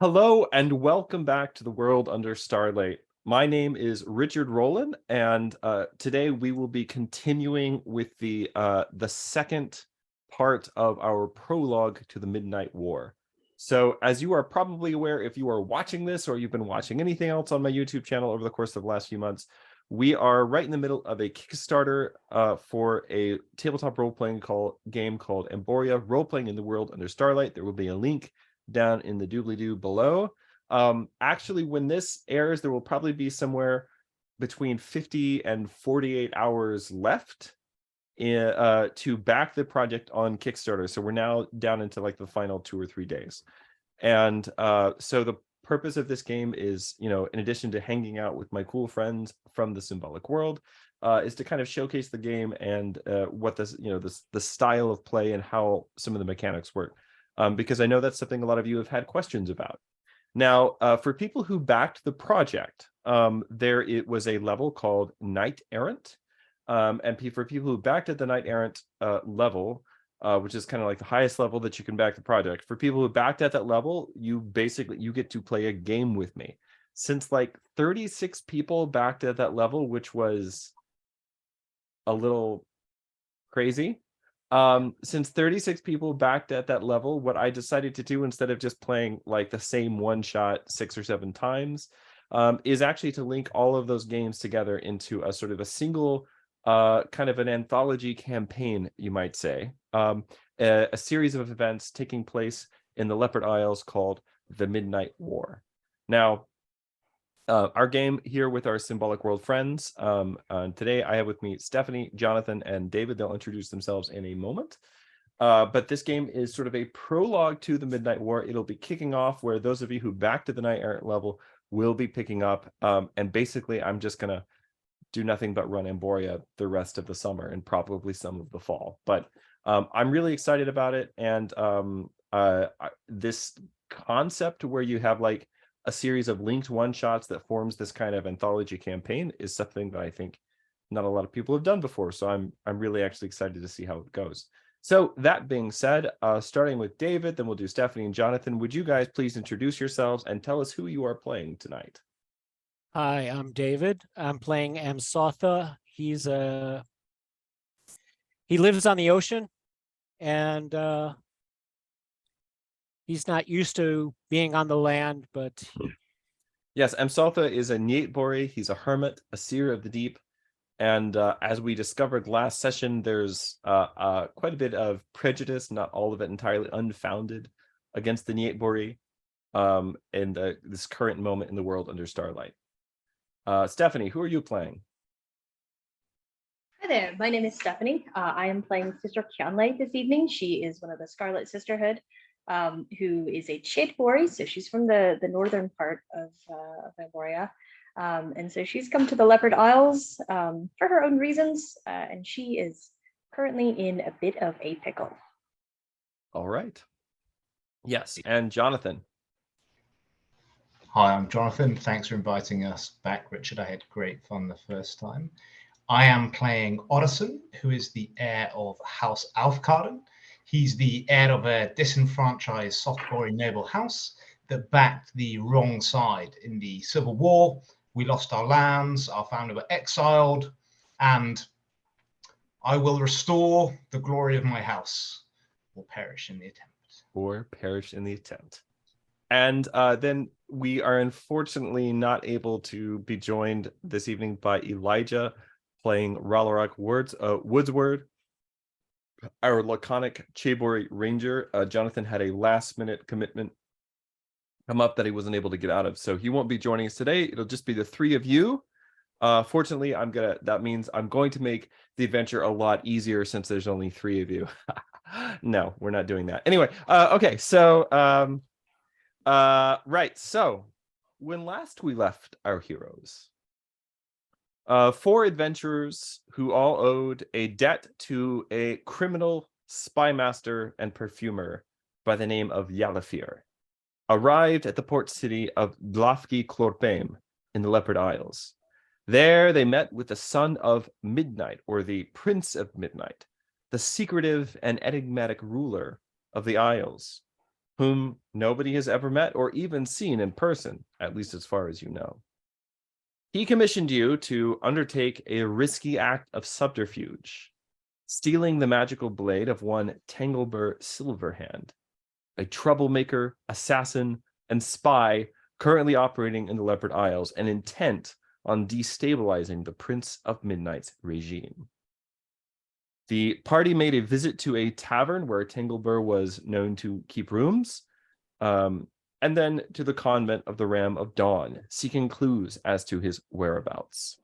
Hello and welcome back to the World Under Starlight. My name is Richard Rowland, and today we will be continuing with the second part of our prologue to the Midnight War. So, as you are probably aware, if you are watching this or you've been watching anything else on my YouTube channel over the course of the last few months, we are right in the middle of a Kickstarter for a tabletop role-playing game called Emboria, Role-Playing in the World Under Starlight. There will be a link down in the doobly-doo below. Actually, when this airs, there will probably be somewhere between 50 and 48 hours left to back the project on Kickstarter. So we're now down into like the final 2 or 3 days. And so the purpose of this game is, in addition to hanging out with my cool friends from the symbolic world, is to kind of showcase the game and what the style of play and how some of the mechanics work. Because I know that's something a lot of you have had questions about. Now, for people who backed the project, it was a level called Knight Errant. And for people who backed at the Knight Errant level, which is kind of like the highest level that you can back the project, for people who backed at that level, you get to play a game with me. Since like 36 people backed at that level, which was a little crazy. Since 36 people backed at that level, what I decided to do instead of just playing like the same one shot 6 or 7 times, is actually to link all of those games together into a sort of a single kind of an anthology campaign, you might say. A series of events taking place in the Leopard Isles called the Midnight War. Now, our game here with our symbolic world friends. Today I have with me Stephani, Jonathan, and David. They'll introduce themselves in a moment. But this game is sort of a prologue to the Midnight War. It'll be kicking off where those of you who backed to the Knight Errant level will be picking up. And basically, I'm just going to do nothing but run Emboria the rest of the summer and probably some of the fall. But I'm really excited about it. And this concept where you have like a series of linked one-shots that forms this kind of anthology campaign is something that I think not a lot of people have done before. So I'm really actually excited to see how it goes. So that being said, starting with David, then we'll do Stephani and Jonathan. Would you guys please introduce yourselves and tell us who you are playing tonight? Hi, I'm David. I'm playing Amsotha. He lives on the ocean, and he's not used to being on the land, but Yes, Amsotha is a Cheibori. He's a hermit, a seer of the deep. And as we discovered last session, there's quite a bit of prejudice, not all of it entirely unfounded, against the Cheibori in this current moment in the World Under Starlight. Stephani, who are you playing? Hi there, my name is Stephani. I am playing Sister Kjanlei this evening. She is one of the Scarlet Sisterhood, who is a Cheibori, so she's from the northern part of Emboria. And so she's come to the Leopard Isles for her own reasons, and she is currently in a bit of a pickle. All right. Yes, and Jonathan. Hi, I'm Jonathan. Thanks for inviting us back, Richard. I had great fun the first time. I am playing Odison, who is the heir of House Alfkarden. He's the heir of a disenfranchised soft-boring noble house that backed the wrong side in the Civil War. We lost our lands, our family were exiled, and I will restore the glory of my house or perish in the attempt. Or perish in the attempt. And then we are unfortunately not able to be joined this evening by Elijah playing Ralarak Woodsward, our laconic Cheibori ranger. Jonathan had a last-minute commitment come up that he wasn't able to get out of, so he won't be joining us today. It'll just be the three of you. Fortunately, that means I'm going to make the adventure a lot easier since there's only 3 of you. No, we're not doing that. Anyway, okay, so right, so when last we left our heroes, 4 adventurers who all owed a debt to a criminal spy master and perfumer by the name of Yalafir arrived at the port city of Dlafki Clorpem in the Leopard Isles. There they met with the son of Midnight, or the Prince of Midnight, the secretive and enigmatic ruler of the Isles. whom nobody has ever met or even seen in person, at least as far as you know. He commissioned you to undertake a risky act of subterfuge, stealing the magical blade of one Tengelbur Silverhand, a troublemaker, assassin, and spy currently operating in the Leopard Isles and intent on destabilizing the Prince of Midnight's regime. The party made a visit to a tavern where Tengelbur was known to keep rooms, and then to the convent of the Ram of Dawn, seeking clues as to his whereabouts.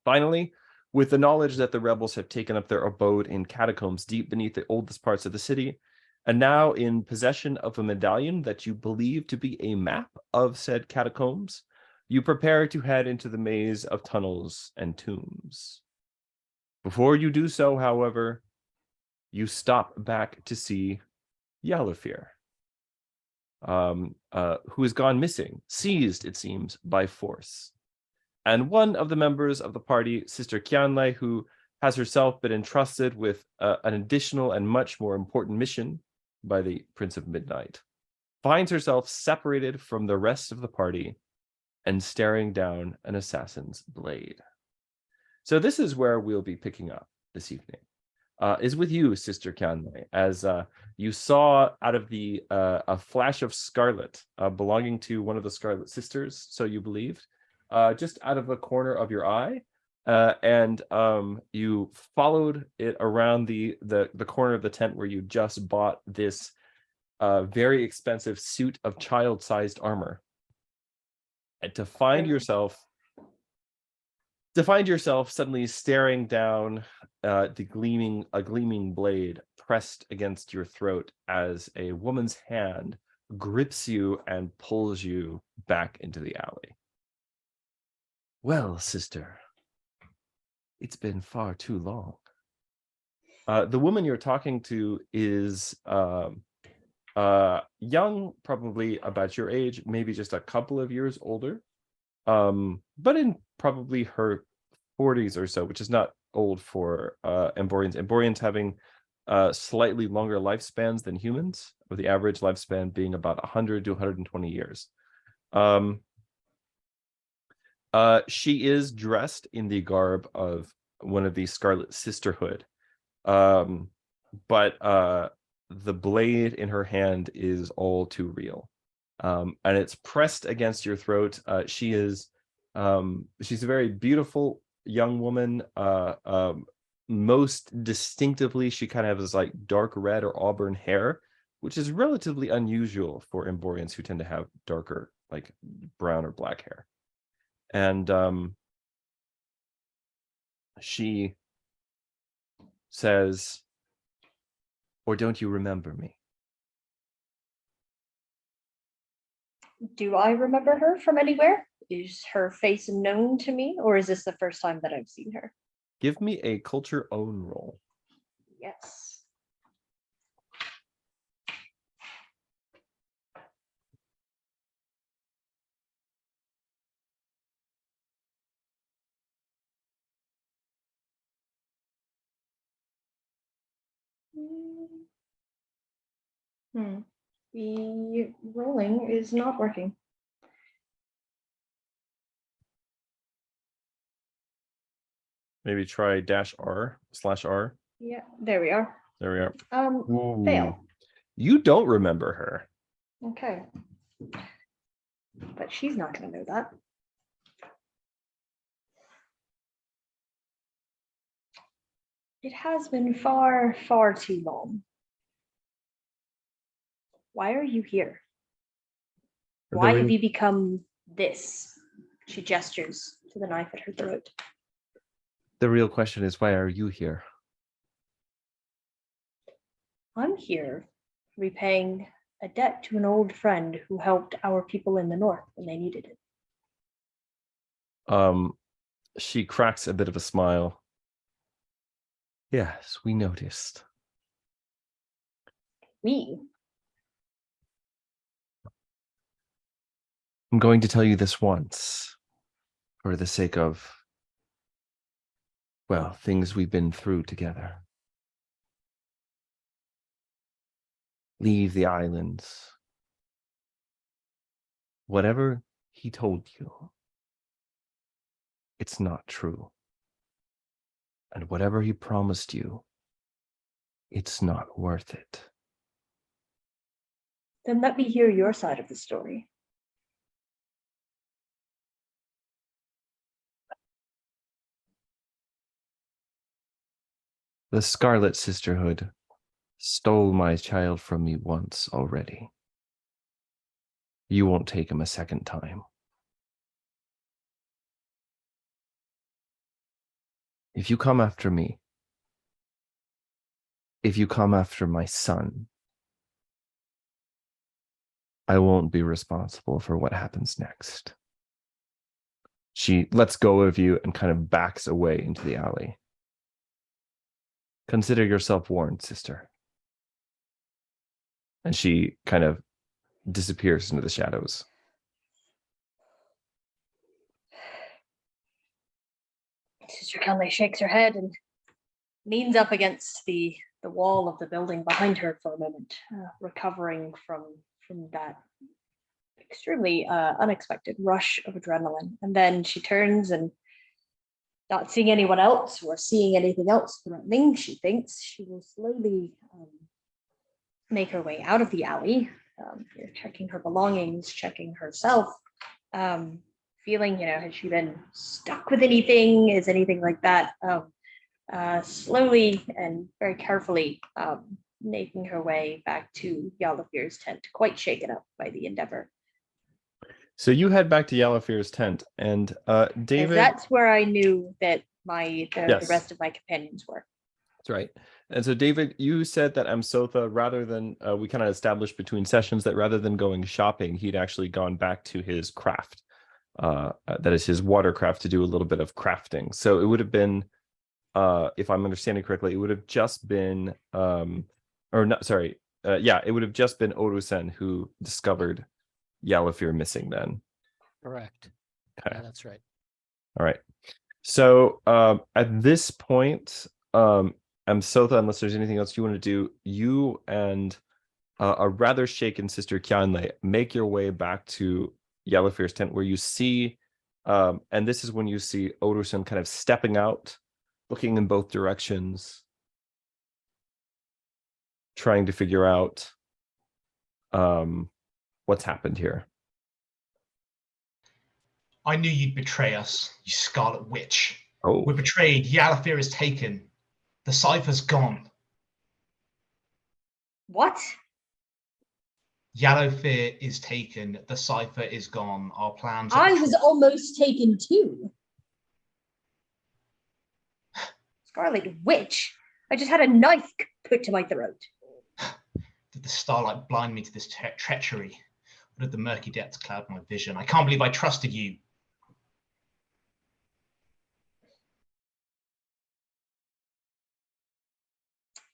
Finally, with the knowledge that the rebels have taken up their abode in catacombs deep beneath the oldest parts of the city, and now in possession of a medallion that you believe to be a map of said catacombs, you prepare to head into the maze of tunnels and tombs. Before you do so, however, you stop back to see Yalafir, who has gone missing, seized, it seems, by force. And one of the members of the party, Sister Kjanlei, who has herself been entrusted with an additional and much more important mission by the Prince of Midnight, finds herself separated from the rest of the party and staring down an assassin's blade. So this is where we'll be picking up this evening, is with you, Sister Kjanlei, as you saw out of the a flash of scarlet belonging to one of the Scarlet Sisters, so you believed, just out of the corner of your eye, and you followed it around the corner of the tent where you just bought this very expensive suit of child-sized armor, and to find yourself suddenly staring down a gleaming blade pressed against your throat as a woman's hand grips you and pulls you back into the alley. Well, sister, it's been far too long. The woman you're talking to is young, probably about your age, maybe just a couple of years older, but in probably her 40s or so, which is not old for Emborians. Emborians having slightly longer lifespans than humans, with the average lifespan being about 100 to 120 years. She is dressed in the garb of one of the Scarlet Sisterhood, but the blade in her hand is all too real, and it's pressed against your throat. She's a very beautiful young woman. Most distinctively, she kind of has like dark red or auburn hair, which is relatively unusual for Emborians, who tend to have darker, like brown or black hair. And she says, "Or don't you remember me?" Do I remember her from anywhere? Is her face known to me, or is this the first time that I've seen her? Give me a culture own roll. Yes. The rolling is not working. Maybe try -R/R. Yeah, there we are. There we are. Fail. You don't remember her. Okay. But she's not going to know that. It has been far, far too long. Why are you here? Why have you become this? She gestures to the knife at her throat. The real question is, why are you here? I'm here repaying a debt to an old friend who helped our people in the north when they needed it. She cracks a bit of a smile. Yes, we noticed. Me? I'm going to tell you this once, for the sake of, well, things we've been through together. Leave the islands. Whatever he told you, it's not true. And whatever he promised you, it's not worth it. Then let me hear your side of the story. The Scarlet Sisterhood stole my child from me once already. You won't take him a second time. If you come after me, if you come after my son, I won't be responsible for what happens next. She lets go of you and kind of backs away into the alley. Consider yourself warned, sister. And she kind of disappears into the shadows. Sister Kjanlei shakes her head and leans up against the wall of the building behind her for a moment, recovering from that extremely unexpected rush of adrenaline. And then she turns and, not seeing anyone else or seeing anything else threatening, she thinks she will slowly make her way out of the alley, checking her belongings, checking herself, feeling, has she been stuck with anything? Is anything like that? Slowly and very carefully making her way back to Yalafir's tent, quite shaken up by the endeavor. So you head back to Yalafir's tent, and David. That's where I knew that the rest of my companions were. That's right. And so, David, you said that Amsotha, rather than we kind of established between sessions that rather than going shopping, he'd actually gone back to his craft. That is his watercraft, to do a little bit of crafting. So it would have been, if I'm understanding correctly, it would have just been, it would have just been Orusen who discovered Yalafir missing then. Correct. Okay. Yeah, that's right. All right. So at this point, Amsotha, unless there's anything else you want to do, you and a rather shaken Sister Kjanlei make your way back to Yalafir's tent, where you see, and this is when you see Orusen kind of stepping out, looking in both directions, trying to figure out what's happened here. I knew you'd betray us, you Scarlet Witch. Oh, We're betrayed. Yalafir is taken. The cipher's gone. What? Yalafir is taken. The cipher is gone. Our plans. I was almost taken too. Scarlet Witch. I just had a knife put to my throat. Did the starlight blind me to this treachery? Or did the murky depths cloud my vision? I can't believe I trusted you.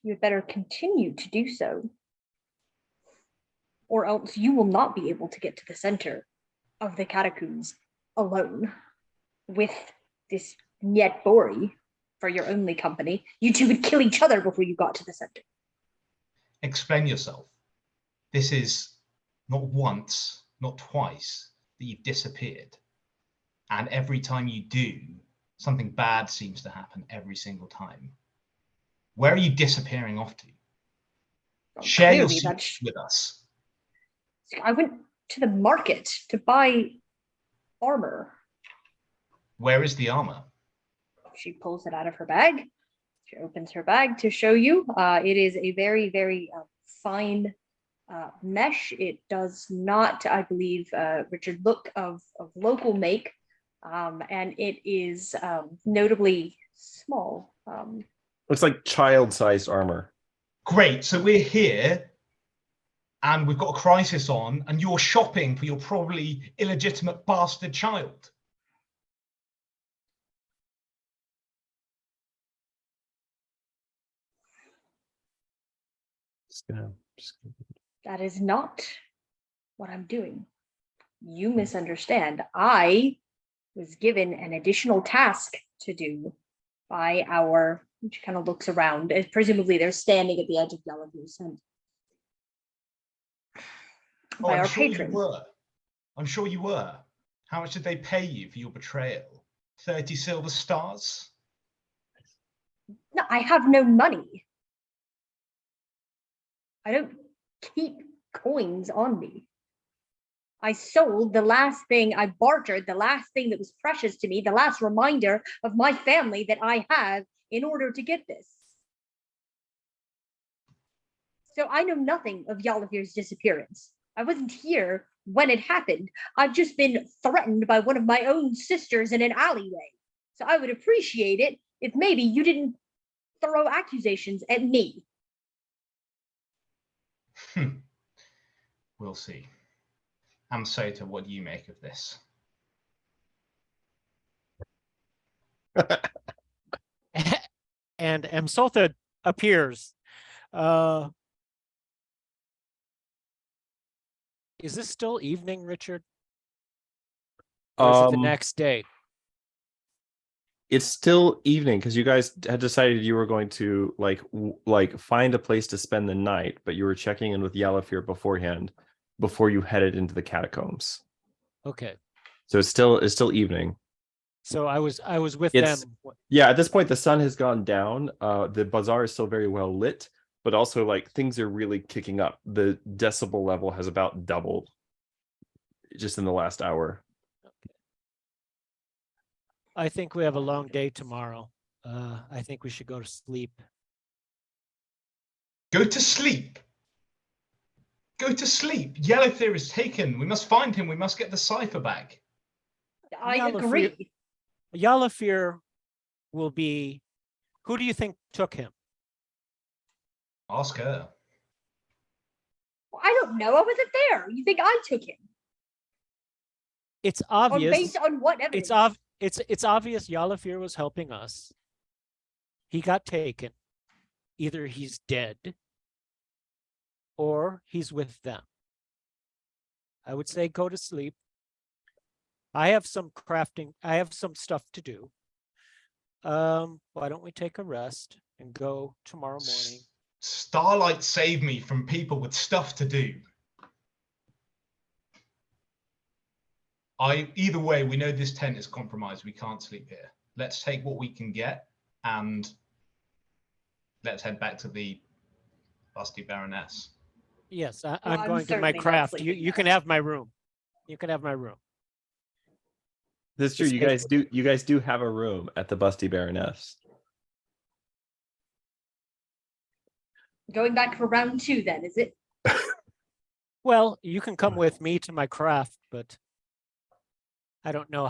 You had better continue to do so, or else you will not be able to get to the center of the catacombs alone with this Cheibori for your only company. You two would kill each other before you got to the center. Explain yourself. This is not once, not twice that you've disappeared. And every time you do, something bad seems to happen every single time. Where are you disappearing off to? Well, Share your clearly secrets with us. I went to the market to buy armor. Where is the armor? She pulls it out of her bag. She opens her bag to show you. It is a very, very fine mesh. It does not, I believe, Richard, look of local make, and it is notably small. looks like child-sized armor. Great. So we're here and we've got a crisis on and you're shopping for your probably illegitimate bastard child. That is not what I'm doing. You misunderstand. I was given an additional task to do by our, she kind of looks around, presumably they're standing at the edge of Yalafir's tent. by I'm our sure patrons. you were. I'm sure you were. How much did they pay you for your betrayal? 30 silver stars? No, I have no money. I don't keep coins on me. I sold the last thing, I bartered the last thing that was precious to me, the last reminder of my family that I have in order to get this. So I know nothing of Yalafir's disappearance. I wasn't here when it happened. I've just been threatened by one of my own sisters in an alleyway. So I would appreciate it if maybe you didn't throw accusations at me. We'll see. Sota, what do you make of this? And Msotha appears. Is this still evening, Richard? Or is it the next day? It's still evening because you guys had decided you were going to like find a place to spend the night, but you were checking in with Yalafir beforehand before you headed into the catacombs. Okay. So it's still evening. So I was with It's- them. Yeah, at this point the sun has gone down. The bazaar is still very well lit, but also like things are really kicking up. The decibel level has about doubled just in the last hour. I think we have a long day tomorrow. I think we should go to sleep. Go to sleep. Go to sleep. Yalafir is taken. We must find him. We must get the cipher back. I Yalafir- agree. Yalafir will be. Who do you think took him? Ask her. I don't know. I wasn't there. You think I took him? It's Or obvious. based on what evidence? It's obvious Yalafir was helping us. He got taken. Either he's dead or he's with them. I would say go to sleep. I have some stuff to do. Why don't we take a rest and go tomorrow morning? Starlight saved me from people with stuff to do. Either way, we know this tent is compromised. We can't sleep here. Let's take what we can get and let's head back to the Busty Baroness. Yes, I'm I'm going to my certainly not craft. sleeping You can there. have my room. You can have my room. That's true. It's You guys do have a room at the Busty Baroness. Going back for round 2 then, is it? Well, you can come with me to my craft, but I don't know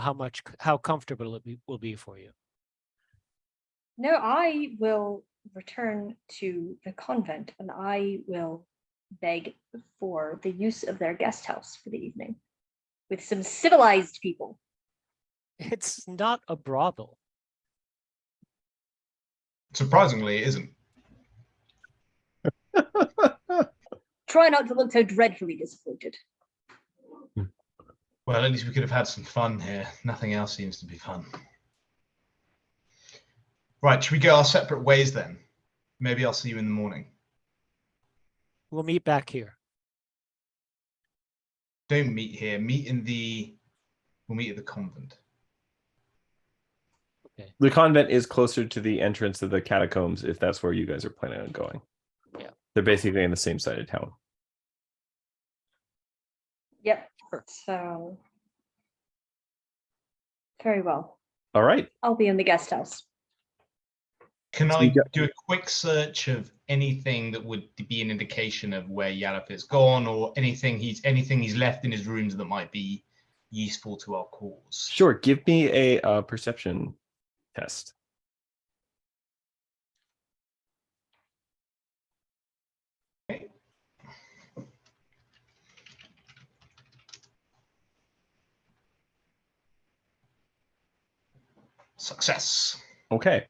how comfortable it will be for you. No, I will return to the convent and I will beg for the use of their guest house for the evening with some civilized people. It's not a brothel. Surprisingly, it isn't. Try not to look so dreadfully disappointed. Well, at least we could have had some fun here. Nothing else seems to be fun. Right, should we go our separate ways then? Maybe I'll see you in the morning. We'll meet back here. Don't meet here. We'll meet at the convent. Okay. The convent is closer to the entrance of the catacombs if that's where you guys are planning on going. Yeah. They're basically in the same side of town. Yep. So very well. All right. I'll be in the guest house. Can So I you got- do a quick search of anything that would be an indication of where Yalafir's gone, or anything he's left in his rooms that might be useful to our cause? Sure. Give me a perception test. Okay. Success. Okay.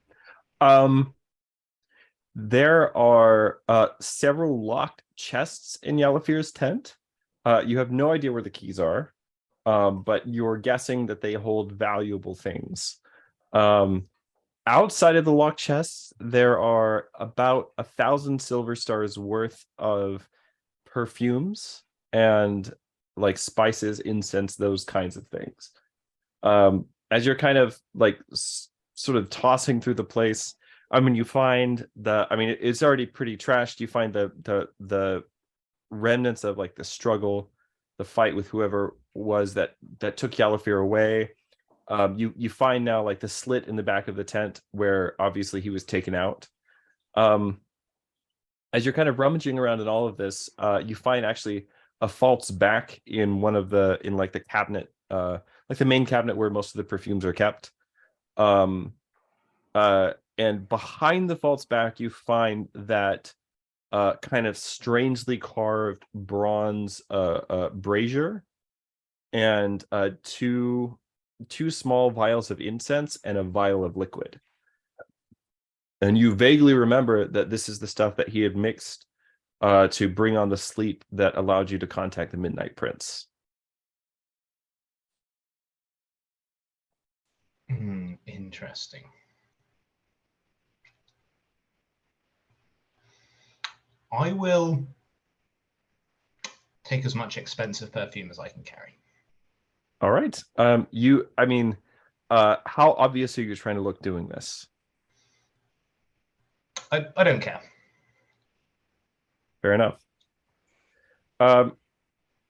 There are several locked chests in Yalafir's tent. You have no idea where the keys are, but you're guessing that they hold valuable things. Outside of the locked chests, there are about 1,000 silver stars worth of perfumes and like spices, incense, those kinds of things. As you're kind of like sort of tossing through the place, I mean, you find it's already pretty trashed. You find the remnants of like the struggle, the fight with whoever was that took Yalafir away. You find now like the slit in the back of the tent where obviously he was taken out. As you're kind of rummaging around in all of this, you find actually a false back in like the cabinet, like the main cabinet where most of the perfumes are kept. And behind the false back, you find that kind of strangely carved bronze brazier and two small vials of incense and a vial of liquid. And you vaguely remember that this is the stuff that he had mixed to bring on the sleep that allowed you to contact the Midnight Prince. Interesting. I will take as much expensive perfume as I can carry. All right. How obvious are you trying to look doing this? I don't care. Fair enough.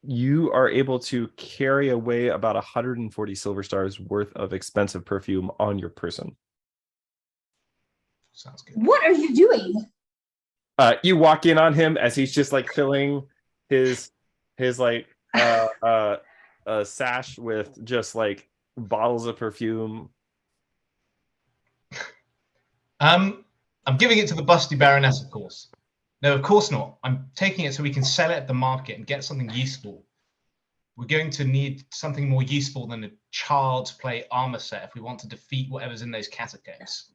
You are able to carry away about 140 silver stars worth of expensive perfume on your person. Sounds good. What are you doing? You walk in on him as he's just like filling his like sash with just like bottles of perfume. I'm giving it to the busty Baroness, of course. No, of course not. I'm taking it so we can sell it at the market and get something useful. We're going to need something more useful than a child's play armor set if we want to defeat whatever's in those catacombs.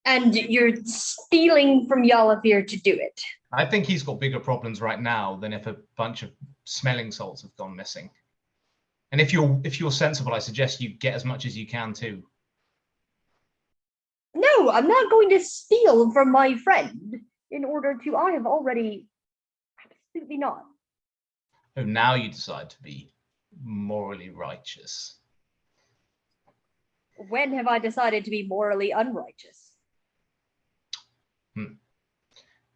And you're stealing from Yalafir to do it. I think he's got bigger problems right now than if a bunch of smelling salts have gone missing. And if you're sensible, I suggest you get as much as you can too. No, I'm not going to steal from my friend in order to. I have already. Absolutely not. Oh, now you decide to be morally righteous. When have I decided to be morally unrighteous?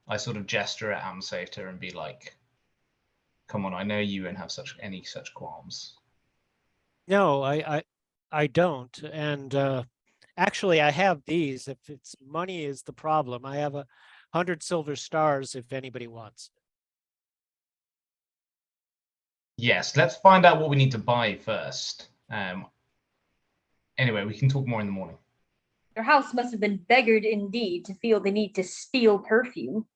I sort of gesture at Amsater and be like, "Come on, I know you won't have any such qualms." No, I don't. And actually, I have these. If it's money is the problem, I have 100 silver stars if anybody wants. Yes, let's find out what we need to buy first. Anyway, we can talk more in the morning. Your house must have been beggared indeed to feel the need to steal perfume.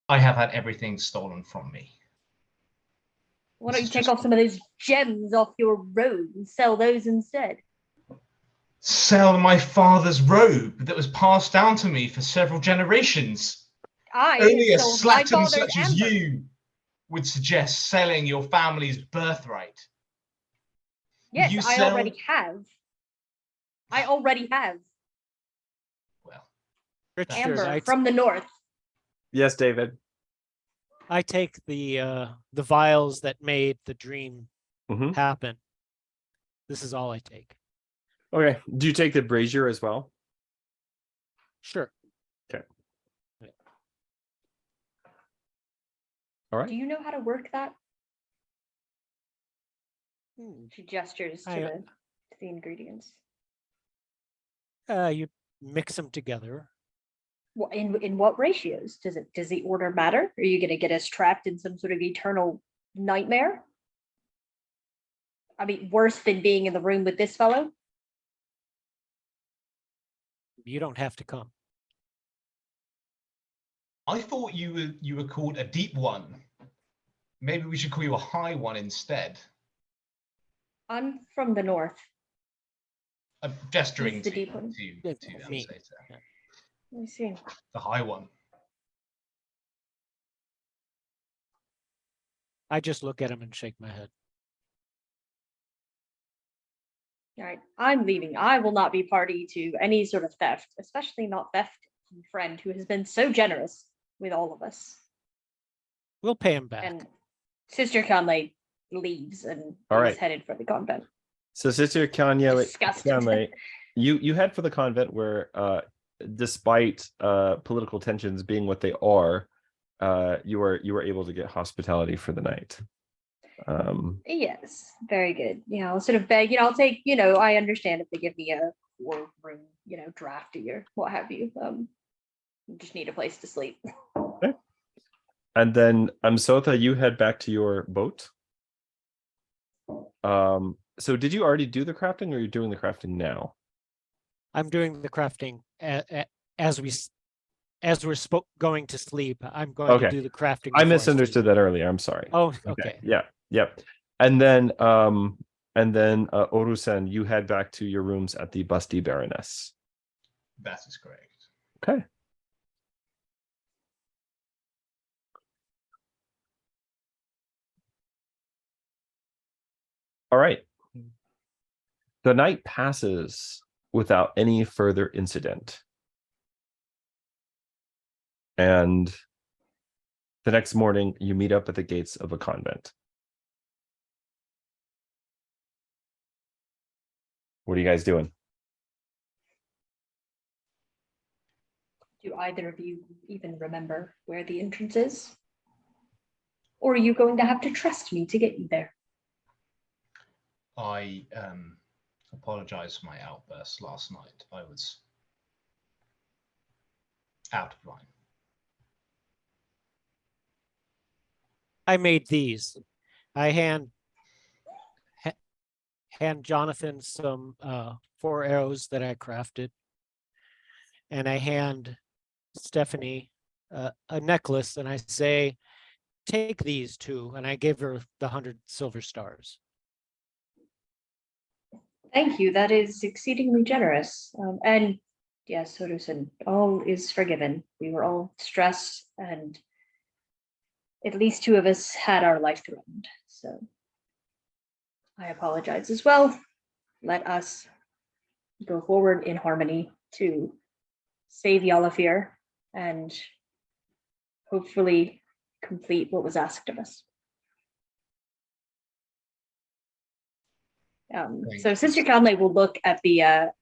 I have had everything stolen from me. Why don't you take off some of those gems off your robe and sell those instead? Sell my father's robe that was passed down to me for several generations. Only a slattern such as you would suggest selling your family's birthright. Yes, I already have. Well, Richard, Amber from the north. Yes, David. I take the vials that made the dream happen. This is all I take. Okay. Do you take the brazier as well? Sure. Okay. All right. Do you know how to work that? She gestures to the ingredients. You mix them together. Well, in what ratios? Does the order matter? Are you going to get us trapped in some sort of eternal nightmare? I mean, worse than being in the room with this fellow? You don't have to come. I thought you were called a deep one. Maybe we should call you a high one instead. I'm from the north. I'm gesturing the to deep one. to Me. Let me see. the high one. I just look at him and shake my head. All right, I'm leaving. I will not be party to any sort of theft, especially not theft from a friend who has been so generous with all of us. We'll pay him back. And Sister Kjanlei leaves and All is right. headed for the convent. So Sister Kjanlei, Disgusted. you head for the convent where, despite political tensions being what they are, you were able to get hospitality for the night. Yes, very good. I'll sort of beg, I'll take, I understand if they give me a 4-room, drafty or what have you. Just need a place to sleep. Okay. And then Sotha, you head back to your boat. So did you already do the crafting, or are you doing the crafting now? I'm doing the crafting as we're going to sleep. I'm going to do the crafting. I before misunderstood sleep. that earlier. I'm sorry. Oh, okay. Yeah. Yep. And then Orusen, you head back to your rooms at the Busty Baroness. That is correct. Okay. All right. The night passes without any further incident. And the next morning, you meet up at the gates of a convent. What are you guys doing? Do either of you even remember where the entrance is? Or are you going to have to trust me to get you there? I apologize for my outburst last night. I was out of line. I made these. I hand Jonathan some 4 arrows that I crafted, and I hand Stephani a necklace, and I say, take these too, and I give her the 100 silver stars. Thank you. That is exceedingly generous. And yes, Orusen, all is forgiven. We were all stressed, and at least 2 of us had our life threatened. So I apologize as well. Let us go forward in harmony to save Yalafir and hopefully complete what was asked of us. So Sister Kjanlei will look at the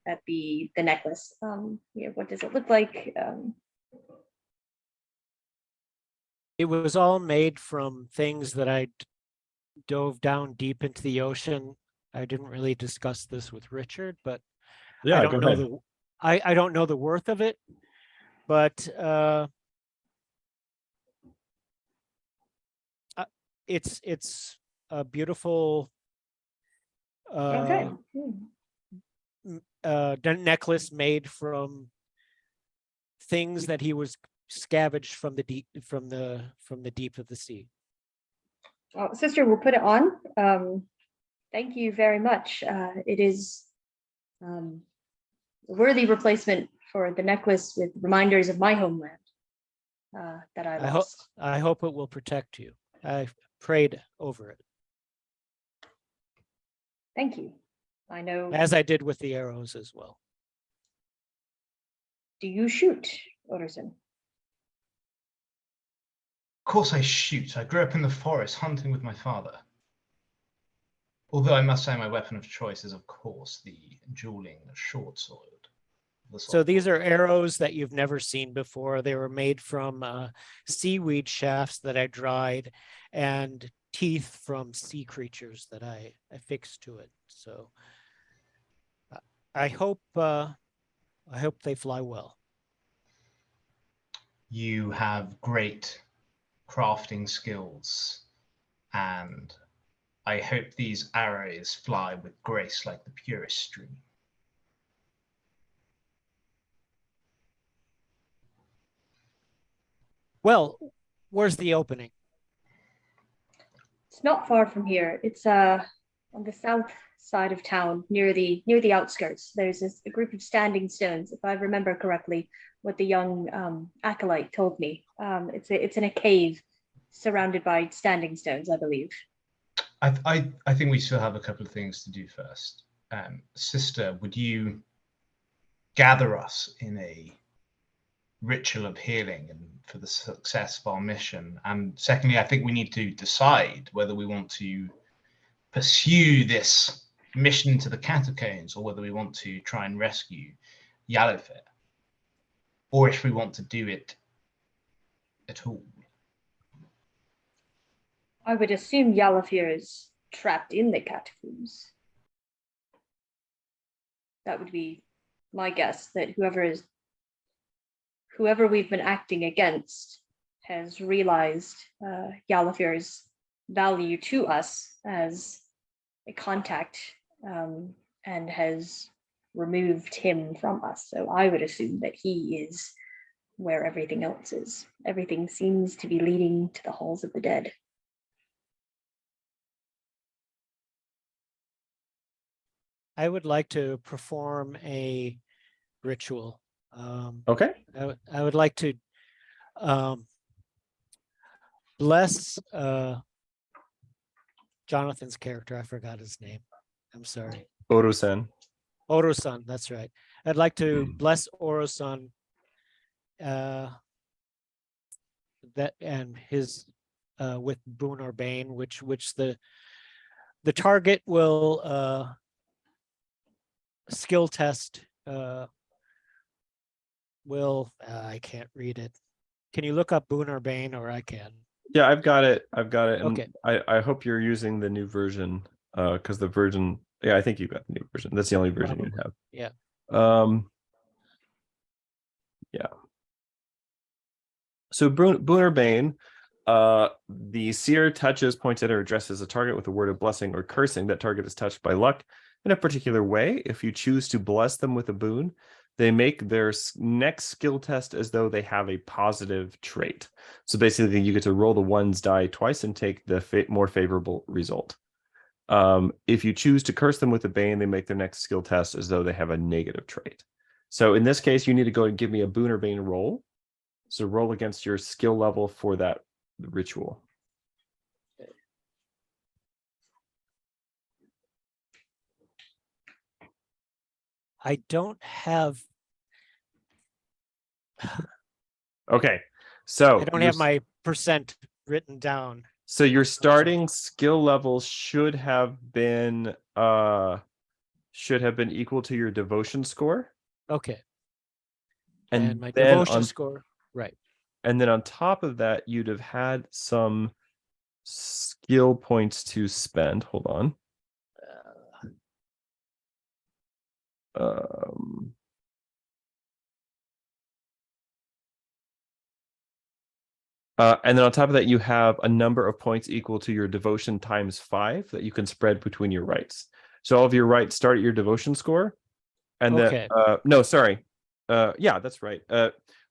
necklace. What does it look like? It was all made from things that I dove down deep into the ocean. I didn't really discuss this with Richard, but Yeah, I don't know I don't know the worth of it, but it's a beautiful Okay. Necklace made from things that he was scavenged from the deep from the deep of the sea. Well, Sister, we'll put it on. Thank you very much. It is a worthy replacement for the necklace with reminders of my homeland that I lost. I hope it will protect you. I prayed over it. Thank you. I know. As I did with the arrows as well. Do you shoot, Orusen? Of course I shoot. I grew up in the forest hunting with my father. Although I must say my weapon of choice is, of course, the dueling short sword. So these are arrows that you've never seen before. They were made from seaweed shafts that I dried and teeth from sea creatures that I affixed to it. So I hope they fly well. You have great crafting skills, and I hope these arrows fly with grace like the purest stream. Well, where's the opening? It's not far from here. It's on the south side of town, near the outskirts. There's a group of standing stones, if I remember correctly, what the young acolyte told me. It's in a cave surrounded by standing stones, I believe. I think we still have a couple of things to do first. Sister, would you gather us in a ritual of healing and for the success of our mission. And secondly, I think we need to decide whether we want to pursue this mission to the catacombs or whether we want to try and rescue Yalafir, or if we want to do it at all. I would assume Yalafir is trapped in the catacombs. That would be my guess, that whoever we've been acting against has realized Yalafir's value to us as a contact, and has removed him from us. So I would assume that he is where everything else is. Everything seems to be leading to the halls of the dead. I would like to perform a ritual. Okay. I would like to bless Jonathan's character. I forgot his name. I'm sorry. Oru-san. Oro-san, that's right. I'd like to bless Oro-san that and his with boon or bane, which the target will skill test will I can't read it. Can you look up boon or bane, or I can? Yeah, I've got it. And Okay. I hope you're using the new version, because the version, yeah, I think you got the new version. That's the only version you have. Yeah. Yeah. So boon or bane, the seer touches, points at, or addresses a target with a word of blessing or cursing. That target is touched by luck in a particular way. If you choose to bless them with a boon, they make their next skill test as though they have a positive trait. So basically, you get to roll the ones die twice and take the more favorable result. If you choose to curse them with a bane, they make their next skill test as though they have a negative trait. So in this case, you need to go and give me a boon or bane roll. So roll against your skill level for that ritual. I don't have. Okay, so I don't have my percent written down. So your starting skill level should have been equal to your devotion score. Okay. And And my then devotion score, right. And then on top of that, you'd have had some skill points to spend. Hold on. And then on top of that, you have a number of points equal to your devotion times 5 that you can spread between your rights. So all of your rights start at your devotion score. And Okay. then, no, sorry. Yeah, that's right.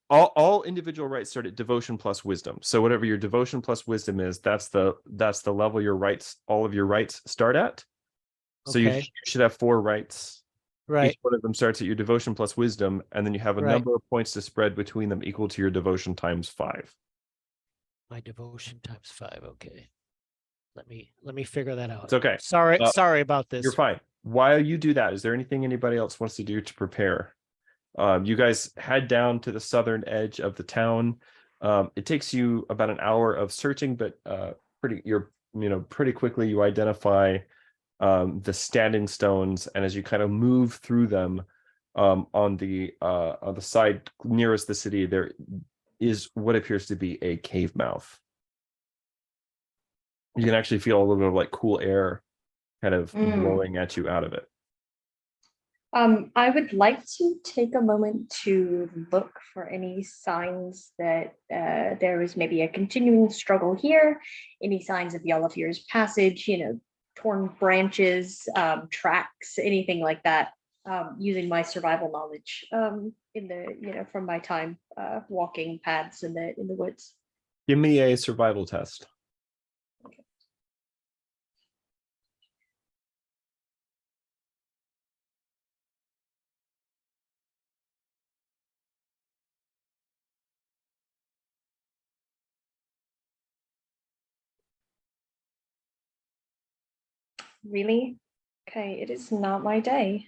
All individual rights start at devotion plus wisdom. So whatever your devotion plus wisdom is, that's the level your rights, all of your rights start at. So you should have 4 rights. Right. Each one of them starts at your devotion plus wisdom, and then you have a number of points to spread between them equal to your devotion times 5. My devotion times 5. Okay. Let me figure that out. It's okay. Sorry about this. You're fine. While you do that, is there anything anybody else wants to do to prepare? You guys head down to the southern edge of the town. It takes you about an hour of searching, but pretty quickly you identify the standing stones, and as you kind of move through them, on the side nearest the city, there is what appears to be a cave mouth. You can actually feel a little bit of like cool air kind of blowing at you out of it. I would like to take a moment to look for any signs that there is maybe a continuing struggle here, any signs of Yalafir's passage, torn branches, tracks, anything like that, using my survival knowledge in the from my time walking paths in the woods. Give me a survival test. Okay. Really? Okay, it is not my day.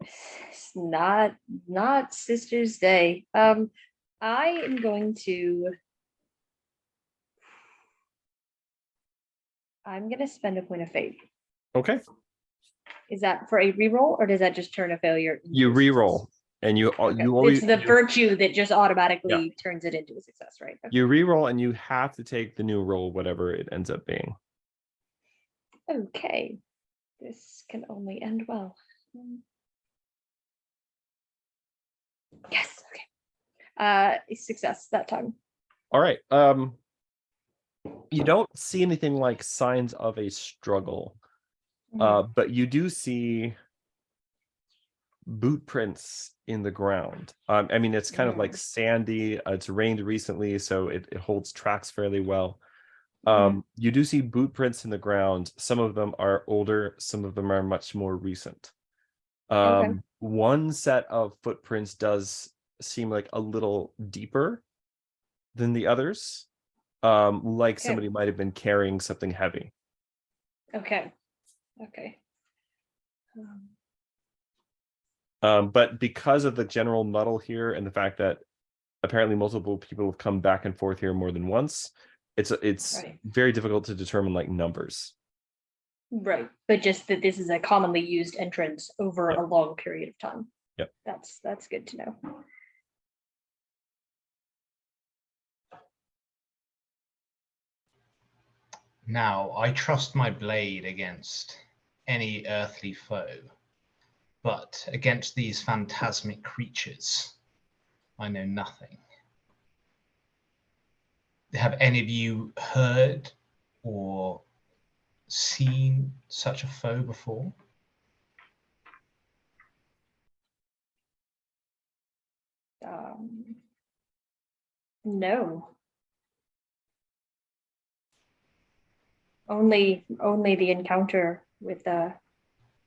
It's not Sister's Day. I am going to. I'm gonna spend a point of faith. Okay. Is that for a reroll, or does that just turn a failure? You into a re-roll, success? and you Okay. you always It's the virtue that just automatically turns it into a success, right? Okay. you re-roll, and you have to take the new roll, whatever it ends up being. Okay. This can only end well. Yes. Okay. A success that time. All right. You don't see anything like signs of a struggle, but you do see boot prints in the ground. I mean, it's kind of like sandy. It's rained recently, so it holds tracks fairly well. You do see boot prints in the ground. Some of them are older, some of them are much more recent. Okay. One set of footprints does seem like a little deeper than the others, like Okay. somebody might have been carrying something heavy. Okay. Okay. But because of the general muddle here and the fact that apparently multiple people have come back and forth here more than once, it's Right. very difficult to determine like numbers. Right. But just that this is a commonly used entrance over Yep. a long period of time. Yep. That's good to know. Now, I trust my blade against any earthly foe, but against these phantasmic creatures, I know nothing. Have any of you heard or seen such a foe before? No. Only the encounter with the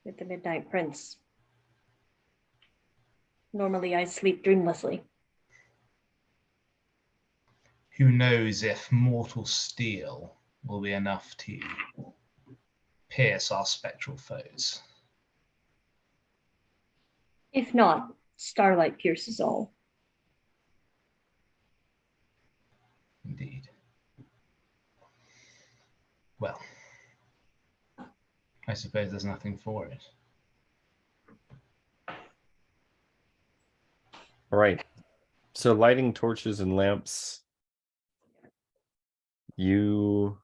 Midnight Prince. Normally I sleep dreamlessly. Who knows if mortal steel will be enough to pierce our spectral foes? If not, starlight pierces all. Indeed. Well, I suppose there's nothing for it. All right. So lighting torches and lamps. Oh,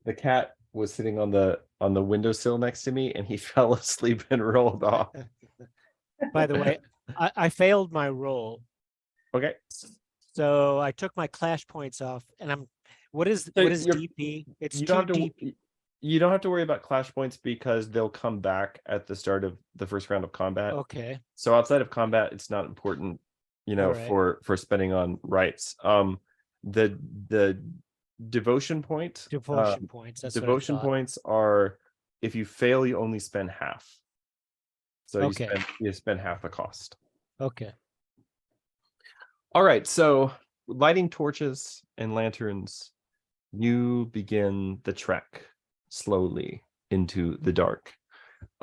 the cat was sitting on the windowsill next to me and he fell asleep and rolled off. By the way, I failed my roll. Okay. So I took my clash points off, and what is So DP? It's you 2 don't have to DP. you don't have to worry about clash points because they'll come back at the start of the first round of combat. Okay. So outside of combat, it's not important, All right. for spending on rights. The devotion point. Devotion points. That's Devotion what I thought. points are if you fail, you only spend half. So Okay. you spend half the cost. Okay. All right. So lighting torches and lanterns, you begin the trek slowly into the dark.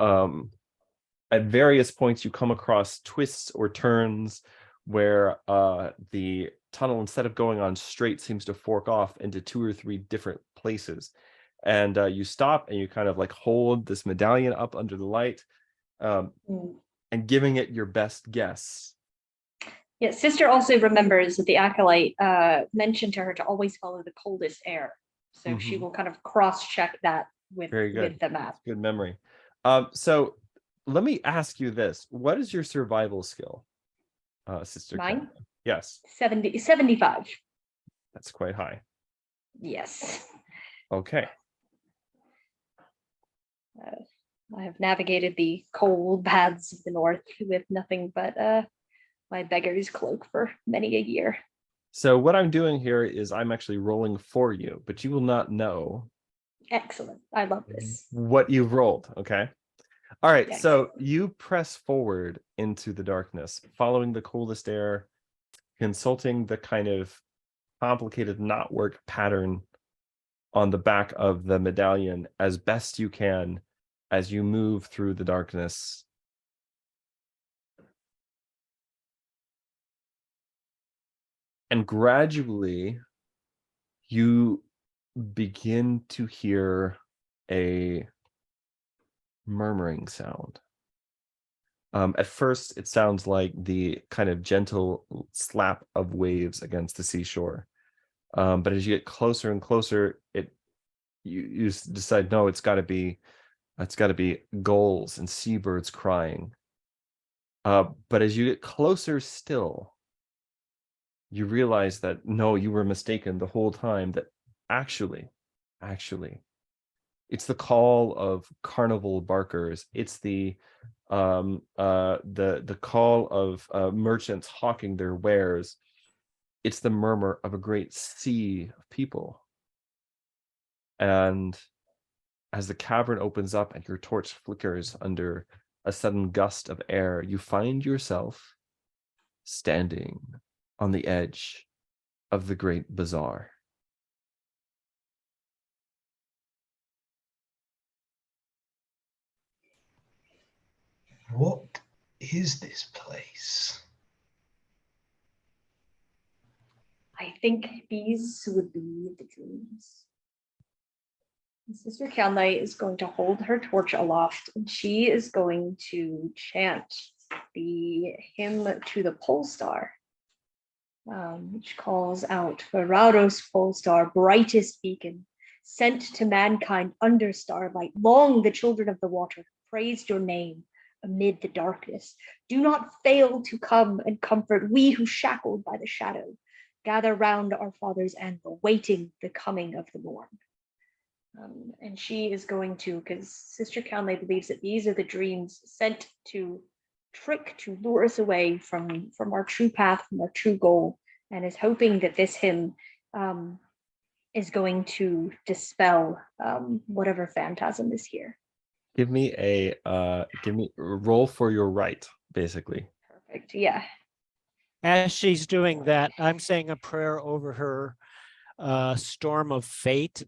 At various points, you come across twists or turns where the tunnel, instead of going on straight, seems to fork off into 2 or 3 different places. And you stop and you kind of like hold this medallion up under the light, and giving it your best guess. Yeah, Sister also remembers that the acolyte mentioned to her to always follow the coldest air. So she will kind of cross-check that with the map. Good memory. So let me ask you this. What is your survival skill, Sister Mine? Kjanlei? Yes. 75. That's quite high. Yes. Okay. I have navigated the cold paths of the north with nothing but my beggar's cloak for many a year. So what I'm doing here is I'm actually rolling for you, but you will not know. Excellent. I love this. What you've rolled, okay? All right, Yes. so you press forward into the darkness, following the coldest air, consulting the kind of complicated knotwork pattern on the back of the medallion as best you can, as you move through the darkness. And gradually, you begin to hear a murmuring sound. At first, it sounds like the kind of gentle slap of waves against the seashore. But as you get closer and closer, you decide, no, it's got to be gulls and seabirds crying. But as you get closer still, you realize that no, you were mistaken the whole time. That actually, it's the call of carnival barkers. It's the call of merchants hawking their wares. It's the murmur of a great sea of people. And as the cavern opens up and your torch flickers under a sudden gust of air, you find yourself standing on the edge of the great bazaar. What is this place? I think these would be the dreams. Sister Kjanlei is going to hold her torch aloft, and she is going to chant the hymn to the pole star, which calls out, Veraros pole star, brightest beacon, sent to mankind under starlight. Long the children of the water praised your name amid the darkness. Do not fail to come and comfort we who shackled by the shadow gather round our father's anvil, waiting the coming of the morn. And she is going to, because Sister Kjanlei believes that these are the dreams sent to lure us away from our true path, from our true goal, and is hoping that this hymn is going to dispel whatever phantasm is here. Give me a roll for your right, basically. Perfect. Yeah. As she's doing that, I'm saying a prayer over her storm of fate,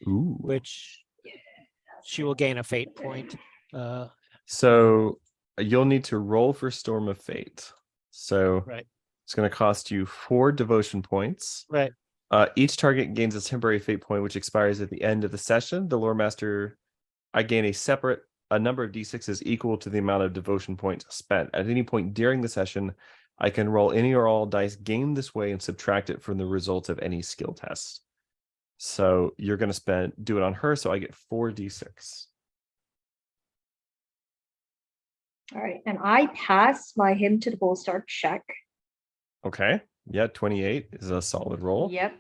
Ooh. which she will gain a fate point. So you'll need to roll for Storm of Fate. So Right. it's going to cost you 4 devotion points. Right. Each target gains a temporary fate point, which expires at the end of the session. The lore master, I gain a number of d6s equal to the amount of devotion points spent. At any point during the session, I can roll any or all dice gained this way and subtract it from the result of any skill test. So you're going to do it on her, so I get 4d6. All right. And I pass my hymn to the pole star check. Okay. Yeah, 28 is a solid roll. Yep.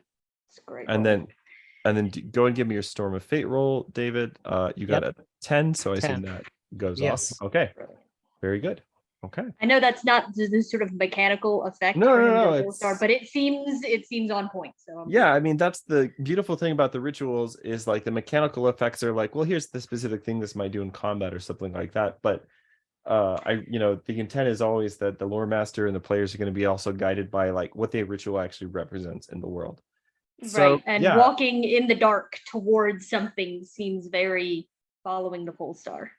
It's a great. And roll. then go and give me your Storm of Fate roll, David. You got a 10, so I 10. assume that goes Yes. off. Okay. Brilliant. Very good. Okay. I know that's not this sort of mechanical effect No, for him no, to no, pole star, but it seems on point. So yeah, I mean, that's the beautiful thing about the rituals is like the mechanical effects are like, well, here's the specific thing this might do in combat or something like that. But the intent is always that the lore master and the players are going to be also guided by like what the ritual actually represents in the world. So, right. And yeah. walking in the dark towards something seems very following the pole star.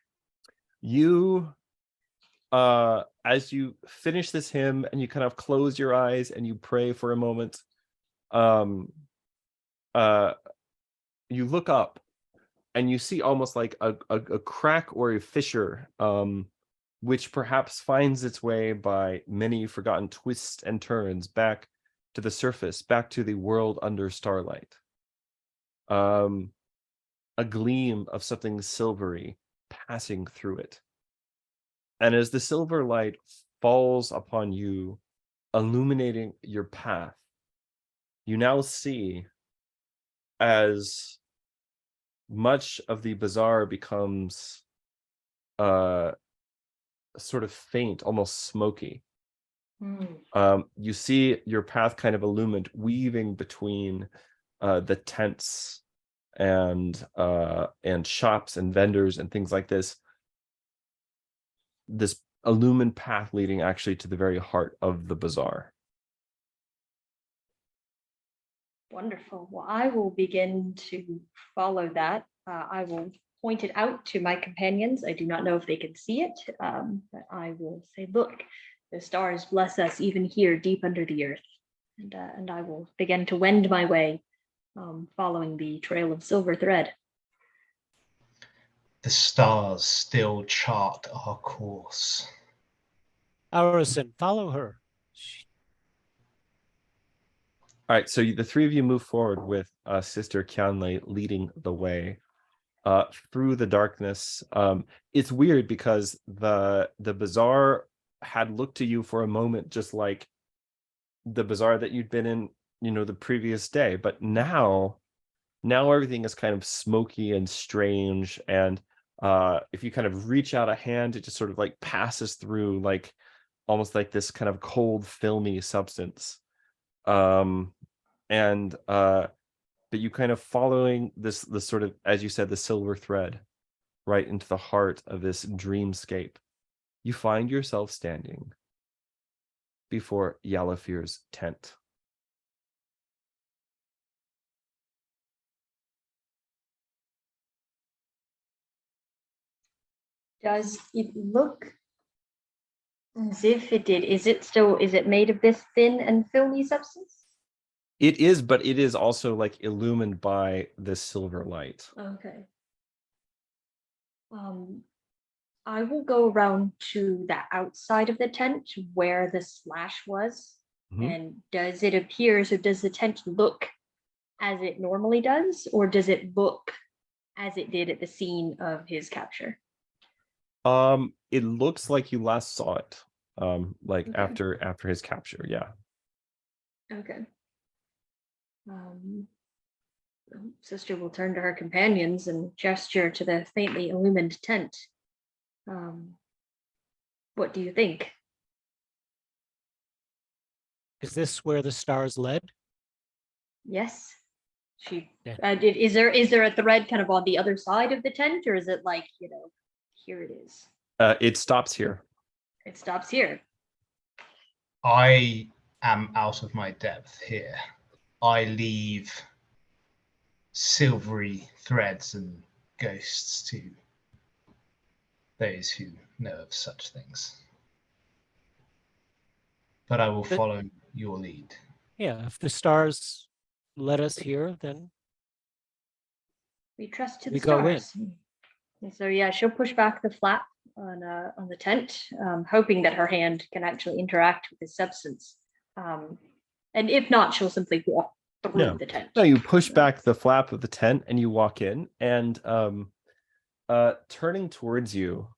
You as you finish this hymn and you kind of close your eyes and you pray for a moment, you look up and you see almost like a crack or a fissure, which perhaps finds its way by many forgotten twists and turns back to the surface, back to the world under starlight. A gleam of something silvery passing through it. And as the silver light falls upon you, illuminating your path, you now see as much of the bazaar becomes sort of faint, almost smoky. You see your path kind of illumined, weaving between the tents and shops and vendors and things like this. This illumined path leading actually to the very heart of the bazaar. Wonderful. Well, I will begin to follow that. I will point it out to my companions. I do not know if they can see it, but I will say, look, the stars bless us even here deep under the earth. And I will begin to wend my way, following the trail of silver thread. The stars still chart our course. Orison, follow her. All right, so the three of you move forward with Sister Kjanlei leading the way through the darkness. It's weird because the bazaar had looked to you for a moment just like the bazaar that you'd been in, the previous day, but now everything is kind of smoky and strange, and if you kind of reach out a hand, it just sort of like passes through, like almost like this kind of cold filmy substance. But you kind of following this sort of, as you said, the silver thread right into the heart of this dreamscape. You find yourself standing before Yalafir's tent. Does it look as if it did? Is it made of this thin and filmy substance? It is, but it is also like illumined by this silver light. Okay. I will go around to the outside of the tent where the slash was. Mhm. And does it appear, so does the tent look as it normally does, or does it look as it did at the scene of his capture? It looks like you last saw it, like Okay. after his capture. Yeah. Okay. Sister will turn to her companions and gesture to the faintly illumined tent. What do you think? Is this where the stars led? Yes. She. Yeah. Is there a thread kind of on the other side of the tent, or is it like, here it is? It stops here. It stops here. I am out of my depth here. I leave silvery threads and ghosts to those who know of such things. But I will follow your lead. Yeah, if the stars led us here, then We trust to We the go in. stars. And so yeah, she'll push back the flap on the tent, hoping that her hand can actually interact with the substance. And if not, she'll simply walk through the tent. No, you push back the flap of the tent and you walk in, and turning towards you,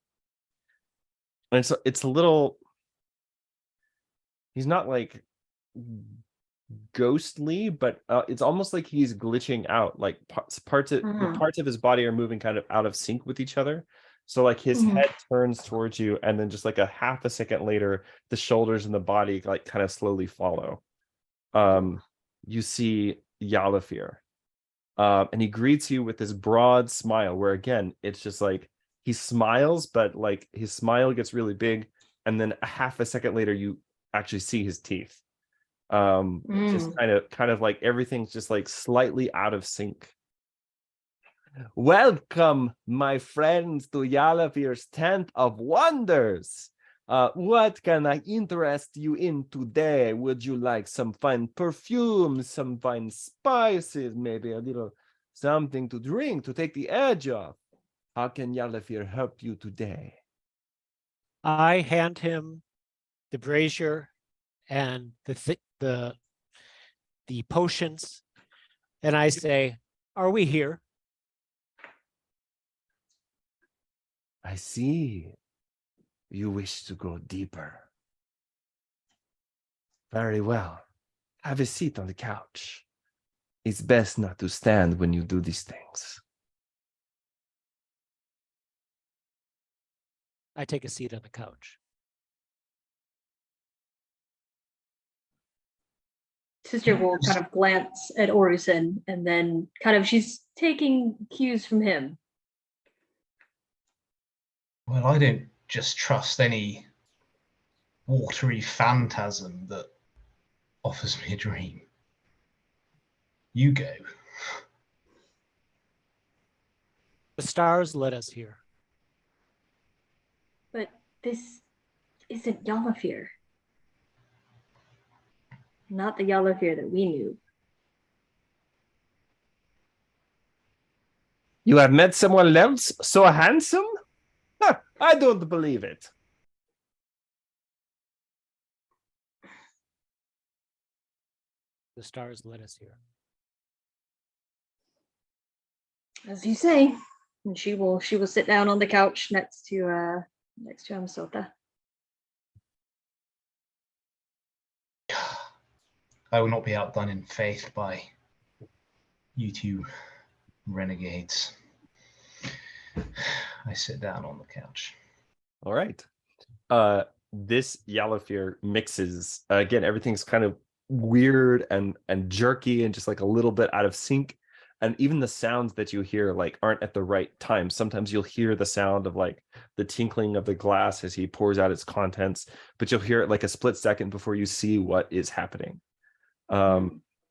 and it's a little. He's not like ghostly, but it's almost like he's glitching out. Like parts of his body are moving kind of out of sync with each other. So like his head turns towards you, and then just like a half a second later, the shoulders and the body like kind of slowly follow. You see Yalafir, and he greets you with this broad smile, where again it's just like he smiles, but like his smile gets really big, and then a half a second later you actually see his teeth. Just kind of like everything's just like slightly out of sync. Welcome, my friends, to Yalafir's Tent of Wonders. What can I interest you in today? Would you like some fine perfume, some fine spices, maybe a little something to drink to take the edge off? How can Yalafir help you today? I hand him the brazier and the potions, and I say, "Are we here?" I see. You wish to go deeper. Very well. Have a seat on the couch. It's best not to stand when you do these things. I take a seat on the couch. Sister will kind of glance at Orison, and then kind of she's taking cues from him. Well, I don't just trust any watery phantasm that offers me a dream. You go. The stars led us here. But this isn't Yalafir. Not the Yalafir that we knew. You have met someone else so handsome? Huh, I don't believe it. The stars led us here. As you say. And she will sit down on the couch next to Amsota. I will not be outdone in faith by you two renegades. I sit down on the couch. All right. This Yalafir mixes again. Everything's kind of weird and jerky and just like a little bit out of sync. And even the sounds that you hear like aren't at the right time. Sometimes you'll hear the sound of like the tinkling of the glass as he pours out its contents, but you'll hear it like a split second before you see what is happening.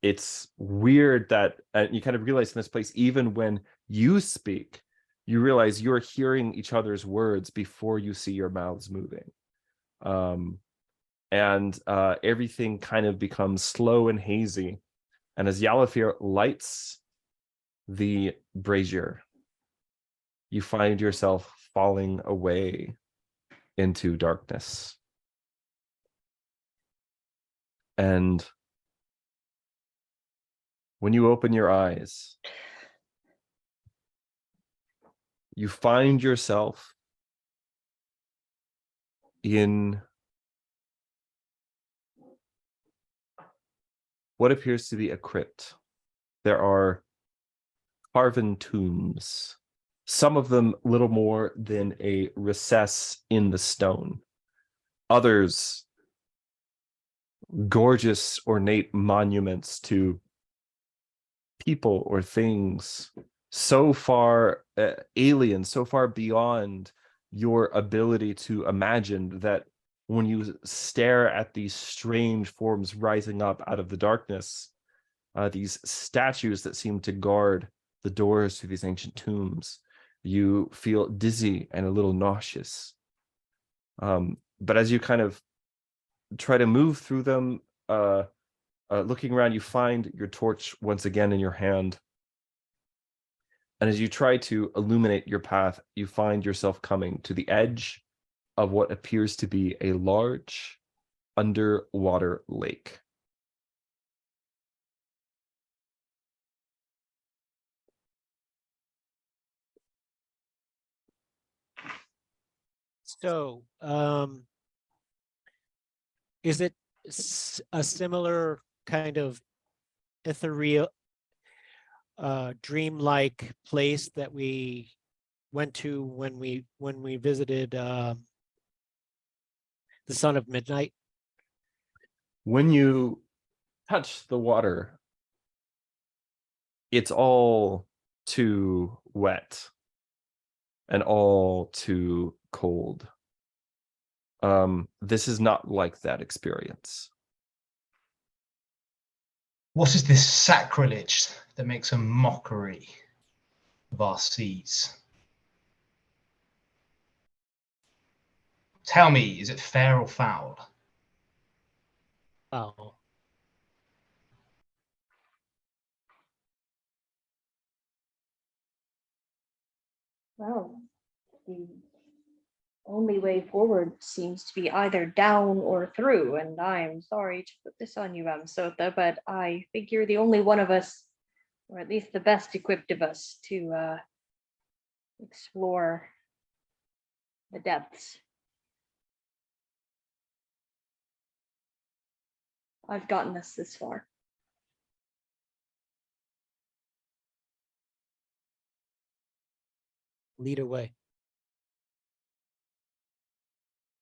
It's weird that you kind of realize in this place, even when you speak, you realize you're hearing each other's words before you see your mouths moving. And everything kind of becomes slow and hazy. And as Yalafir lights the brazier, you find yourself falling away into darkness. And when you open your eyes, you find yourself in what appears to be a crypt. There are carven tombs, some of them little more than a recess in the stone. Others, gorgeous, ornate monuments to people or things so far alien, so far beyond your ability to imagine that when you stare at these strange forms rising up out of the darkness, these statues that seem to guard the doors to these ancient tombs, you feel dizzy and a little nauseous. But as you kind of try to move through them, looking around, you find your torch once again in your hand. And as you try to illuminate your path, you find yourself coming to the edge of what appears to be a large underwater lake. So, is it a similar kind of ethereal, dreamlike place that we went to when we visited the Son of Midnight? When you touch the water, it's all too wet and all too cold. This is not like that experience. What is this sacrilege that makes a mockery of our seas? Tell me, is it fair or foul? Oh, Well, the only way forward seems to be either down or through, and I'm sorry to put this on you, Amsota, but I figure the only one of us, or at least the best equipped of us, to explore the depths. I've gotten us this far. lead away.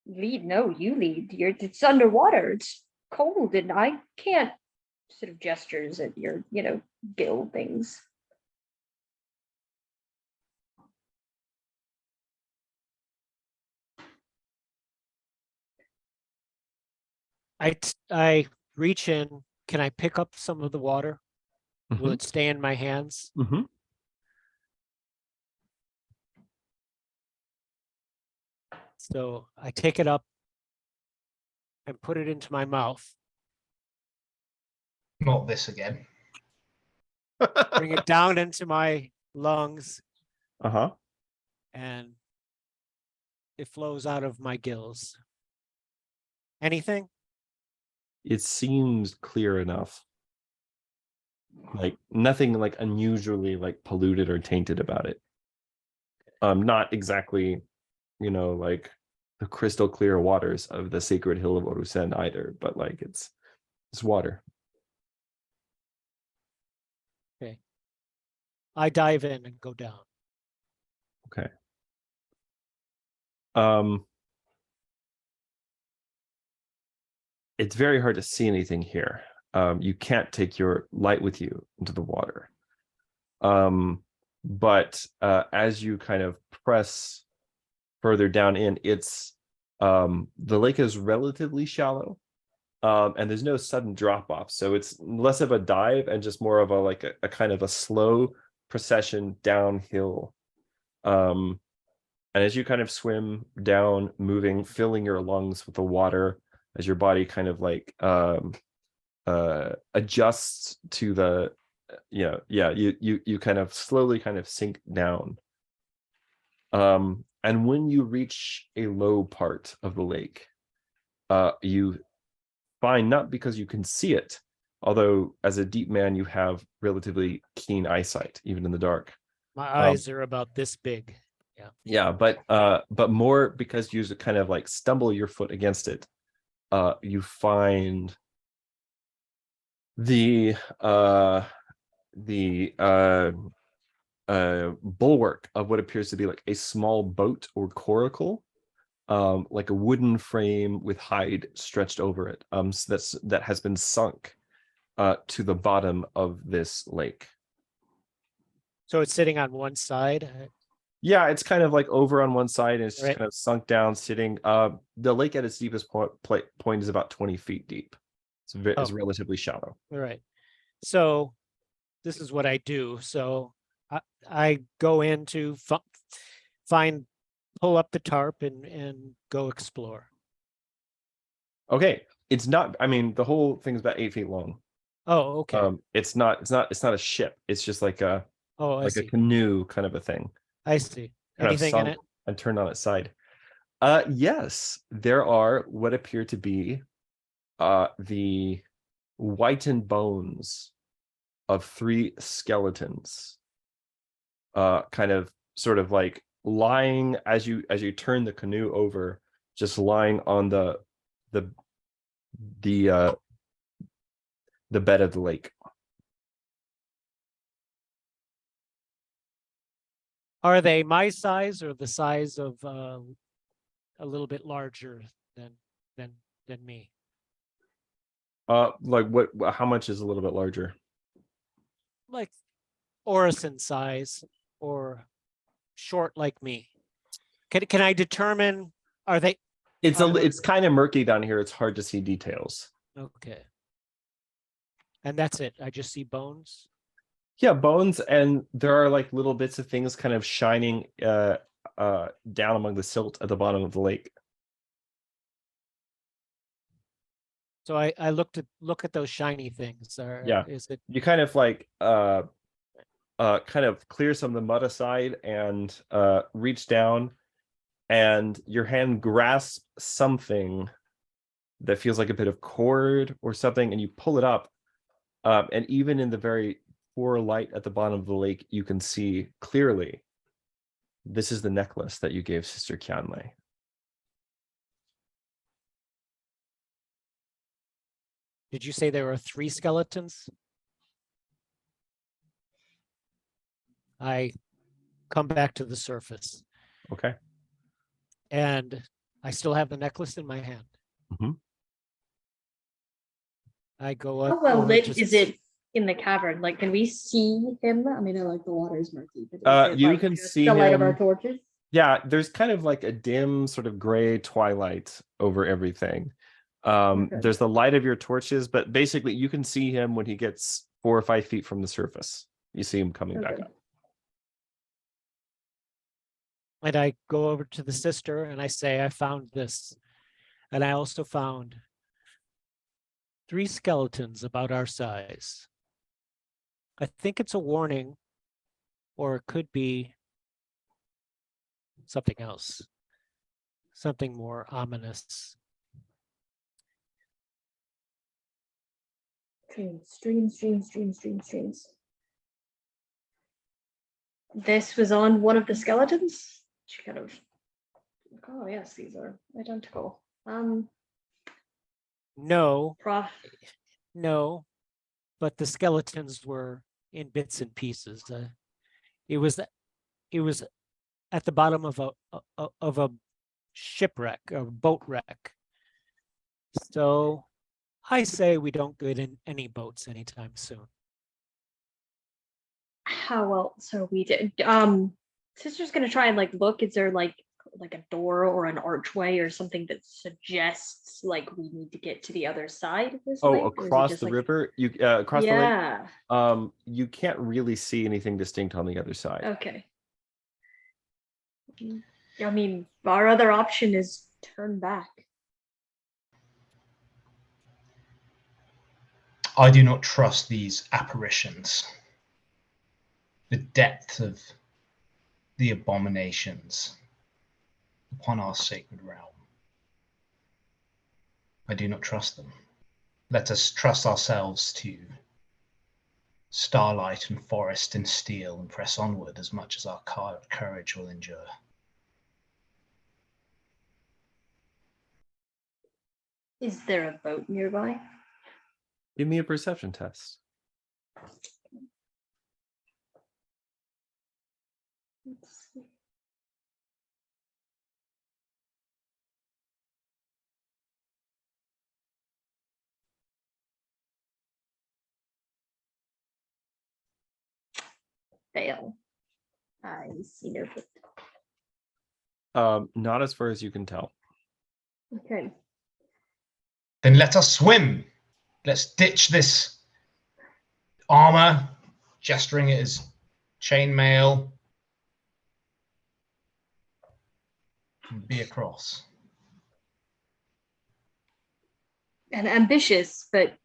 Lead? No, you lead. It's underwater. It's cold, and I can't sort of gestures at your, gill things. I reach in. Can I pick up some of the water? Will Mhm. it stay in my hands? Mm-hmm. So I take it up and put it into my mouth, Not this again. bring it down into my lungs, Uh-huh. and it flows out of my gills. Anything? It seems clear enough. Like nothing like unusually like polluted or tainted about it. Not exactly, like the crystal clear waters of the sacred hill of Orusen either, but like it's water. I dive in and go down. Okay. It's very hard to see anything here. You can't take your light with you into the water. But as you kind of press further down in, the lake is relatively shallow, and there's no sudden drop off, so it's less of a dive and just more of a kind of a slow procession downhill. And as you kind of swim down, moving, filling your lungs with the water, as your body kind of like adjusts to the you kind of slowly kind of sink down. And when you reach a low part of the lake, you find, not because you can see it, although as a deep man you have relatively keen eyesight even in the dark. My eyes are about this big. Yeah, but more because you kind of like stumble your foot against it, you find the bulwark of what appears to be like a small boat or coracle, like a wooden frame with hide stretched over it, so that has been sunk to the bottom of this lake. So it's sitting on one side. Yeah, it's kind of like over on one side, and it's just Right. kind of sunk down, sitting. The lake at its deepest point is about 20 feet deep. It's relatively shallow. All right. So this is what I do. So I go in to pull up the tarp and go explore. Okay, it's not. I mean, the whole thing's about 8 feet long. Oh, okay. It's not a ship. It's just like a I a see. canoe kind of a thing. I see. Kind of Anything in sunk it? and turned on its side. Yes, there are what appear to be the whitened bones of 3 skeletons, kind of sort of like lying as you turn the canoe over, just lying on the bed of the lake. Are they my size or the size of a little bit larger than me? Like what? How much is a little bit larger? Like Orison size or short like me? Can I determine? Are they? It's kind of murky down here. It's hard to see details. Okay. And that's it. I just see bones. Yeah, bones, and there are like little bits of things kind of shining down among the silt at the bottom of the lake. So I look at those shiny things. Yeah. Is it? You kind of like kind of clear some of the mud aside and reach down, and your hand grasps something that feels like a bit of cord or something, and you pull it up, and even in the very poor light at the bottom of the lake, you can see clearly this is the necklace that you gave Sister Kjanlei. Did you say there were 3 skeletons? I come back to the surface. Okay. And I still have the necklace in my hand. Mhm. I go up. How well over lit to is it in the cavern? Like, can we see him? I mean, like the water is murky. But is it, You like, can just see the light of our him. torches. Yeah, there's kind of like a dim sort of gray twilight over everything. There's the light of your torches, but basically you can see him when he gets 4 or 5 feet from the surface. You see him coming back Okay. up. And I go over to the sister and I say, I found this. And I also found 3 skeletons about our size. I think it's a warning, or it could be something else, something more ominous. Streams. This was on one of the skeletons. She kind of, oh yes, these are identical. No, Prof. no, but the skeletons were in bits and pieces. It was at the bottom of a shipwreck, a boat wreck. So I say we don't get in any boats anytime soon. How else are we did? Sister's gonna try and like look. Is there like a door or an archway or something that suggests like we need to get to the other side of this lake? Or is it Across just, the like, river, you across the lake. yeah. You can't really see anything distinct on the other side. Okay. I mean, our other option is turn back. I do not trust these apparitions. The depth of the abominations upon our sacred realm. I do not trust them. Let us trust ourselves to starlight and forest and steel and press onward as much as our courage will endure. Is there a boat nearby? Give me a perception test. Let's see. Fail. I see no boat. Not as far as you can tell. Okay. Then let us swim. Let's ditch this armor, gesturing it as chainmail, and be across. And ambitious, but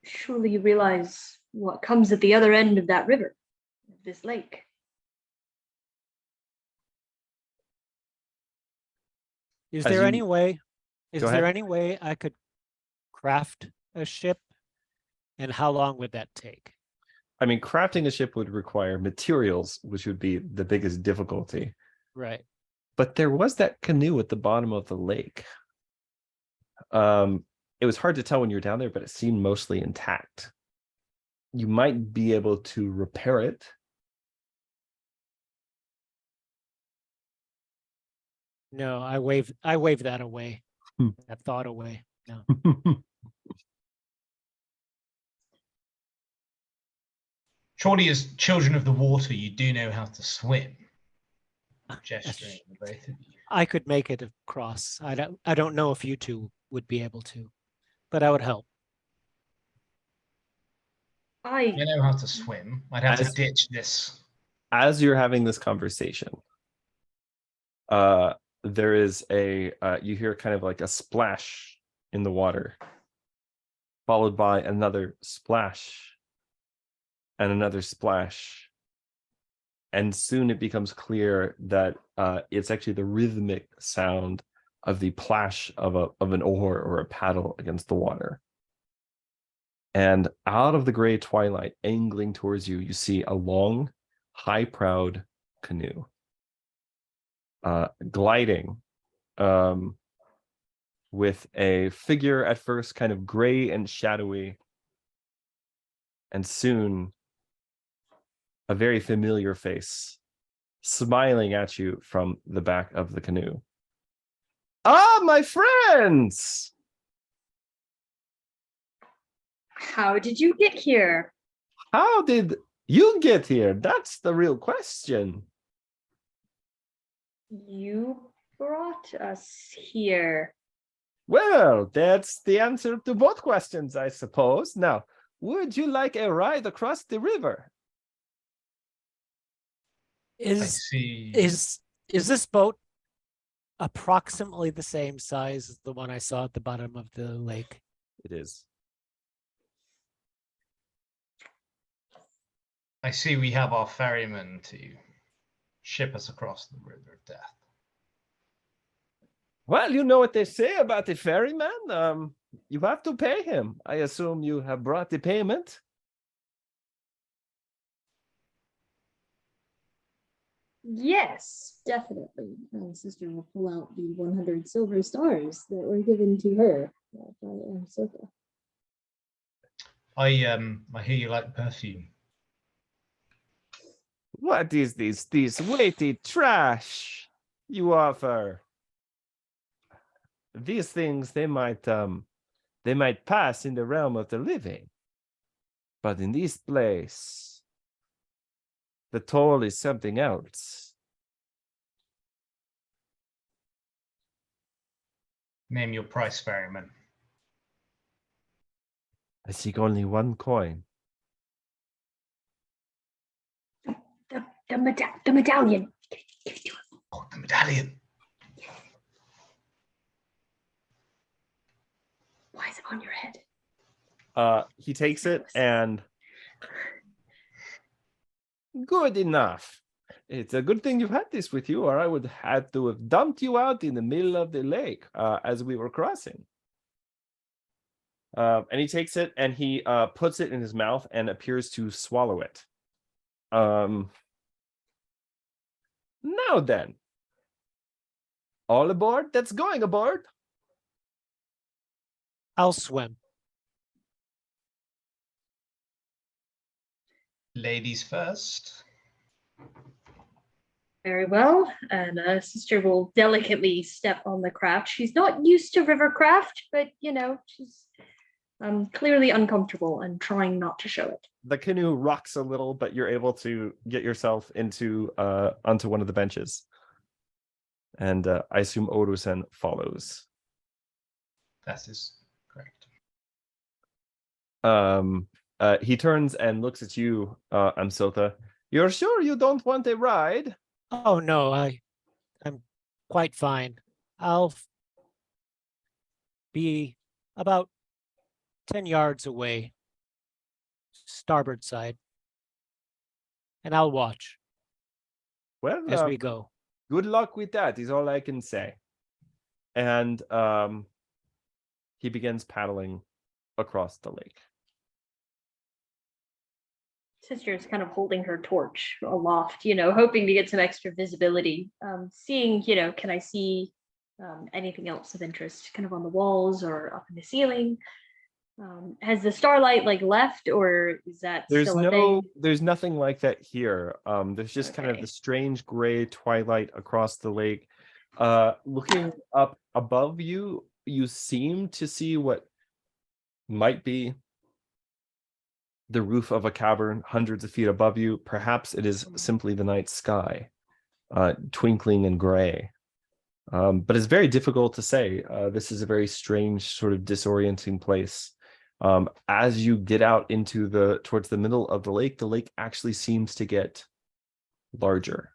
surely you realize what comes at the other end of that river, this lake. Is As there you- any way? Is Go there ahead. any way I could craft a ship? And how long would that take? I mean, crafting a ship would require materials, which would be the biggest difficulty. Right. But there was that canoe at the bottom of the lake. It was hard to tell when you were down there, but it seemed mostly intact. You might be able to repair it. No, I wave that away. Hmm. That thought away. No. Surely, as children of the water, you do know how to swim. Gesturing at the both of you. I could make it across. I don't know if you two would be able to, but I would help. I know how to swim. I'd have to As- ditch this. As you're having this conversation, there is you hear kind of like a splash in the water, followed by another splash and another splash. And soon it becomes clear that it's actually the rhythmic sound of the plash of an oar or a paddle against the water. And out of the gray twilight, angling towards you, you see a long, high-prowed canoe gliding with a figure at first kind of gray and shadowy, and soon a very familiar face smiling at you from the back of the canoe. Ah, my friends! How did you get here? How did you get here? That's the real question. You brought us here. Well, that's the answer to both questions, I suppose. Now, would you like a ride across the river? I Is see. is Is this boat approximately the same size as the one I saw at the bottom of the lake? It is. I see we have our ferryman to ship us across the river of death. Well, you know what they say about the ferryman. You have to pay him. I assume you have brought the payment. Yes, definitely. Sister will pull out the 100 silver stars that were given to her by Soka. I hear you like perfume. What is this weighty trash you offer? These things they might pass in the realm of the living, but in this place, the toll is something else. Name your price, ferryman. I seek only one coin. The medallion. Give it to us. Oh, the medallion. Why is it on your head? He takes it and good enough. It's a good thing you've had this with you, or I would have to have dumped you out in the middle of the lake as we were crossing. And he takes it and he puts it in his mouth and appears to swallow it. Now then, all aboard that's going aboard. I'll swim. Ladies first. Very well. And Sister will delicately step on the craft. She's not used to river craft, but you know, she's clearly uncomfortable and trying not to show it. The canoe rocks a little, but you're able to get yourself into onto one of the benches. And I assume Orusen follows. That is correct. He turns and looks at you, Amsotha. You're sure you don't want a ride? Oh no, I'm quite fine. I'll be about 10 yards away, starboard side, and I'll watch Well, as we go. good luck with that is all I can say. And he begins paddling across the lake. Sister is kind of holding her torch aloft, you know, hoping to get some extra visibility. Seeing, you know, can I see anything else of interest kind of on the walls or up in the ceiling? Has the starlight like left, or is that still a thing? There's nothing like that here. There's just kind of Okay. the strange gray twilight across the lake. Looking up above you, you seem to see what might be the roof of a cavern hundreds of feet above you. Perhaps it is simply the night sky, twinkling and gray. But it's very difficult to say. This is a very strange, sort of disorienting place. As you get out into towards the middle of the lake actually seems to get larger.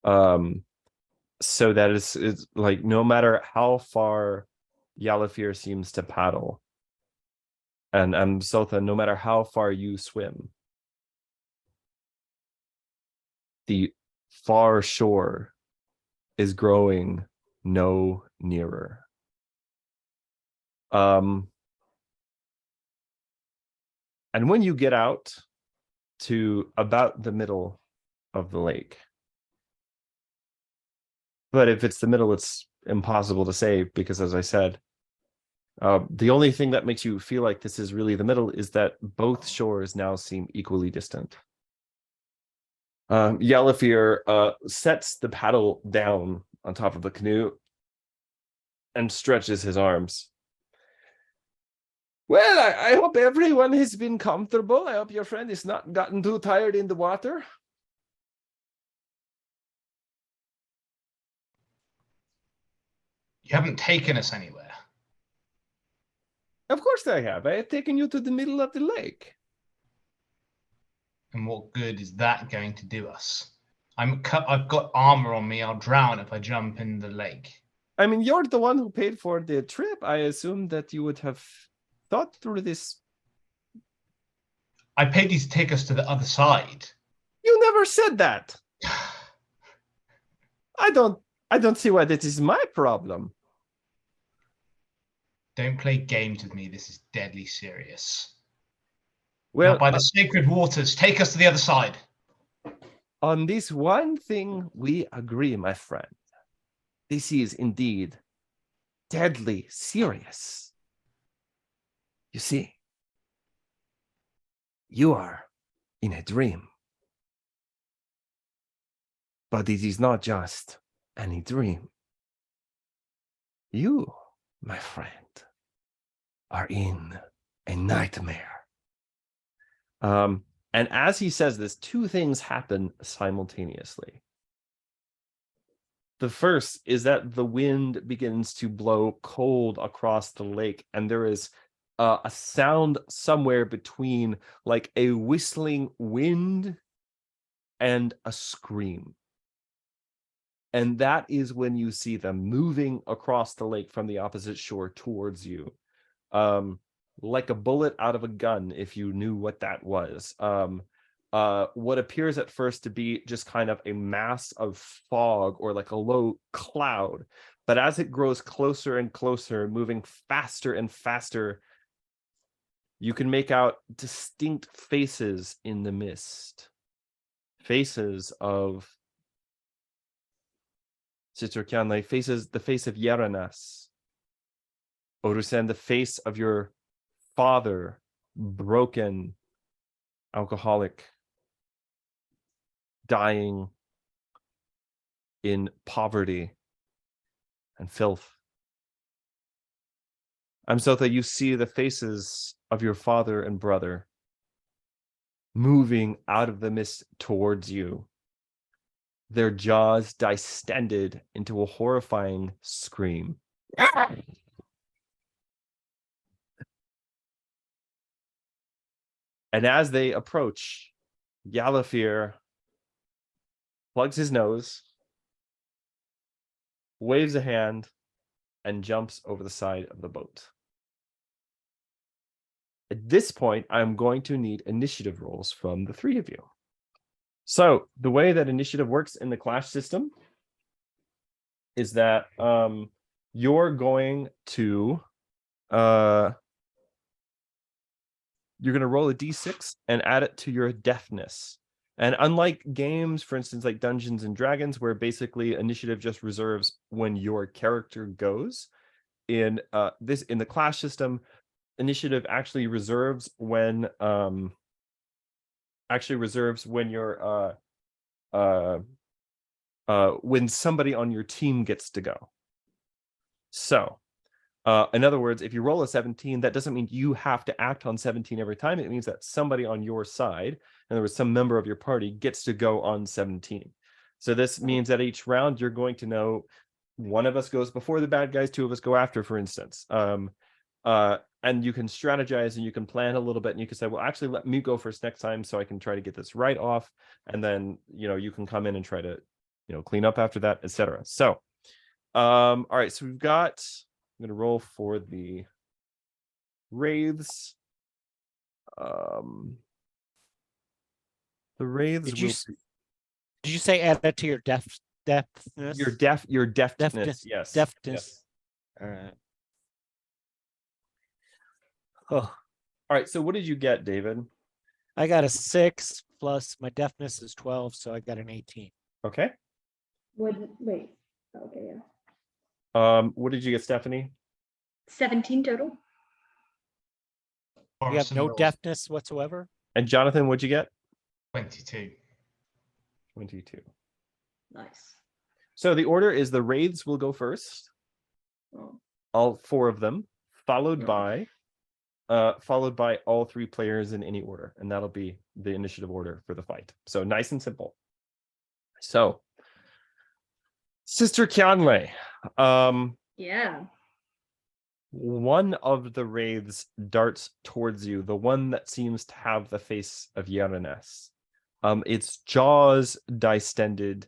So that is like no matter how far Yalafir seems to paddle, and Sotha, no matter how far you swim, the far shore is growing no nearer. And when you get out to about the middle of the lake, but if it's the middle, it's impossible to say because, as I said, the only thing that makes you feel like this is really the middle is that both shores now seem equally distant. Yalafir sets the paddle down on top of the canoe and stretches his arms. Well, I hope everyone has been comfortable. I hope your friend has not gotten too tired in the water. You haven't taken us anywhere. Of course I have. I have taken you to the middle of the lake. And what good is that going to do us? I've got armor on me. I'll drown if I jump in the lake. I mean, you're the one who paid for the trip. I assume that you would have thought through this. I paid you to take us to the other side. You never said that. I don't see why that is my problem. Don't play games with me. This is deadly serious. Well, Now, by the sacred waters, take us to the other side. on this one thing we agree, my friend. This is indeed deadly serious. You see, you are in a dream. But it is not just any dream. You, my friend, are in a nightmare. And as he says this, two things happen simultaneously. The first is that the wind begins to blow cold across the lake, and there is a sound somewhere between like a whistling wind and a scream. And that is when you see them moving across the lake from the opposite shore towards you. Like a bullet out of a gun, if you knew what that was. What appears at first to be just kind of a mass of fog or like a low cloud. But as it grows closer and closer, moving faster and faster, you can make out distinct faces in the mist. Faces of Sister Kjanlei, the face of Yaranas. Orusen, the face of your father, broken, alcoholic, dying in poverty and filth. Amsotha, you see the faces of your father and brother moving out of the mist towards you. Their jaws distended into a horrifying scream. And as they approach, Yalafir plugs his nose, waves a hand, and jumps over the side of the boat. At this point, I'm going to need initiative rolls from the three of you. So the way that initiative works in the Clash system is that you're going to roll a d6 and add it to your deafness. And unlike games, for instance, like Dungeons and Dragons, where basically initiative just reserves when your character goes, in the Clash system, initiative actually reserves when you're when somebody on your team gets to go. So in other words, if you roll a 17, that doesn't mean you have to act on 17 every time. It means that somebody on your side, in other words, some member of your party, gets to go on 17. So this means that each round you're going to know one of us goes before the bad guys, two of us go after, for instance. And you can strategize and you can plan a little bit, and you can say, well, actually, let me go first next time so I can try to get this right off. And then, you can come in and try to, clean up after that, etc. So, all right, so we've got, I'm going to roll for the wraiths. The wraiths Did you say add that to your deafness? Your deafness. Yes. Deafness. Yes. All right. Oh. All right. So what did you get, David? I got a 6 plus my deafness is 12, so I got an 18. Okay. Wait. Okay, yeah. What did you get, Stephanie? 17 total. You have no deafness whatsoever? And Jonathan, what'd you get? 22. 22. Nice. So the order is the wraiths will go first. Oh. All four of them, followed by all three players in any order, and that'll be the initiative order for the fight. So nice and simple. So, Sister Kjanlei, Yeah. one of the wraiths darts towards you, the one that seems to have the face of Yaranes. its jaws distended,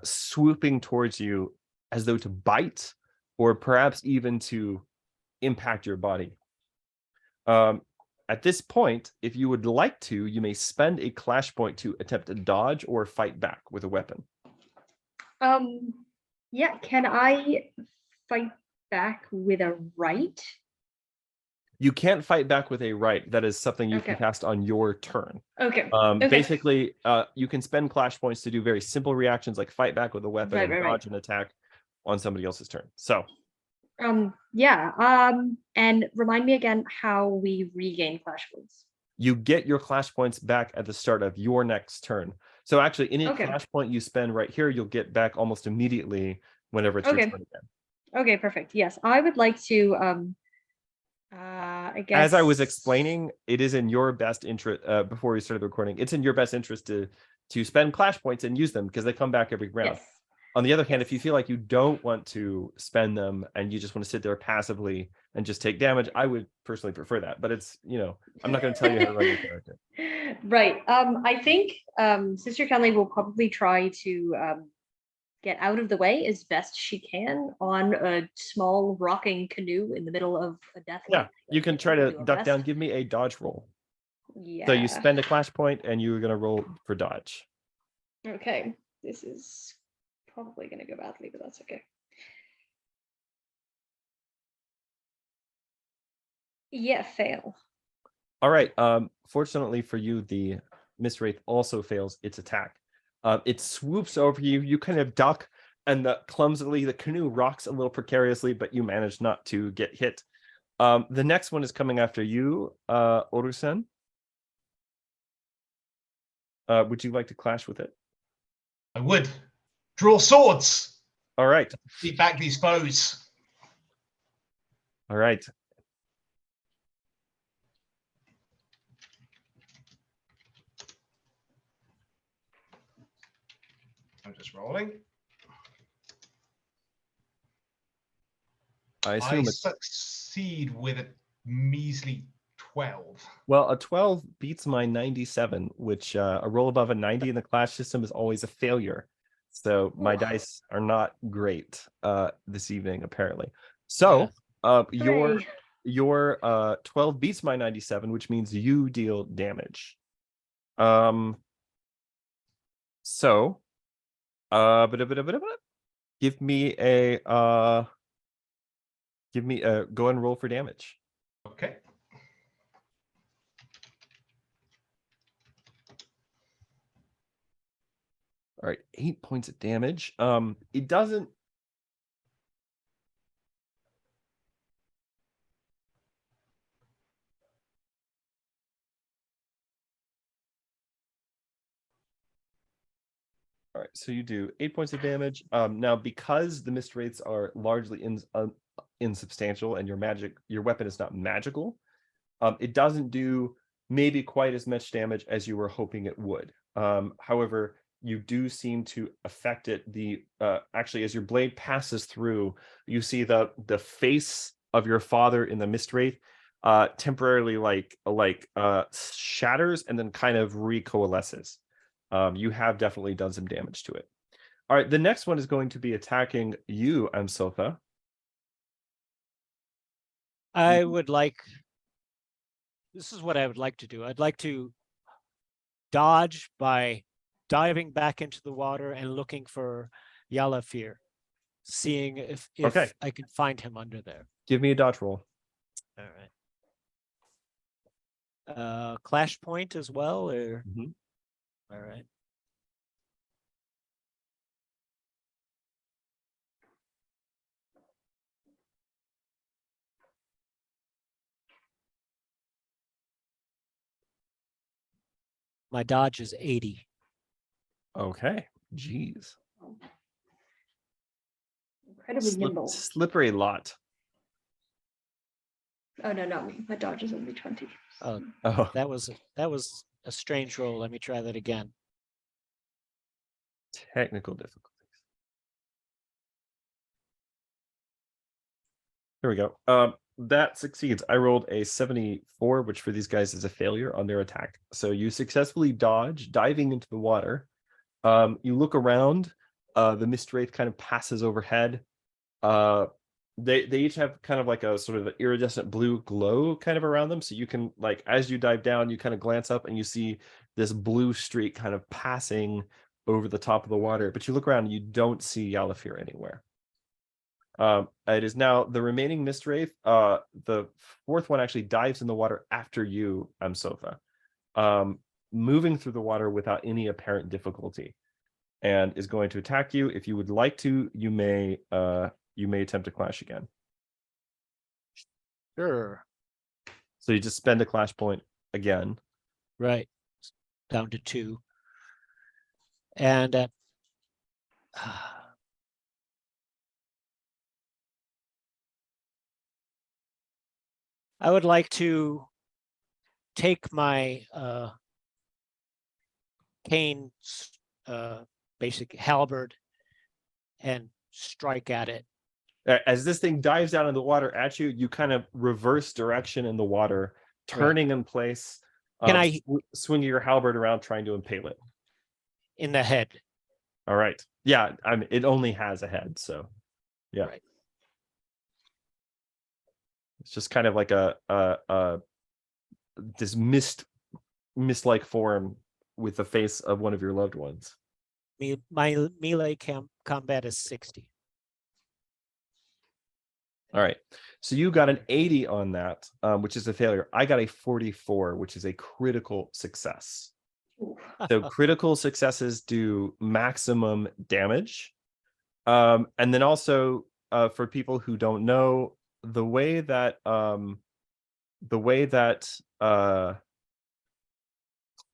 swooping towards you as though to bite, or perhaps even to impact your body. At this point, if you would like to, you may spend a clash point to attempt to dodge or fight back with a weapon. Yeah, can I fight back with a right? You can't fight back with a right. That is something you can Okay. cast on your turn. Okay. Okay. Basically, you can spend clash points to do very simple reactions like fight back with a weapon and Right. dodge an attack on somebody else's turn. So, yeah. And remind me again how we regain clash points. you get your clash points back at the start of your next turn. So actually, any Okay. clash point you spend right here, you'll get back almost immediately whenever it's your Okay. turn again. Okay, perfect. Yes, I would like to I guess As I was explaining, it is in your best interest, before we started the recording, it's in your best interest to spend clash points and use them because they come back every round. Yes. On the other hand, if you Yes. feel like you don't want to spend them and you just want to sit there passively and just take damage, I would personally prefer that. But it's, I'm not going to tell you how to run your character. Right. I think Sister Kjanlei will probably try to get out of the way as best she can on a small rocking canoe in the middle of a death. Yeah, you can try to duck down. Give me a dodge roll. Yeah. So you spend a clash point and you're going to roll for dodge. Okay. This is probably going to go badly, but that's okay. Yeah, fail. All right. Fortunately for you, the Mist Wraith also fails its attack. It swoops over you. You kind of duck, and clumsily the canoe rocks a little precariously, but you manage not to get hit. The next one is coming after you, Orusen. Would you like to clash with it? I would. Draw swords. All right. Beat back these foes. All right. I'm just rolling. I assume it's succeed with a measly 12. Well, a 12 beats my 97, which a roll above a 90 in the clash system is always a failure. So my dice are not great this evening, apparently. So your 12 beats my 97, which means you deal damage. So give me a go and roll for damage. Okay. All right, 8 points of damage. It doesn't. All right, so you do 8 points of damage. Now, because the Mist Wraiths are largely insubstantial and your weapon is not magical, it doesn't do maybe quite as much damage as you were hoping it would. However, you do seem to affect it. Actually, as your blade passes through, you see the face of your father in the Mist Wraith temporarily shatters and then kind of recoalesces. You have definitely done some damage to it. All right, the next one is going to be attacking you, Amsotha. This is what I would like to do. I'd like to dodge by diving back into the water and looking for Yalafir, seeing if Okay. I can find him under there. Give me a dodge roll. All right. Clash point as well, or all right. My dodge is 80. Okay. Jeez. Incredibly nimble. Slippery lot. Oh no, not me. My dodge is only 20. Oh, Oh, that was a strange roll. Let me try that again. technical difficulties. Here we go. that succeeds. I rolled a 74, which for these guys is a failure on their attack. So you successfully dodge, diving into the water. You look around. The mist wraith kind of passes overhead. They each have kind of like a sort of iridescent blue glow kind of around them. So you can, like, as you dive down, you kind of glance up and you see this blue streak kind of passing over the top of the water. But you look around and you don't see Yalafir anywhere. It is now the remaining mist wraith. The fourth one actually dives in the water after you, Amsotha, moving through the water without any apparent difficulty, and is going to attack you. If you would like to, you may attempt to clash again. Sure. So you just spend a clash point again. Right. Down to 2. And I would like to take my cane, basic halberd, and strike at it. As this thing dives down in the water at you, you kind of reverse direction in the water, turning in place. Can I swing your halberd around, trying to impale it in the head? All right. Yeah, I mean, it only has a head, so yeah. Right. It's just kind of like this mist-like form with the face of one of your loved ones. My melee combat is 60. All right. So you got an 80 on that, which is a failure. I got a 44, which is a critical success. So critical successes do maximum damage. And then also, for people who don't know, the way that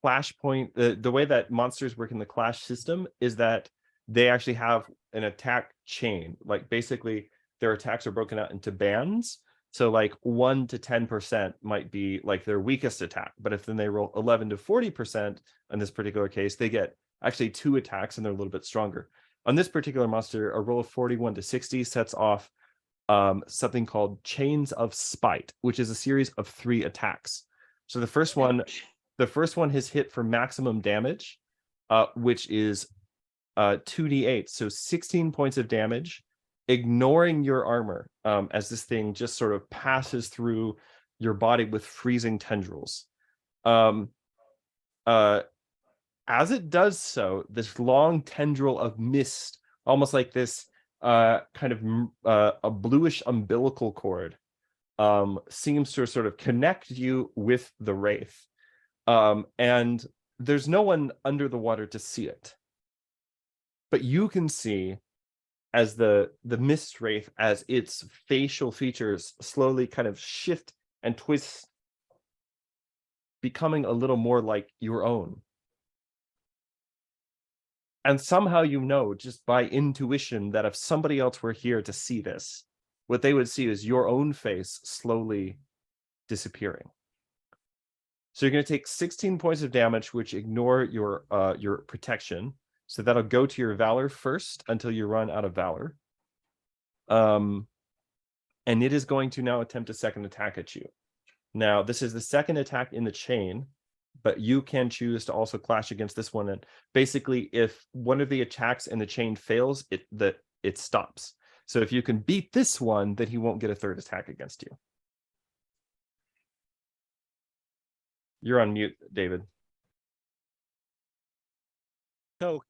clash point, the way that monsters work in the clash system is that they actually have an attack chain. Like, basically their attacks are broken out into bands. So like 1 to 10% might be like their weakest attack, but if then they roll 11 to 40% in this particular case, they get actually 2 attacks and they're a little bit stronger. On this particular monster, a roll of 41 to 60 sets off something called Chains of Spite, which is a series of 3 attacks. So the first one has hit for maximum damage, which is 2d8, so 16 points of damage, ignoring your armor, as this thing just sort of passes through your body with freezing tendrils. As it does so, this long tendril of mist, almost like this kind of a bluish umbilical cord, seems to sort of connect you with the wraith. And there's no one under the water to see it. But you can see, as the mist wraith, as its facial features slowly kind of shift and twist, becoming a little more like your own. And somehow you know, just by intuition, that if somebody else were here to see this, what they would see is your own face slowly disappearing. So you're going to take 16 points of damage, which ignore your protection. So that'll go to your valor first until you run out of valor. And it is going to now attempt a second attack at you. Now, this is the second attack in the chain, but you can choose to also clash against this one. And basically, if one of the attacks in the chain fails, it stops. So if you can beat this one, then he won't get a third attack against you. You're on mute, David. So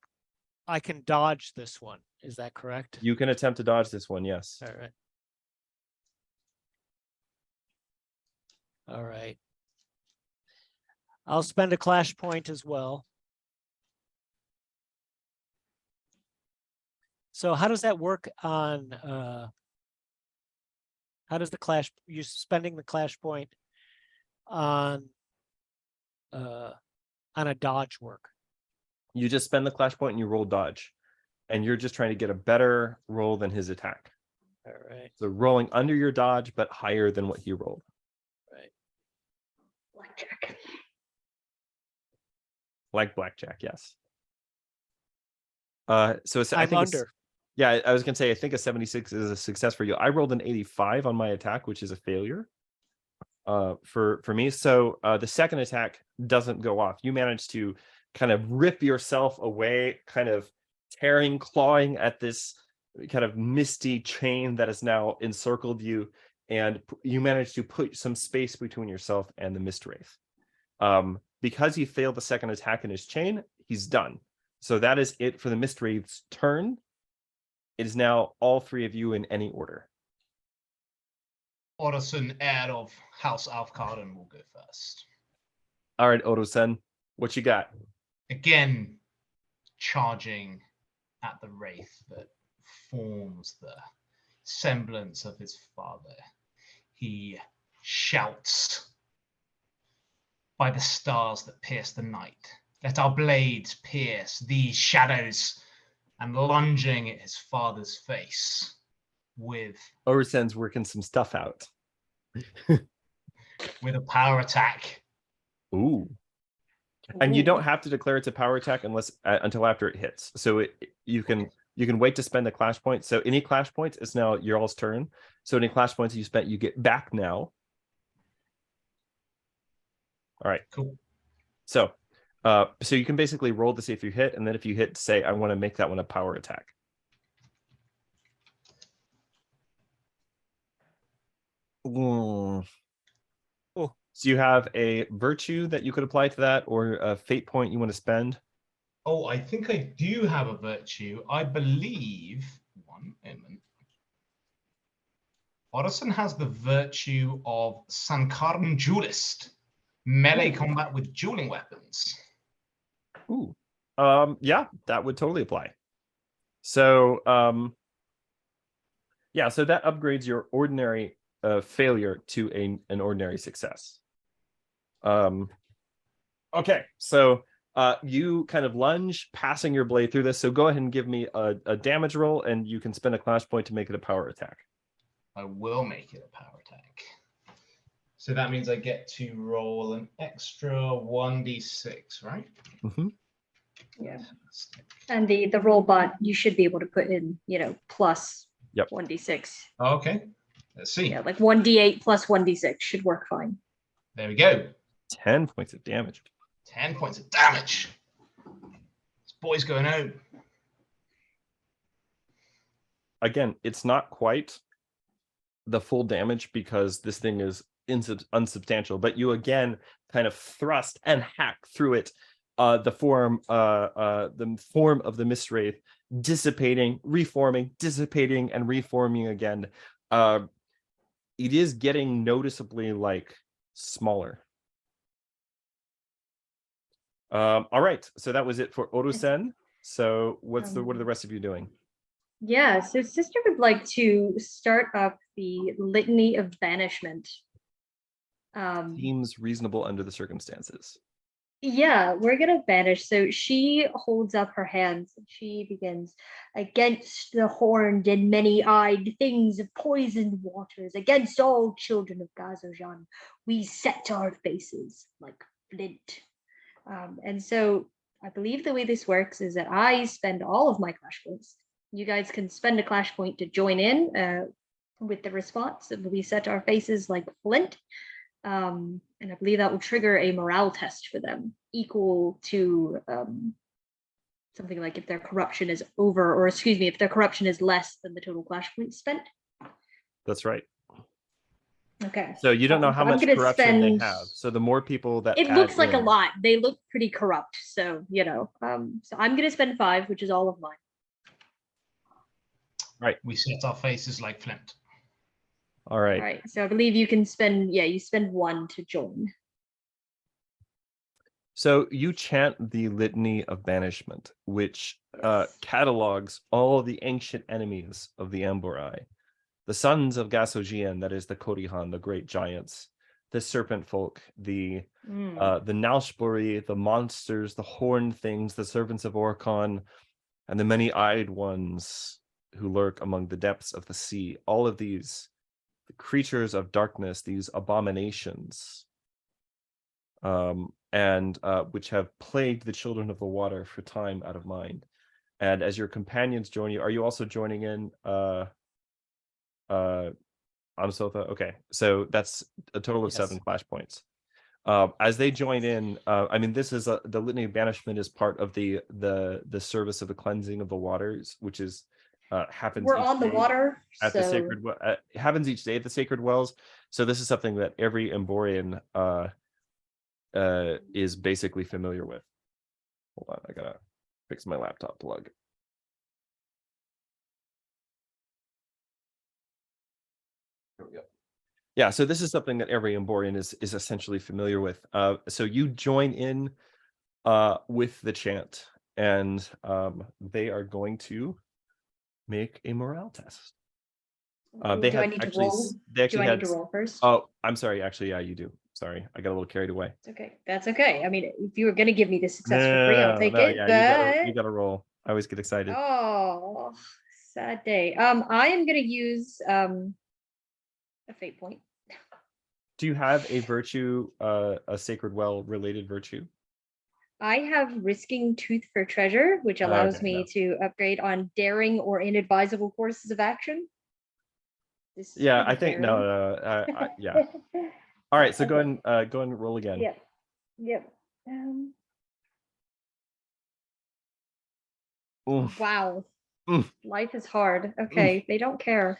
I can dodge this one. Is that correct? You can attempt to dodge this one, yes. All right. All right. I'll spend a clash point as well. So how does that work on how does the clash, you spending the clash point on a dodge work? You just spend the clash point and you roll dodge. And you're just trying to get a better roll than his attack. All right. So rolling under your dodge, but higher than what he rolled. Right. Blackjack. Like blackjack, yes. So it's, I'm under. Yeah, I was gonna say I think a 76 is a success for you. I rolled an 85 on my attack, which is a failure. For me. So the second attack doesn't go off. You manage to kind of rip yourself away, kind of tearing, clawing at this kind of misty chain that has now encircled you, and you manage to put some space between yourself and the mist wraith. Because he failed the second attack in his chain, he's done. So that is it for the mist wraith's turn. It is now all three of you in any order. Orison, heir of House Alfcarden, will go first. All right, Odo-sen, what you got? Again, charging at the wraith that forms the semblance of his father. He shouts, "By the stars that pierce the night, let our blades pierce these shadows," and lunging at his father's face with Odo-sen's working some stuff out. a power attack. Ooh. And you Ooh. don't have to declare it's a power attack unless until after it hits. So you can wait to spend a clash point. So any clash points is now your all's turn. So any clash points you spent, you get back now. All right. Cool. So so you can basically roll to see if you hit, and then if you hit, say I want to make that one a power attack. Ooh. Oh. So you have a virtue that you could apply to that, or a fate point you want to spend. Oh, I think I do have a virtue. I believe, one moment. Orison has the virtue of Sankaran Duelist, melee combat with dueling weapons. Ooh. Yeah, that would totally apply. So yeah, so that upgrades your ordinary failure to an ordinary success. Okay, so you kind of lunge, passing your blade through this. So go ahead and give me a damage roll, and you can spend a clash point to make it a power attack. I will make it a power attack. So that means I get to roll an extra 1d6, right? Mm-hmm. Yeah. And the robot, you should be able to put in, plus Yep. 1d6. Okay, let's see. Yeah, like 1d8 plus 1d6 should work fine. There we go. 10 points of damage. 10 points of damage. This boy's going home. Again, it's not quite the full damage because this thing is unsubstantial, but you again kind of thrust and hack through it. The form of the mist wraith dissipating, reforming, dissipating, and reforming again. It is getting noticeably smaller. All right, so that was it for Odo-sen. So what are the rest of you doing? Yeah, so Sister would like to start up the litany of banishment. Seems reasonable under the circumstances. Yeah, we're gonna banish. So she holds up her hands and she begins, "Against the horned and many-eyed things of poisoned waters, against all children of Gazojan, we set our faces like flint." And so I believe the way this works is that I spend all of my clash points. You guys can spend a clash point to join in with the response of "we set our faces like flint." And I believe that will trigger a morale test for them equal to something like if their corruption is over, or excuse me, if their corruption is less than the total clash points spent. That's right. Okay. So you don't know So how I'm much gonna corruption they spend- have. So the more people that It add looks like a in- lot. They look pretty corrupt. So, so I'm going to spend 5, which is all of mine. Right. We set our faces like flint. All right. All right. So I believe you can spend, you spend 1 to join. So you chant the litany of banishment, which catalogs all the ancient enemies of the Amborai, the sons of Gasojian, that is the Korihan, the great giants, the serpent folk, the Nalshbori, the monsters, the horned things, the servants of Orkhan, and the many-eyed ones who lurk among the depths of the sea. All of these the creatures of darkness, these abominations, and which have plagued the children of the water for time out of mind. And as your companions join you, are you also joining in? Amsotha? Okay, so that's a total of Yes. 7 clash points. As they join in, I mean, this is the Litany of Banishment is part of the service of the cleansing of the waters, which is happens. We're each on the day water, at the so sacred. It happens each day at the sacred wells. So this is something that every Emborian is basically familiar with. Hold on, I gotta fix my laptop plug. There we go. Yeah, so this is something that every Emborian is essentially familiar with. So you join in with the chant, and they are going to make a morale test. They do I need to roll? They actually Do I had. need to roll first? Oh, I'm sorry. Actually, yeah, you do. Sorry, I got a little carried away. It's okay. That's okay. I mean, if you were going to give me the success for free, I'll take it. Yeah, But you gotta roll. I always get excited. oh, sad day. I am going to use a fate point. Do you have a virtue, a sacred well related virtue? I have risking tooth for treasure, which allows Okay, me to upgrade on daring or inadvisable courses of action. This is Yeah, pretty I think daring. yeah. All right, so Okay. go and roll again. Yep. Yep. Oof. Wow. Mm. Life is hard. Okay, they don't care.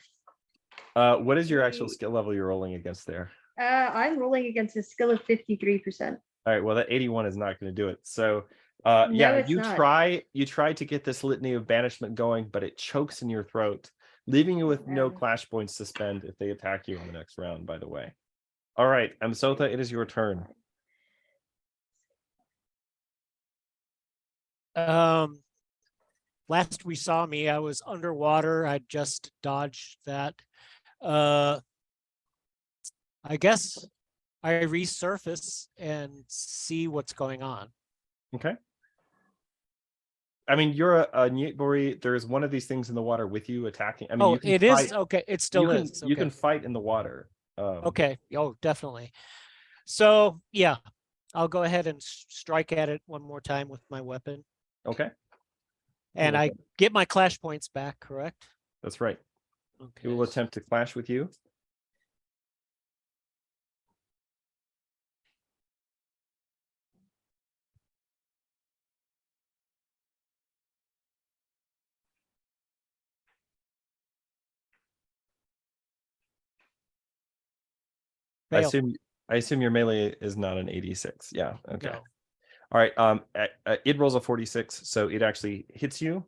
What is your actual skill level you're rolling against there? I'm rolling against a skill of 53%. All right, well that 81 is not going to do it. So No, yeah, it's you not. try to get this litany of banishment going, but it chokes in your throat, leaving you with no man. clash points to spend if they attack you in the next round, by the way. All right, Amsotha, it is your turn. Last we saw me, I was underwater. I just dodged that. I guess I resurface and see what's going on. Okay. I mean, you're a Cheibori. There's one of these things in the water with you attacking. I mean, you can it fight. is okay. It still is. You can Okay. fight in the water. Okay. Oh, definitely. So yeah, I'll go ahead and strike at it one more time with my weapon. Okay. And I get my clash points back, correct? That's right. Okay. He will attempt to clash with you. Fail. I assume your melee is not an 86. Yeah. Okay. No. All right. It rolls a 46, so it actually hits you.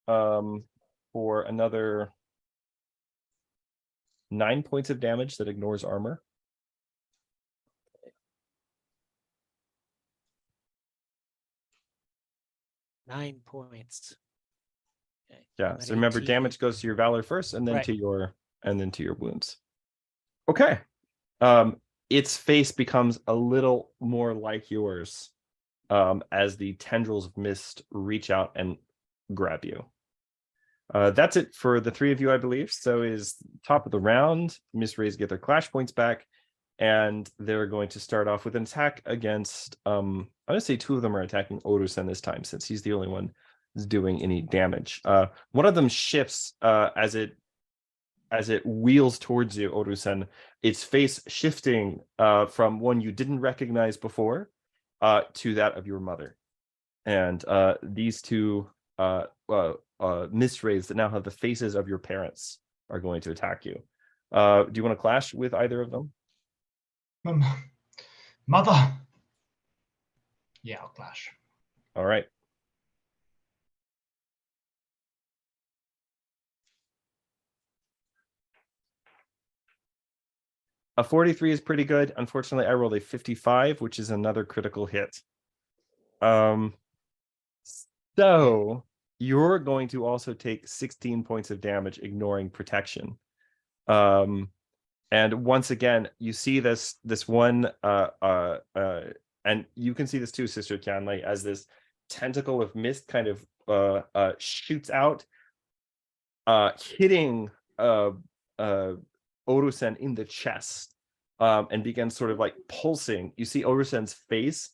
For another 9 points of damage that ignores armor. Nine points. Okay. Yeah. I'm So at remember, 18. damage goes to your valor first, and then Right. to your wounds. Okay. Its face becomes a little more like yours, as the tendrils of mist reach out and grab you. That's it for the three of you, I believe. So is top of the round. Miss Rays get their clash points back, and they're going to start off with an attack against. I'm gonna say two of them are attacking Orusen this time, since he's the only one who's doing any damage. One of them shifts as it wheels towards you, Orusen. Its face shifting from one you didn't recognize before to that of your mother, and these two mist rays that now have the faces of your parents are going to attack you. Do you want to clash with either of them? Mother. Yeah, I'll clash. All right. A 43 is pretty good. Unfortunately, I rolled a 55, which is another critical hit. So you're going to also take 16 points of damage, ignoring protection. And once again, you see this one, and you can see this too, Sister Kjanlei, as this tentacle of mist kind of shoots out, hitting Orusen in the chest, and begins sort of like pulsing. You see Orusen's face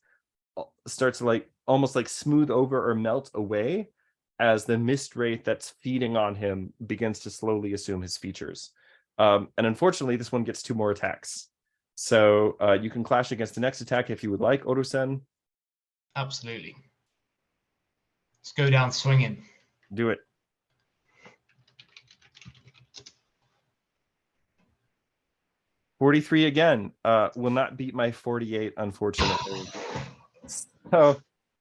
starts to like almost like smooth over or melt away, as the mist wraith that's feeding on him begins to slowly assume his features. And unfortunately, this one gets 2 more attacks. So you can clash against the next attack if you would like, Orusen. Absolutely. Let's go down swinging. Do it. "43 again. Will not beat my 48, unfortunately. So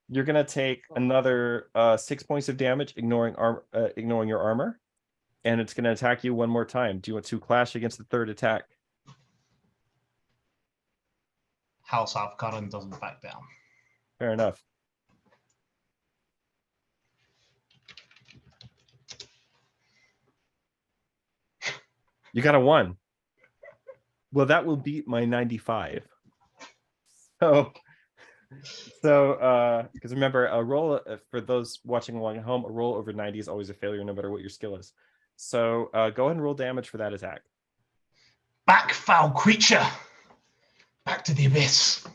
you're gonna take another 6 points of damage, ignoring your armor, and it's gonna attack you 1 more time. Do you want to clash against the 3rd attack? House Alfcarden doesn't back down. Fair enough. You got a 1. Well, that will beat my 95. So because remember, a roll for those watching along at home, a roll over 90 is always a failure, no matter what your skill is. So go ahead and roll damage for that attack. Back, foul creature! Back to the abyss.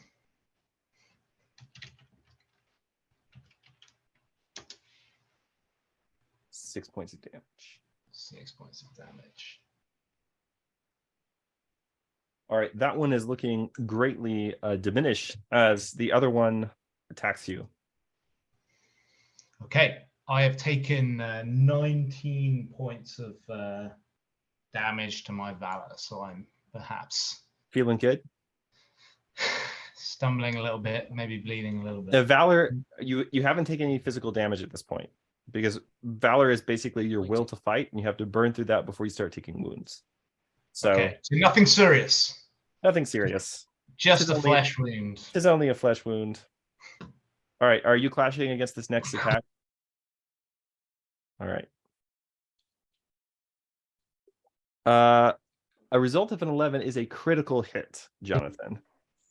Six points of damage. 6 points of damage. All right, that one is looking greatly diminished as the other one attacks you. Okay, I have taken 19 points of damage to my valor, so I'm perhaps Feeling good? stumbling a little bit, maybe bleeding a little bit. Valor, you haven't taken any physical damage at this point, because Valor is basically your will to fight, and you have to burn through that before you start taking wounds. So, Okay, so nothing serious. nothing serious. Just a only- flesh wound. It's only a flesh wound. All right, are you clashing against this next attack? All right. A result of an 11 is a critical hit, Jonathan.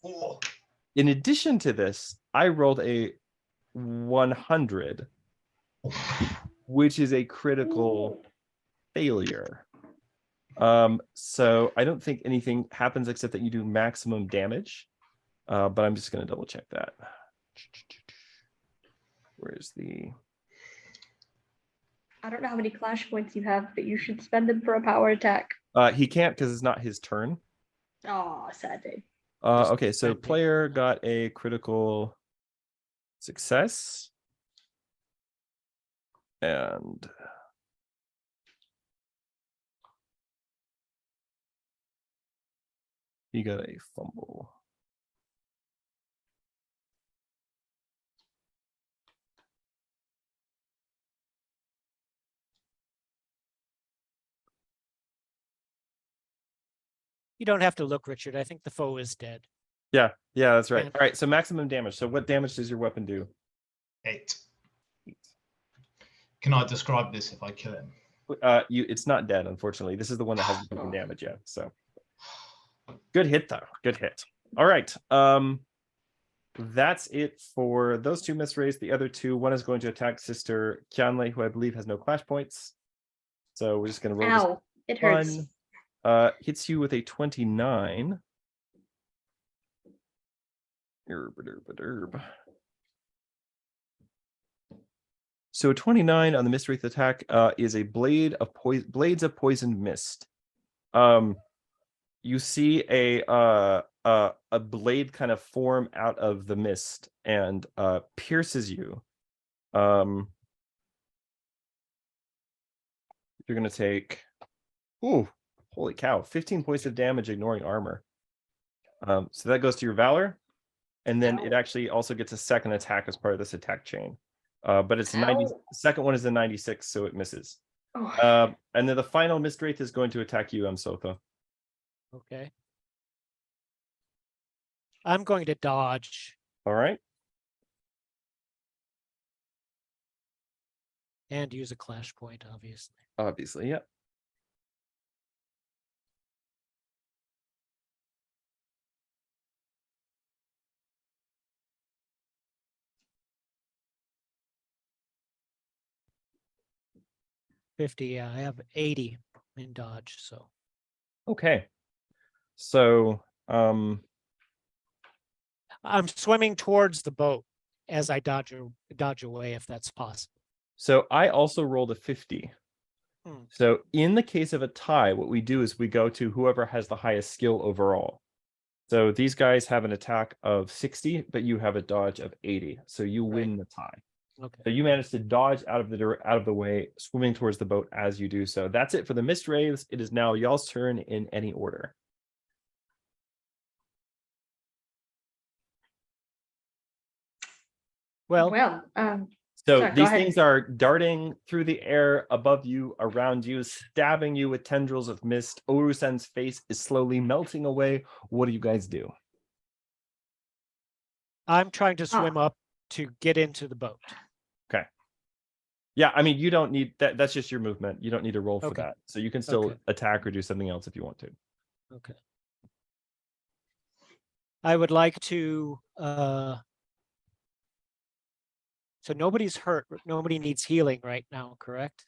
Oh. In addition to this, I rolled a 100, which is a critical failure. So I don't think anything happens except that you do maximum damage. But I'm just going to double check that. Where's the... I don't know how many clash points you have, but you should spend them for a power attack. He can't because it's not his turn. Oh, sad day. Okay, so spend it. player got a critical success. And he got a fumble. You don't have to look, Richard. I think the foe is dead. Yeah, that's right. Yeah. All right, so maximum damage. So what damage does your weapon do? 8. Can I describe this if I kill him? It's not dead, unfortunately. This is the one that hasn't taken damage yet. So good hit, though. Good hit. All right. That's it for those 2 misrays. The other 2, one is going to attack Sister Kjanlei, who I believe has no clash points. So we're just going to roll this. Ow, it hurts. Hits you with a 29. So a 29 on the Mist Wraith attack is a blades of poisoned mist. You see a blade kind of form out of the mist and pierces you. You're going to take, ooh, holy cow, 15 points of damage ignoring armor. So that goes to your Valor, and then it actually also gets a second attack as part of this attack chain. But it's 90. The second one is a 96, so it misses. Oh. And then the final Mist Wraith is going to attack you, Sotha. Okay. I'm going to dodge All right. and use a clash point, obviously. Obviously, yeah. I have 80 in dodge, so Okay. So, I'm swimming towards the boat as I dodge away, if that's possible. So I also rolled a 50. Hmm. So in the case of a tie, what we do is we go to whoever has the highest skill overall. So these guys have an attack of 60, but you have a dodge of 80. So you win the tie. Okay. So you managed to dodge out of the way, swimming towards the boat as you do so. That's it for the mist wraiths. It is now y'all's turn in any order. Well, So sorry, go these ahead. things are darting through the air above you, around you, stabbing you with tendrils of mist. Orusen's face is slowly melting away. What do you guys do? I'm trying to swim up to get into the boat. Okay. Yeah, I mean, you don't need that. That's just your movement. You don't need to roll for Okay. that. So you can still Okay. attack or do something else if you want to. Okay. I would like to so nobody's hurt, nobody needs healing right now, correct?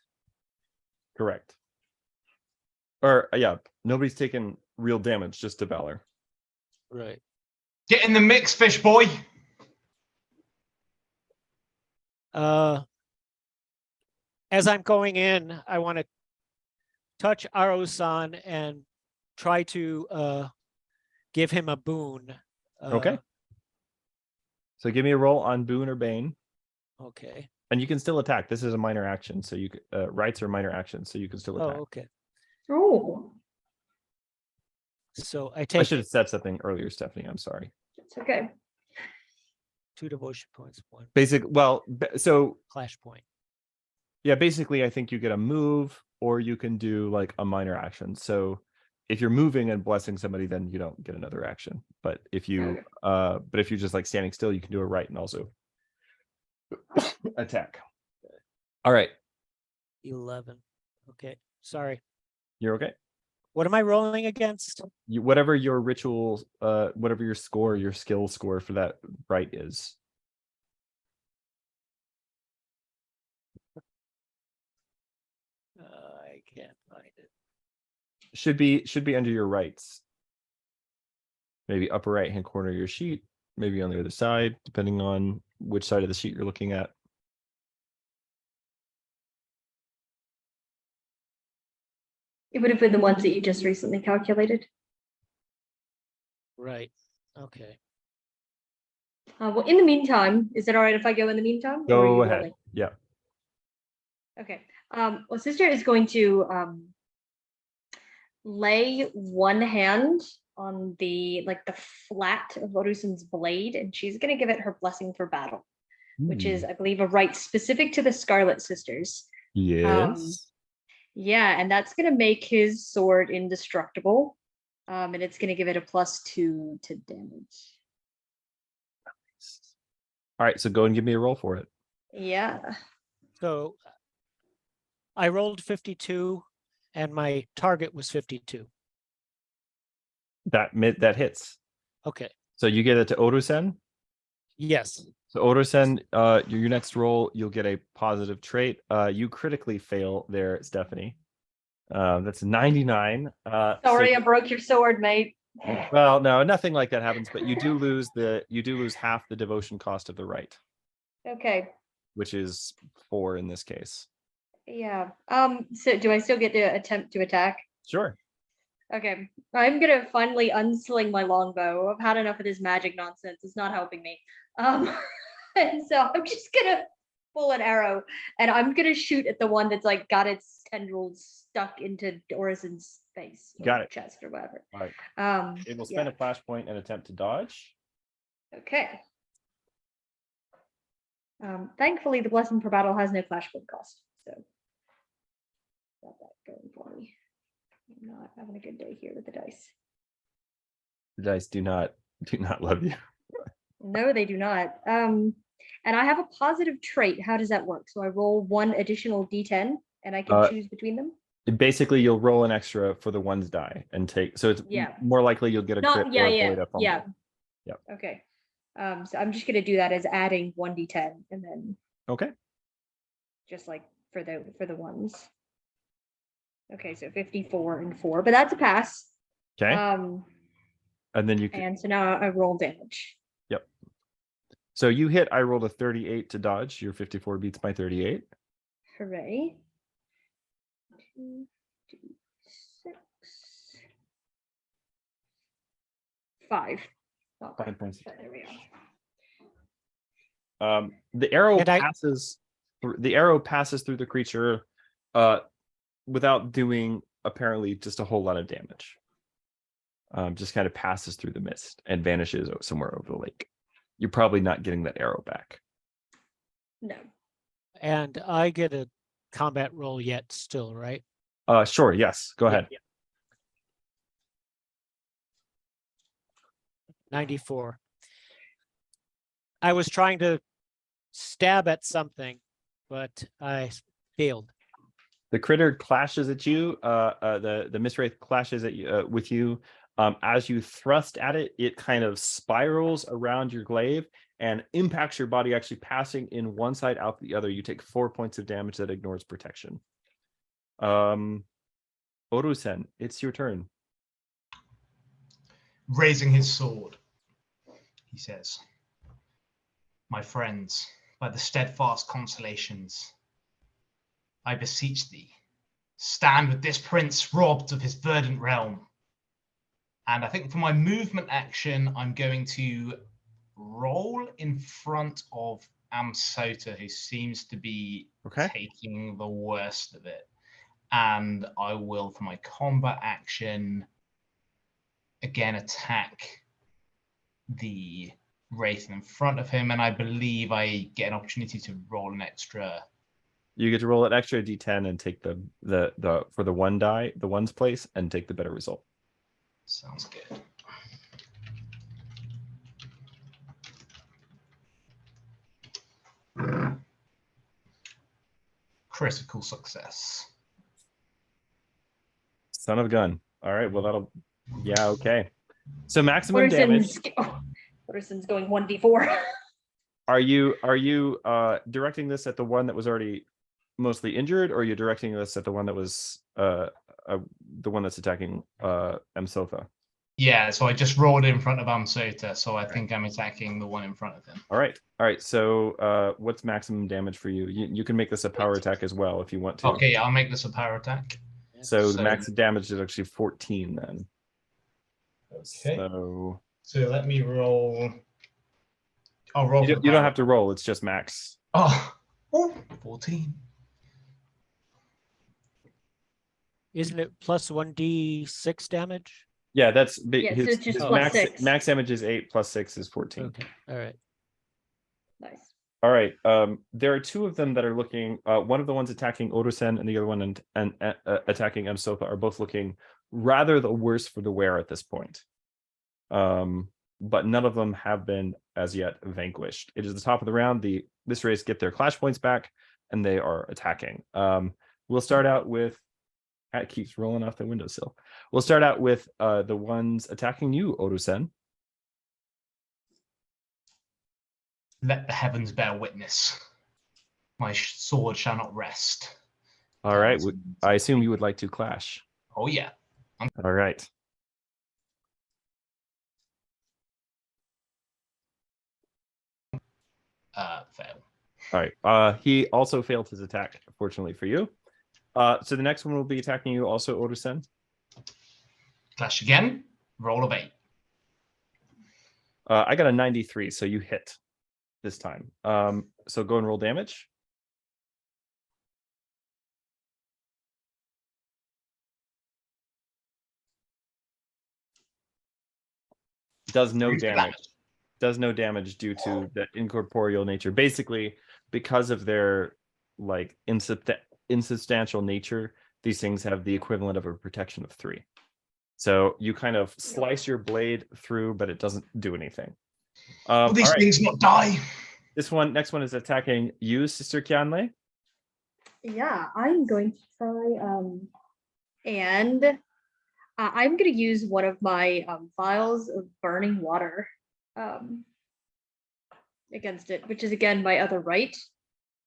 Correct. Or yeah, nobody's taken real damage, just to Valor. Right. Get in the mix, fish boy. As I'm going in, I want to touch Aro-san and try to give him a boon. Okay. So give me a roll on Boon or Bane. Okay. And you can still attack. This is a minor action, so you rights are minor actions, so you can still attack. Oh, okay. Oh, So I I take should have said something earlier, Stephanie. I'm sorry. it's okay. 2 devotion points, 1 So clash point. yeah, basically, I think you get a move, or you can do like a minor action. So if you're moving and blessing somebody, then you don't get another action. But if you, if you're just like standing still, you can do a right and also attack. All right, 11. Okay. Sorry. you're okay. What am I rolling against? Whatever your ritual, whatever your score, your skill score for that right is. I can't find it. Should be under your rights. Maybe upper right hand corner of your sheet, maybe on the other side, depending on which side of the sheet you're looking at. It would have been the ones that you just recently calculated. Right. Okay. Well, in the meantime, is it all right if I go in the meantime? or are Go you ahead. rolling? Yeah. Okay. Well, Sister is going to lay one hand on the flat of Orusen's blade, and she's going to give it her blessing for battle, which is, I believe, a rite specific to the Scarlet Sisters. Yes. Yeah, and that's going to make his sword indestructible, and it's going to give it a +2 to damage. All right, so go and give me a roll for it. Yeah. So I rolled 52 and my target was 52. That hits. Okay. So you get it to Orusen. Yes. So Orusen, your next roll, you'll get a positive trait. You critically fail there, Stephanie. That's 99. Sorry, I broke your sword, mate. Well, no, nothing like that happens, but you do lose half the devotion cost of the rite, Okay. which is 4 in this case. Yeah. So do I still get to attempt to attack? Sure. Okay. I'm gonna finally unsling my longbow. I've had enough of this magic nonsense. It's not helping me. And so I'm just gonna pull an arrow and I'm gonna shoot at the one that's got its tendrils stuck into Orisen's face. Got it. Chest or whatever. All right. It will spend a flash point and attempt to dodge. Okay. Thankfully, the blessing for battle has no flash point cost, so got that going for me. I'm not having a good day here with the dice. The dice do not love you. No, they do not. And I have a positive trait. How does that work? So I roll 1 additional d10 and I can choose between them? Basically, you'll roll an extra for the one's die and take. So it's more likely you'll get a crit or avoid a fumble. Yeah. Yep. Okay. So I'm just gonna do that as adding 1d10 and then Okay. just for the ones. Okay, so 54 and 4, but that's a pass. Okay. And then you can. And so now I roll damage. Yep. So you hit. I rolled a 38 to dodge. Your 54 beats my 38. Hooray. 2, 2, 6. 5. Oh, 5 points. there we are. The arrow And I- passes. The arrow passes through the creature, without doing apparently just a whole lot of damage. Just kind of passes through the mist and vanishes somewhere over the lake. You're probably not getting that arrow back. No. And I get a combat roll yet still, right? Sure. Yes. Go ahead. Yeah. 94. I was trying to stab at something, but I failed. The critter clashes at you. The mistwraith clashes at you with you. As you thrust at it, it kind of spirals around your glaive and impacts your body, actually passing in one side out the other. You take 4 points of damage that ignores protection. Orusen, it's your turn. Raising his sword, he says, "My friends, by the steadfast constellations, I beseech thee, stand with this prince robbed of his verdant realm." And I think for my movement action, I'm going to roll in front of Amsota, who seems to be taking the worst of it. And I will, for my combat action, again attack the wraith in front of him. And I believe I get an opportunity to roll an extra. You get to roll an extra d10 and take the for the one die, the ones place, and take the better result. Sounds good. Critical success. Son of a gun. All right. Well, yeah. Okay. So maximum damage. Ordersen's going 1d4. Are you directing this at the one that was already mostly injured, or are you directing this at the one that was the one that's attacking Amsotha? Yeah, so I just rolled in front of Amsota, so I think I'm attacking the one in front of him. All right. So what's maximum damage for you? You can make this a power attack as well if you want to. Okay, I'll make this a power attack. So the max damage is actually 14 then. Okay. So let me roll. I'll roll. You don't have to roll. It's just max. Oh, 14. Isn't it plus 1d6 damage? Yeah, that's Yeah, so it's just plus max. 6. Max damage is 8 plus 6 is 14. Okay. All right. Nice. All right. There are two of them that are looking. One of the ones attacking Orusen and the other one and attacking Amsotha are both looking rather the worse for the wear at this point. But none of them have been as yet vanquished. It is the top of the round. This race get their clash points back, and they are attacking. We'll start out with. It keeps rolling off the windowsill. We'll start out with the ones attacking you, Orusen. Let the heavens bear witness. My sword shall not rest. All right. I assume you would like to clash. Oh, yeah. All right. Fail. All right. He also failed his attack, fortunately for you. So the next one will be attacking you also, Orusen. Clash again. Roll of 8. I got a 93, so you hit this time. So go and roll damage. Does no damage. Does no damage due to the incorporeal nature. Basically, because of their like insubstantial nature, these things have the equivalent of a protection of 3. So you kind of slice your blade through, but it doesn't do anything. Will these things not die? Next one is attacking you, Sister Kjanlei. Yeah, I'm going to try and I'm going to use one of my vials of burning water against it, which is again my other right.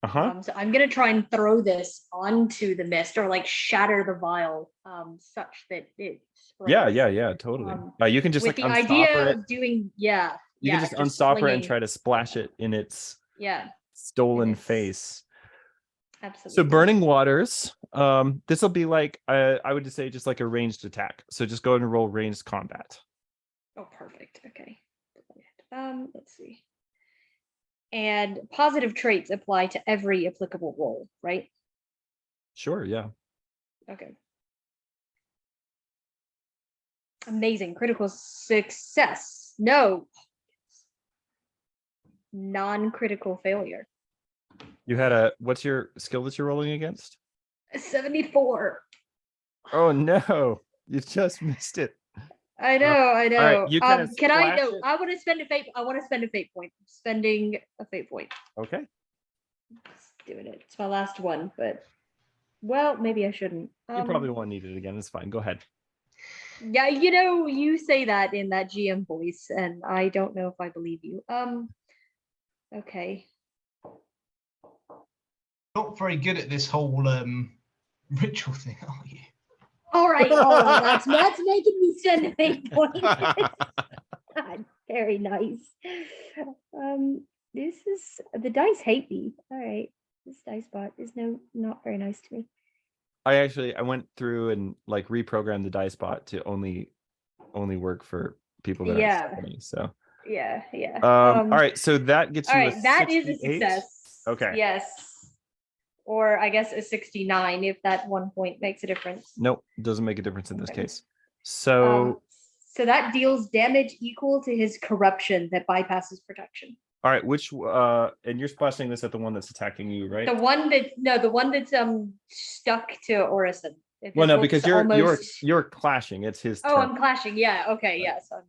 So I'm going to try and throw this onto the mist, or like shatter the vial such that it spreads. Yeah, totally. You can just with like the unstop idea it. of doing You can just unstop her and try to splash it in its stolen face. Absolutely. So burning waters. This will be like I would just say just like a ranged attack. So just go ahead and roll ranged combat. Oh, perfect. Okay. Let's see. And positive traits apply to every applicable role, right? Sure, yeah. Okay. Amazing. Critical success. No. Non-critical failure. You had what's your skill that you're rolling against? 74. Oh no, you just missed it. I know, I know. right, you kinda Can I splash know? it. I want to spend a fate. I want to spend a fate point. Spending a fate point. Okay. Just doing it. It's my last one, but well, maybe I shouldn't. You probably won't need it again. It's fine. Go ahead. Yeah, you know, you say that in that GM voice, and I don't know if I believe you. Okay. Not very good at this whole ritual thing, are you? All right. Oh, that's making me spend a fate point. God, very nice. This is the dice hate me. All right. This dice bot is not very nice to me. I went through and like reprogrammed the dice bot to only work for people that Yeah. are Stephani, so Yeah. all right, so that gets All you right, that is a 68. success. Okay. Yes. Or I guess a 69 if that 1 point makes a difference. Nope, doesn't make a difference in this Okay. case. So So that deals damage equal to his corruption that bypasses protection. all right, which and you're splashing this at the one that's attacking you, right? The one that's stuck to Orison. If Well, this no, looks because almost... you're clashing. It's his Oh, turn. I'm clashing. Yeah. Okay. Yes. I'm.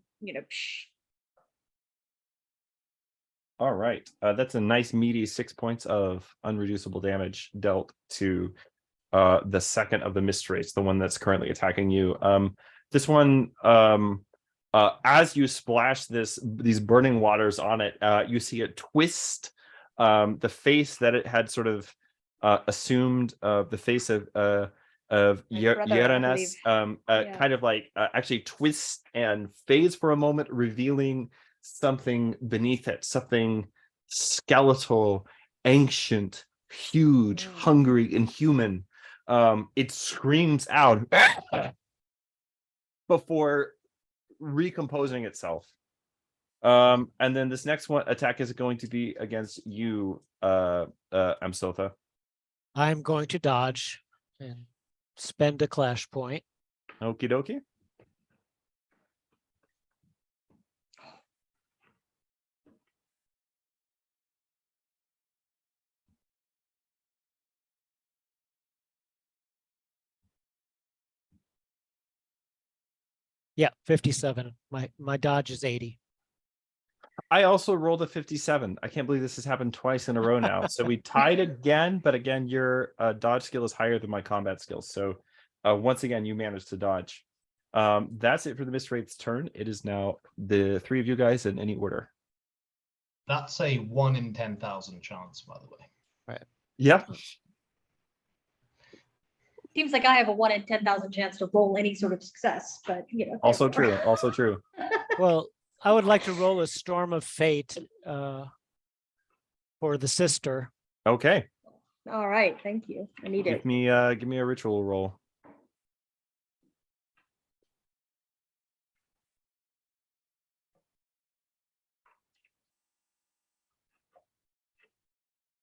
All right. That's a nice meaty 6 points of unreducible damage dealt to the second of the mysteries, the one that's currently attacking you. This one, as you splash these burning waters on it, you see it twist. The face that it had sort of assumed, the face of My brother, I Uranus, Yeah. kind of like actually twists and fades for a moment, revealing something beneath it, something skeletal, ancient, huge, hungry, and human. It screams out before recomposing itself. And then this next one attack is going to be against you, Amsotha. I'm going to dodge and spend a clash point. Okie dokie. Yeah, 57. My dodge is 80. I also rolled a 57. I can't believe this has happened twice in a row now. So we tied again, but again, your dodge skill is higher than my combat skills. So once again, you managed to dodge. That's it for the Mistwraith's turn. It is now the three of you guys in any order. That's a 1 in 10,000 chance, by the way. Right. Yep. Seems like I have a 1 in 10,000 chance to roll any sort of success, but Also true. Also true. Well, I would like to roll a Storm of Fate for the sister. Okay. All right, thank you. I need it. Give me a ritual roll.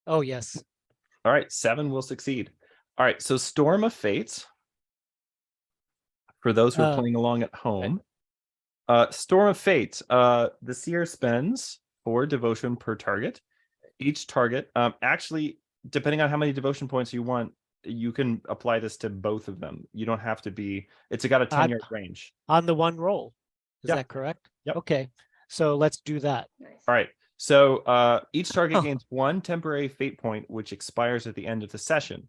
Oh, yes. All right, 7 will succeed. All right, so Storm of Fate. For those who are playing along at home, Storm of Fate. The seer spends 4 devotion per target. Each target, actually, depending on how many devotion points you want, you can apply this to both of them. You don't have to be. It's got a 10-yard range On the one roll. Is Yeah. that correct? Yep. Okay, so let's do that. Nice. All right. So each target gains 1 temporary fate point, which expires at the end of the session.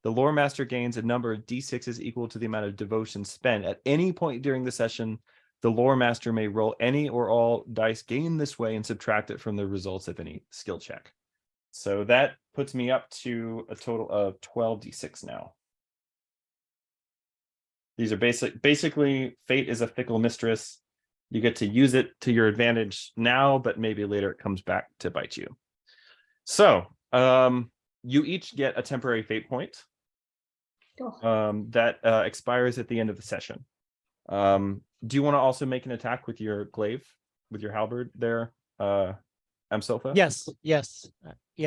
The lore master gains a number of d6s equal to the amount of devotion spent. At any point during the session, the lore master may roll any or all dice gained this way and subtract it from the results of any skill check. So that puts me up to a total of 12d6 now. These are basically fate is a fickle mistress. You get to use it to your advantage now, but maybe later it comes back to bite you. So you each get a temporary fate point Oh, that expires at the end of the session. Do you want to also make an attack with your glaive, with your halberd there, Amsotha? Yes, All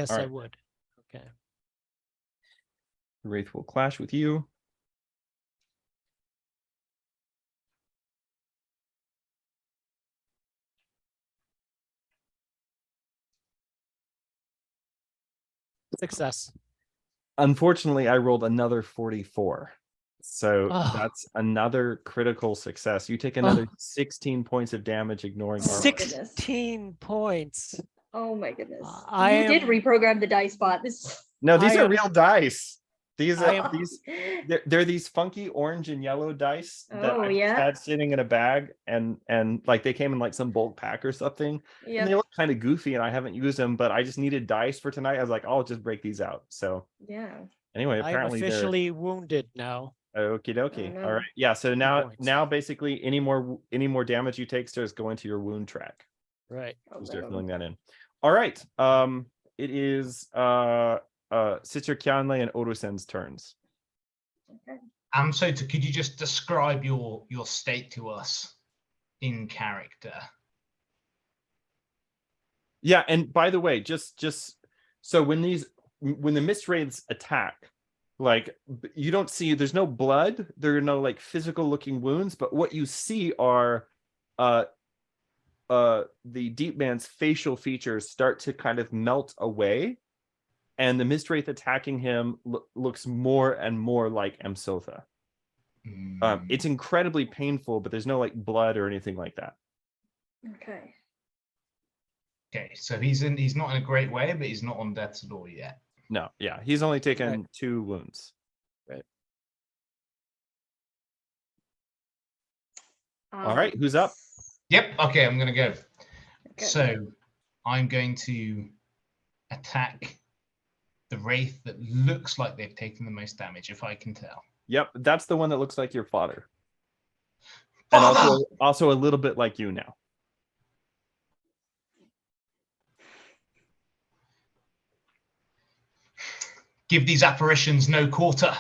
I right. would. Okay. The Wraith will clash with you. Success. Unfortunately, I rolled another 44. So Oh. that's another critical success. You take another Oh. 16 points of damage, ignoring Oh my armor. goodness. 16 points. Oh my goodness. I You did am- reprogram the dice bot. This No, these I are am- real dice. These I are am- these they're these funky orange and yellow dice that Oh, I just yeah. had sitting in a bag, and like they came in like some bulk pack or something. And they yeah. look kind of goofy, and I haven't used them, but I just needed dice for tonight. I was like, I'll just break these out. So Yeah. anyway, I am apparently officially wounded now. they're okie dokie. Oh, All no. right, yeah. So points. now basically any more damage you take starts going to your wound track. Right. Oh, You start no. filling that in. All right. It is Sister Kjanlei and Orusen's turns. So could you just describe your state to us in character? Yeah, and by the way, just so when the mist wraiths attack, like you don't see, there's no blood, there are no like physical looking wounds, but what you see are the deep man's facial features start to kind of melt away, and the mist wraith attacking him looks more and more like Amsotha. It's incredibly painful, but there's no like blood or anything like that. Okay. Okay, so he's not in a great way, but he's not on death's door yet. No, yeah, he's only taken Right. 2 wounds. All right, who's up? Yep. Okay, I'm gonna go. Okay. So I'm going to attack the wraith that looks like they've taken the most damage, if I can tell. Yep, that's the one that looks like your father. And also a little bit like you now. Give these apparitions no quarter.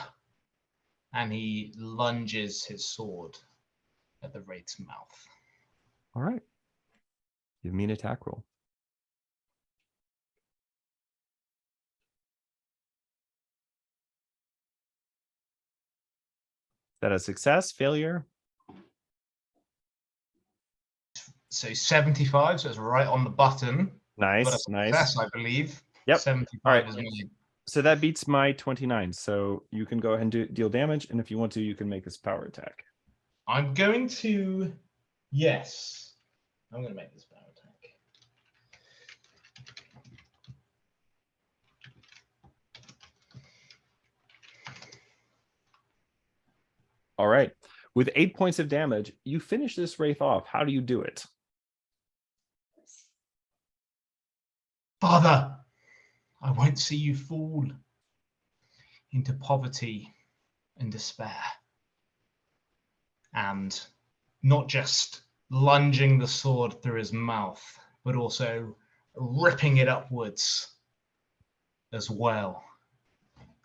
And he lunges his sword at the wraith's mouth. All right. Give me an attack roll. Is that a success, failure? So 75, so it's right on the button. Nice, But a nice. success, I believe. Yep. 75 All right. is made. So that beats my 29. So you can go ahead and deal damage, and if you want to, you can make this power attack. I'm going to, yes. I'm going to make this power attack. All right. With 8 points of damage, you finish this wraith off. How do you do it? Father, I won't see you fall into poverty and despair. And not just lunging the sword through his mouth, but also ripping it upwards as well,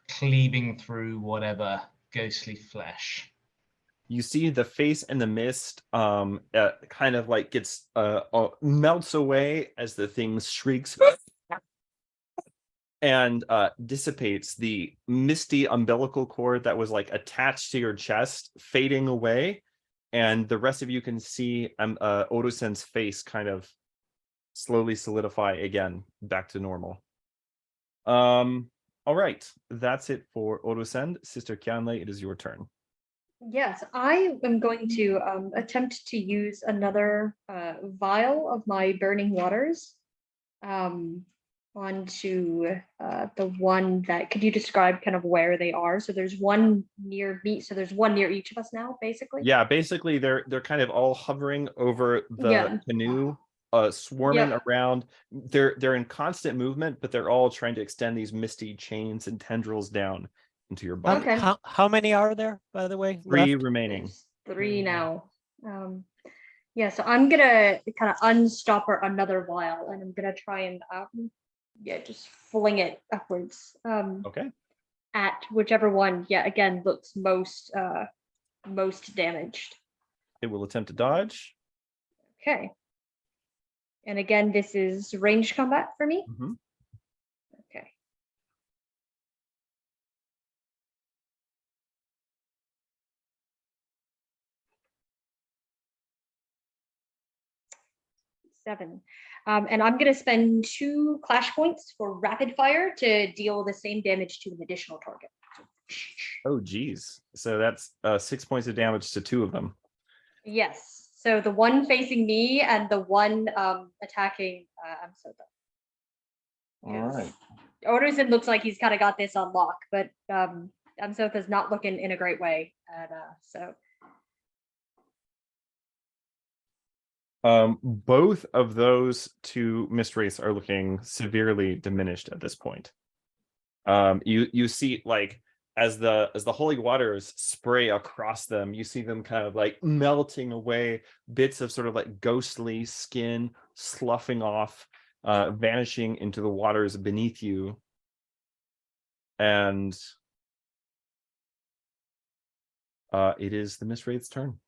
cleaving through whatever ghostly flesh. You see the face in the mist kind of like gets melts away as the thing shrieks and dissipates. The misty umbilical cord that was like attached to your chest fading away, and the rest of you can see Orusen's face kind of slowly solidify again back to normal. All right, that's it for Orusen. Sister Kjanlei, it is your turn. Yes, I am going to attempt to use another vial of my burning waters onto the one that, could you describe kind of where they are? So there's one near me, so there's one near each of us now, basically. Yeah, basically they're kind of all hovering over the canoe, swarming around. They're in constant movement, but they're all trying to extend these misty chains and tendrils down into your body. Okay. How many are there, by the way? 3 left? remaining. There's 3 now. Yeah, so I'm gonna kind of unstopper another vial, and I'm gonna try and yeah, just fling it upwards. Okay. At whichever one, yeah, again looks most damaged. It will attempt to dodge. Okay. And again, this is ranged combat for me. Mm-hmm. Okay. Seven. And I'm going to spend 2 clash points for rapid fire to deal the same damage to an additional target. Oh, geez. So that's 6 points of damage to 2 of them. Yes. So the one facing me and the one attacking Amsotha. All right. Oderson looks like he's kind of got this on lock, but Amsotha's not looking in a great way. And so. Both of those 2 mist wraiths are looking severely diminished at this point. You see, like, as the holy waters spray across them, you see them kind of like melting away, bits of sort of like ghostly skin sloughing off, vanishing into the waters beneath you. And it is the mist wraith's turn.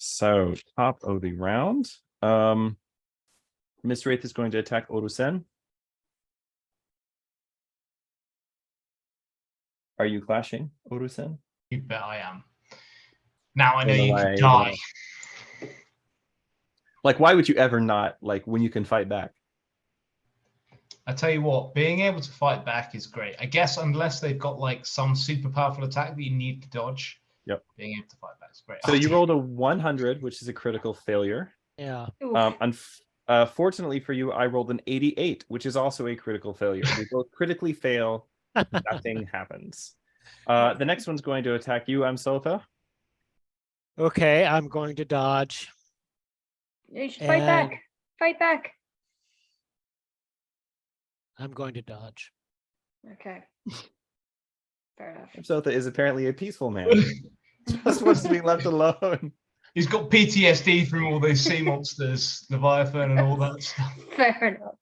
So top of the round, Mist Wraith is going to attack Orusen. Are you clashing, Orusen? You bet I am. Now I know In a you way, can die. Like, why would you ever not, like, when you can fight back? I tell you what, being able to fight back is great. I guess unless they've got like some super powerful attack that you need to dodge. Yep. Being able to fight back is great. So you rolled a 100, which is a critical failure. Yeah. Fortunately for you, I rolled an 88, which is also a critical failure. We both critically fail. Nothing happens. The next one's going to attack you, Amsotha. Okay, I'm going to dodge. You should fight back. And- Fight back. I'm going to dodge. Okay. Fair enough. Amsotha is apparently a peaceful man. Just wants to be left alone. He's got PTSD from all those sea monsters, Leviathan, and all that stuff. Fair enough.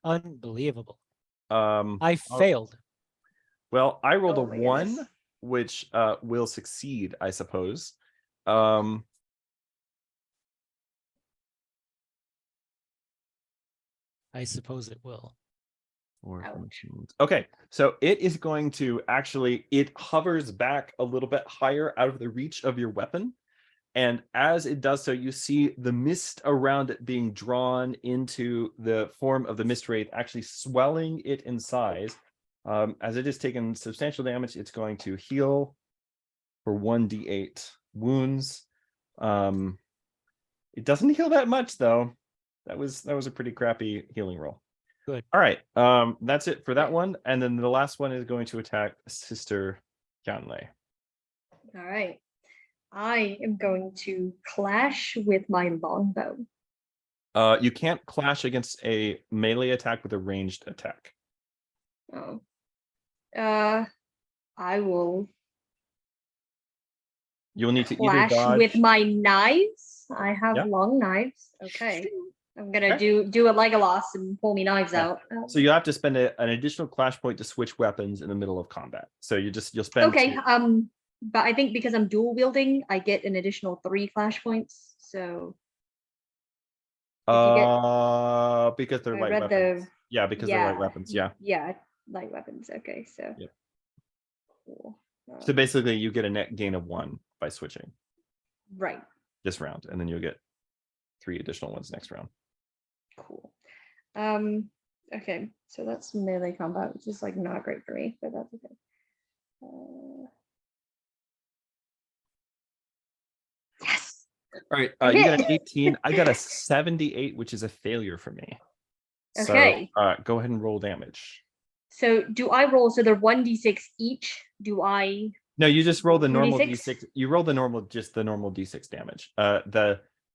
Unbelievable. I all- failed. Well, I rolled Oh a my 1, goodness. which will succeed, I suppose. I suppose it will. Ouch. Okay, so it is going to actually, it hovers back a little bit higher out of the reach of your weapon. And as it does so, you see the mist around it being drawn into the form of the mist wraith, actually swelling it in size. As it has taken substantial damage, it's going to heal for 1d8 wounds. It doesn't heal that much, though. That was a pretty crappy healing roll. Good. All right, that's it for that one. And then the last one is going to attack Sister Kjanlei. All right. I am going to clash with my longbow. You can't clash against a melee attack with a ranged attack. Oh. I will You'll need to either clash dodge. with my knives. I have Yeah. long knives. Okay. I'm gonna Okay. do a Legolas and pull me knives Yeah. out. So you have to spend an additional clash point to switch weapons in the middle of combat. So you'll spend. Okay. 2. But I think because I'm dual wielding, I get an additional 3 clash points. So Because they're I light read weapons. Yeah, because they're light yeah, weapons. Yeah. Yeah, light weapons. Okay, so Yep. cool. So basically, you get a net gain of 1 by switching Right. this round, and then you'll get 3 additional ones next round. Cool. Okay, so that's melee combat, which is like not great for me, but that's okay. Yes. All right, you got an 18. I got a 78, which is a failure for me. Okay. So go ahead and roll damage. So do I roll? So they're 1d6 each. Do I? No, you just roll the normal 2d6? d6. You roll the normal d6 damage.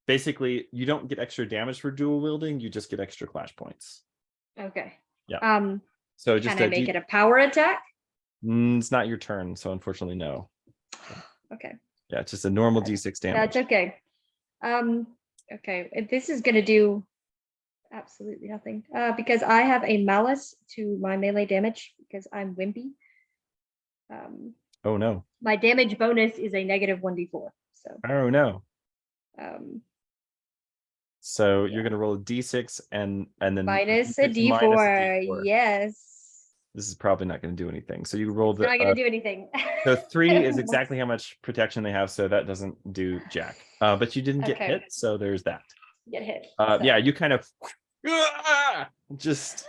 Basically you don't get extra damage for dual wielding. You just get extra clash points. Okay. Yeah. So just can I make it a power attack? It's not your turn, so unfortunately no. Okay. Yeah, it's just a normal d6 damage. That's okay. Okay, this is gonna do absolutely nothing. Because I have a malice to my melee damage because I'm wimpy. Oh no. My damage bonus is a negative 1d4. So Oh no. So Yeah. you're gonna roll a d6 and then minus a d6 minus a d4. d4. Yes. This is probably not going to do anything. So you roll It's not the gonna do anything. so 3 is exactly how much protection they have, so that doesn't do jack. But you didn't get Okay. hit, so there's that. Get hit. Yeah, you kind of just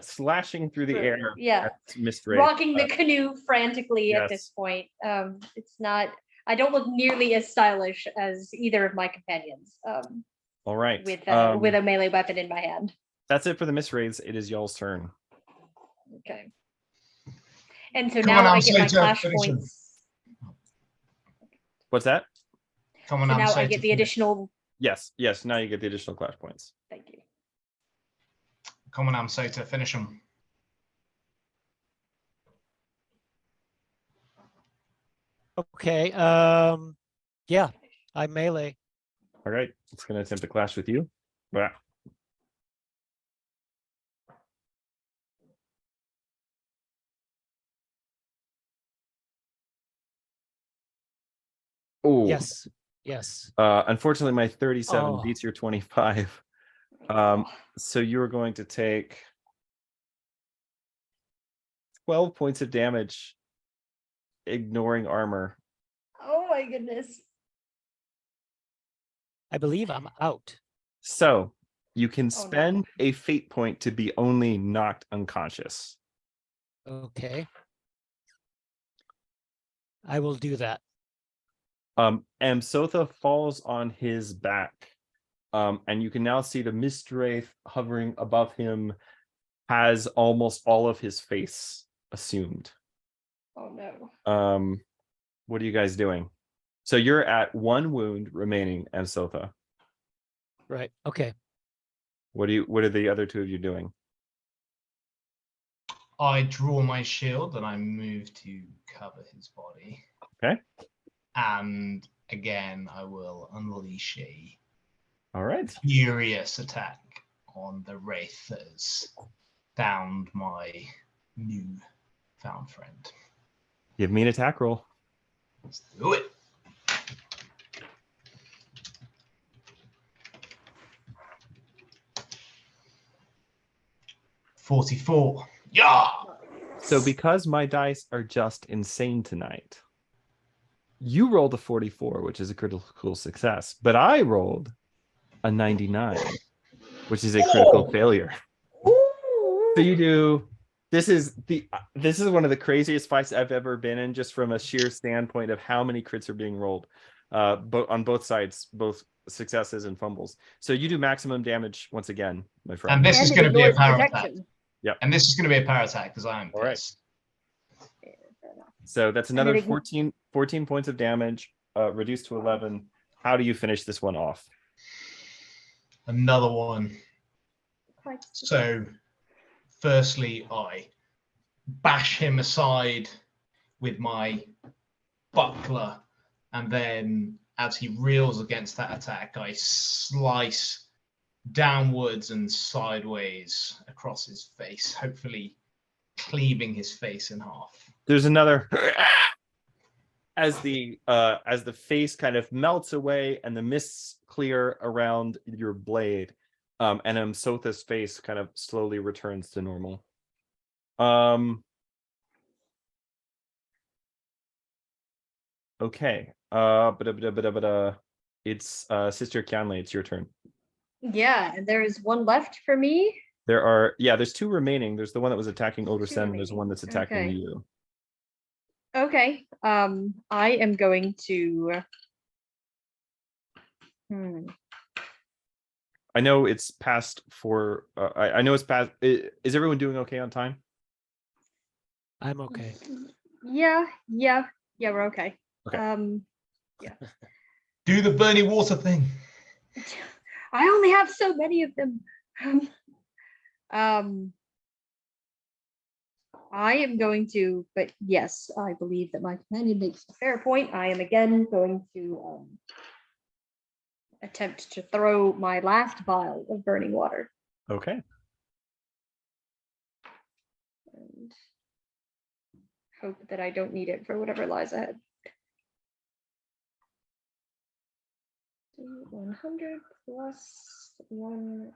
slashing through the air. Yeah. at Mistwraith. Rocking the canoe frantically at yes. this point. It's not. I don't look nearly as stylish as either of my companions. All right. With a melee weapon in my hand. That's it for the Mistwraiths. It is y'all's turn. Okay. And so Come now on, I I'm get my so to clash finish him. points. What's that? Come on, So I'm now so I to get the finish. additional. Yes. Now you get the additional clash points. Thank you. Come on, I'm so to finish him. Okay. Yeah, I melee. All right. It's going to attempt to clash with you. Blah. Oh. Yes. Yes. Unfortunately, my 37 Oh. beats your 25. So you're going to take 12 points of damage, ignoring armor. Oh my goodness. I believe I'm out. So you can no. spend a fate point to be only knocked unconscious. Okay. I will do that. Amsotha falls on his back. And you can now see the Mistwraith hovering above him has almost all of his face assumed. Oh no. What are you guys doing? So you're at 1 wound remaining, Amsotha. Right. Okay. What are the other 2 of you doing? I draw my shield and I move to cover his body. Okay. And again, I will unleash a All right. furious attack on the wraith that has found my new found friend. Give me an attack roll. Let's do it. $44. Yeah. So because my dice are just insane tonight, you rolled a 44, which is a critical success, but I rolled a 99, which is a critical failure. So you do. This is one of the craziest fights I've ever been in, just from a sheer standpoint of how many crits are being rolled, on both sides, both successes and fumbles. So you do maximum damage once again, my friend. And this is it going to be a ignores power attack. protection. Yep. And this is going to be a power attack because I am All right. pissed. So that's another it 14 points of damage, reduced to 11. How do you finish this one off? Another one. Quite- So, firstly, I bash him aside with my buckler, and then as he reels against that attack, I slice downwards and sideways across his face, hopefully cleaving his face in half. There's another as the face kind of melts away and the mists clear around your blade, and Amsotha's face kind of slowly returns to normal. Okay. It's Sister Kjanlei, it's your turn. Yeah, and there is one left for me. There's 2 remaining. There's the one that was attacking Older Two Sen, and there's remaining. one that's attacking Okay. you. Okay. I am going to. I know it's past 4. I know it's past. Is everyone doing okay on time? I'm okay. Yeah, we're okay. Okay. Do the Bernie water thing. I only have so many of them. I am going to, but yes, I believe that my companion makes a fair point. I am again going to attempt to throw my last vial of burning water. Okay. And hope that I don't need it for whatever lies ahead. 100 plus 1d10.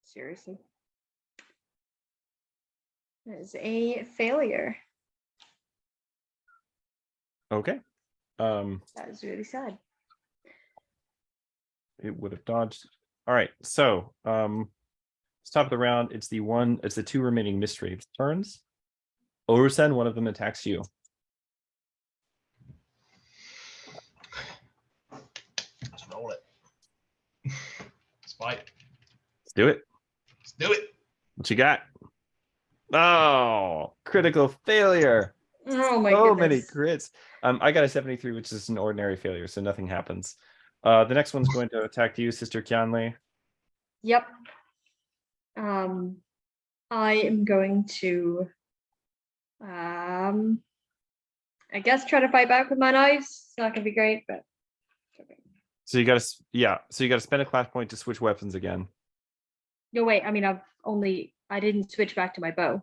Seriously. That is a failure. Okay. That is really sad. It would have dodged. All right. So, top of the round, it's the two remaining Mistwraiths turns. Orusen, one of them attacks you. Let's roll it. Let's fight. Let's do it. Let's do it. What you got? Oh, critical failure. Oh my So goodness. many crits. I got a 73, which is an ordinary failure, so nothing happens. The next one's going to attack you, Sister Kjanlei. Yep. I am going to I guess try to fight back with my knives. It's not gonna be great, but okay. So you got to spend a class point to switch weapons again. No, wait, I mean I didn't switch back to my bow.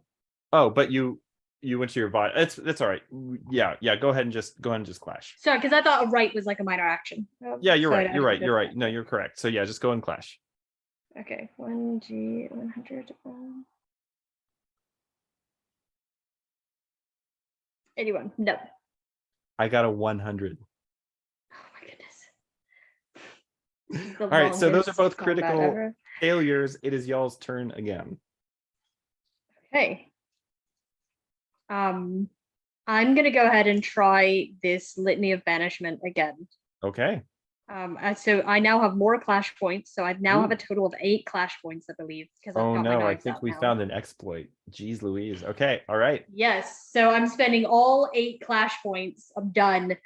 Oh, but you went to your vial. That's all right. Yeah. Go ahead and just clash. Sorry, because I thought a right was like a minor action. Yeah, you're So right. I You're right. didn't You're do right. No, you're correct. So yeah, just go and clash. that. Okay, 1G 100. 81. No. I got a 100. Oh my goodness. The All right, so those are longest both combat critical ever. failures. It is y'all's turn again. Okay. I'm gonna go ahead and try this litany of banishment again. Okay. So I now have more clash points. So I now have Ooh. a total of 8 clash points, I believe, because I've Oh got my no, I knives think out we now. found an exploit. Jeez Louise. Okay, all right. Yes. So I'm spending all 8 clash points. I'm done.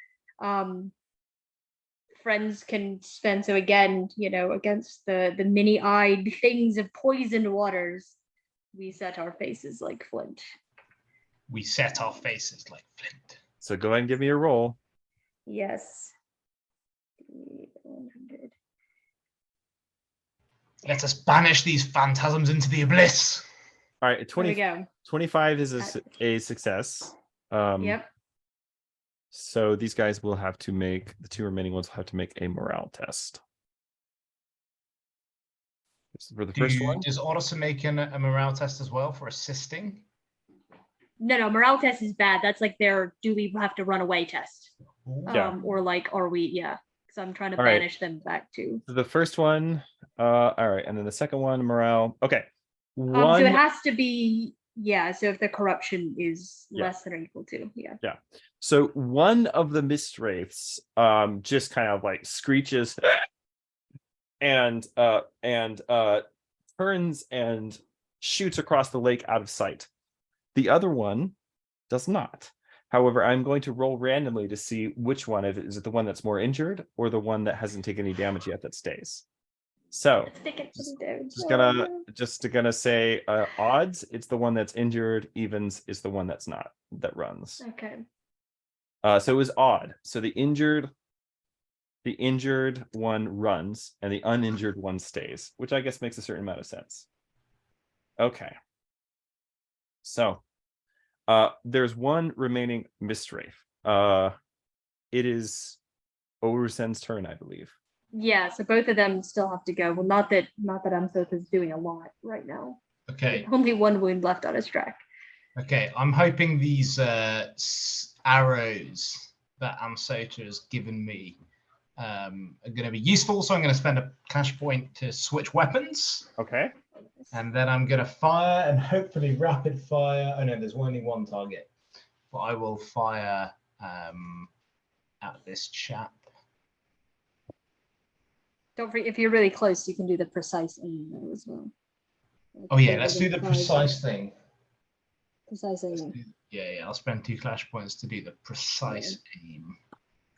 Friends can spend so again, against the mini-eyed things of poisoned waters, we set our faces like flint. We set our faces like flint. So go ahead and give me a roll. Yes. 100. Let us banish these phantasms into the abyss. All right, There we go. 25 is a success. Yep. So these guys will have to make, the two remaining ones will have to make a morale test. For the first one. Does Odyssey make a morale test as well for assisting? No, morale test is bad. That's like their do we have to run away test. Yeah. Or like, are we, yeah. Because I'm trying to All right. banish them back to. So the first one, all right, and then the second one, morale. Okay. So it has to be, yeah, so if the corruption is less than or equal to, yeah. Yeah. So one of the Mistwraiths just kind of like screeches and turns and shoots across the lake out of sight. The other one does not. However, I'm going to roll randomly to see which one. Is it the one that's more injured or the one that hasn't taken any damage yet that stays? So just gonna say odds. It's the one that's injured. Evens is the one that's not, that runs. Okay. So it was odd. So the injured one runs and the uninjured one stays, which I guess makes a certain amount of sense. Okay. So there's one remaining Mistwraith. It is Orusen's turn, I believe. Yeah, so both of them still have to go. Well, not that Amsoth is doing a lot right now. Okay. Only one wound left on his track. Okay, I'm hoping these arrows that Amsota has given me are going to be useful, so I'm going to spend a clash point to switch weapons. Okay. And then I'm going to fire and hopefully rapid fire. Oh no, there's only one target. But I will fire at this chap. Don't forget, if you're really close, you can do the precise aim there as well. Oh yeah, let's do the precise thing. Precise aim. Yeah, I'll spend 2 clash points to do the precise aim.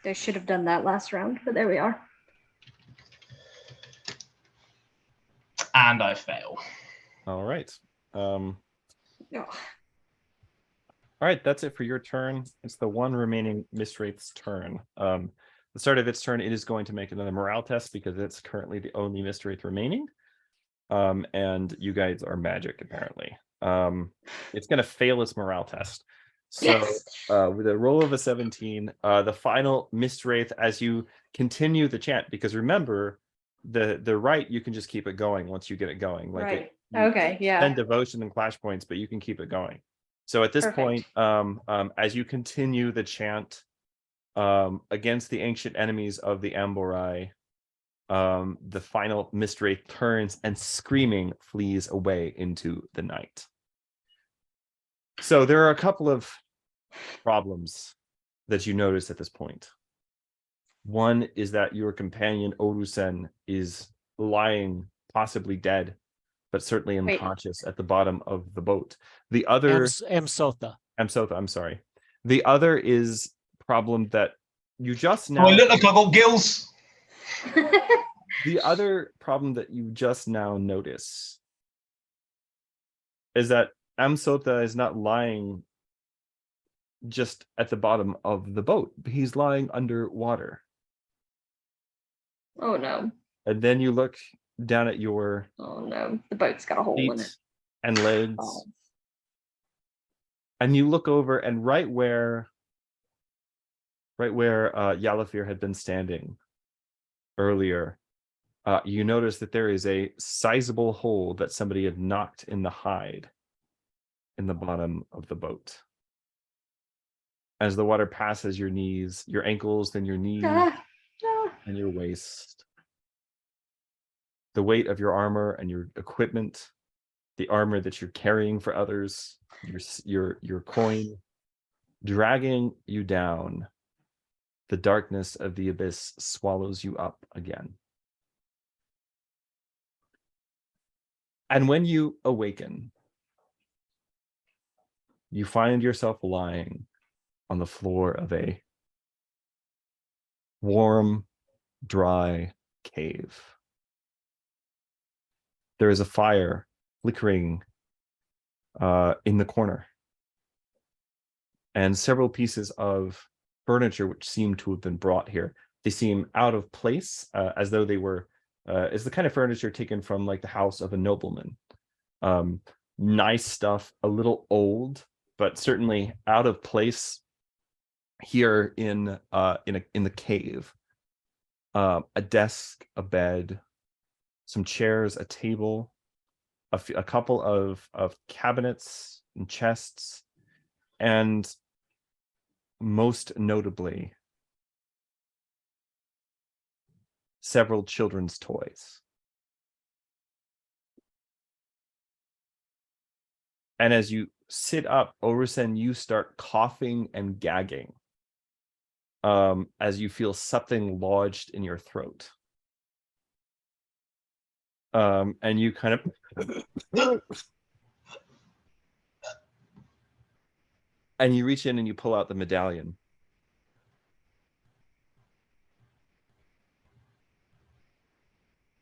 They should have done that last round, but there we are. And I fail. All right. All All right, that's it for your turn. It's the one remaining Mistwraith's turn. The start of its turn, it is going to make another morale test because it's currently the only Mistwraith remaining. And you guys are magic, apparently. It's going to fail its morale test. So Yes. with a roll of a 17, the final Mistwraith, as you continue the chant, because remember, the rite, you can just keep it going once you get it going. Like Right. you Okay, yeah. spend devotion and clash points, but you can keep it going. So at this point, as you continue the chant against the ancient enemies of the Amborai, the final Mistwraith turns and screaming flees away into the night. So there are a couple of problems that you notice at this point. One is that your companion Orusen is lying, possibly dead, but certainly Wait. unconscious at the bottom of the boat. The other Amsotha. I'm sorry. The other is problem that you just now Oh, I look like I got gills. the other problem that you just now notice is that Amsotha is not lying just at the bottom of the boat. He's lying underwater. Oh no. And then you look down at your Oh no. The boat's got a hole in it. feet and legs. Oh. And you look over, and right where Yalafir had been standing earlier, you notice that there is a sizable hole that somebody had knocked in the hide in the bottom of the boat. As the water passes your knees, your ankles, then your knees, and your waist. The weight of your armor and your equipment, the armor that you're carrying for others, your coin, dragging you down. The darkness of the abyss swallows you up again. And when you awaken, you find yourself lying on the floor of a warm, dry cave. There is a fire flickering in the corner, and several pieces of furniture which seem to have been brought here. They seem out of place, as though they were is the kind of furniture taken from like the house of a nobleman. Nice stuff, a little old, but certainly out of place here in the cave. A desk, a bed, some chairs, a table, a couple of cabinets and chests, and most notably, several children's toys. And as you sit up, Orusen, you start coughing and gagging as you feel something lodged in your throat. And you kind of and you reach in and you pull out the medallion.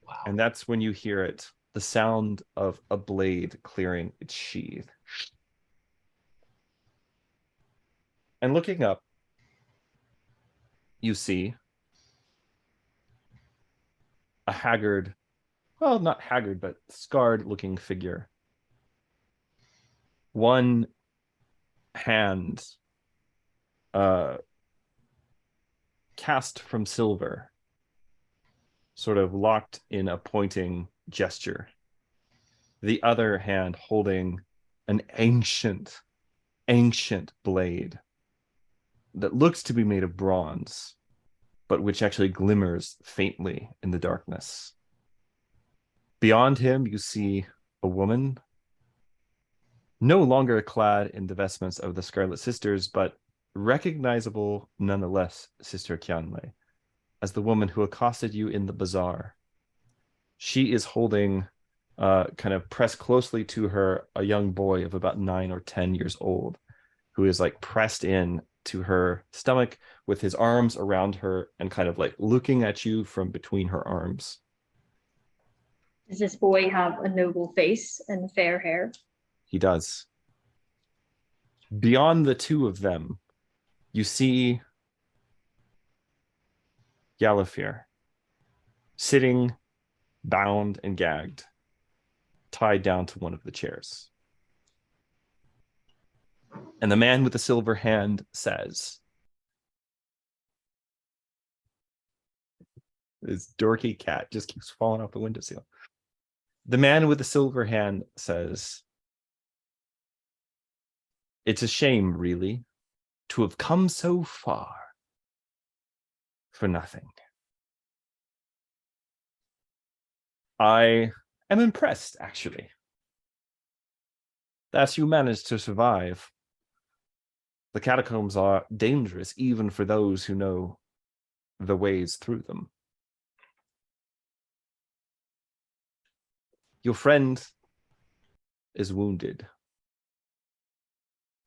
Wow. And that's when you hear it, the sound of a blade clearing its sheath. And looking up, you see a haggard, well, not haggard, but scarred looking figure. One hand cast from silver, sort of locked in a pointing gesture. The other hand holding an ancient blade that looks to be made of bronze, but which actually glimmers faintly in the darkness. Beyond him, you see a woman, no longer clad in the vestments of the Scarlet Sisters, but recognizable nonetheless, Sister Kjanlei, as the woman who accosted you in the bazaar. She is holding, kind of pressed closely to her, a young boy of about 9 or 10 years old, who is like pressed in to her stomach with his arms around her and kind of like looking at you from between her arms. Does this boy have a noble face and fair hair? He does. Beyond the two of them, you see Yalafir sitting bound and gagged, tied down to one of the chairs. And the man with the silver hand says, this dorky cat just keeps falling off the windowsill. The man with the silver hand says, it's a shame, really, to have come so far for nothing. I am impressed, actually, that you managed to survive. The catacombs are dangerous, even for those who know the ways through them. Your friend is wounded,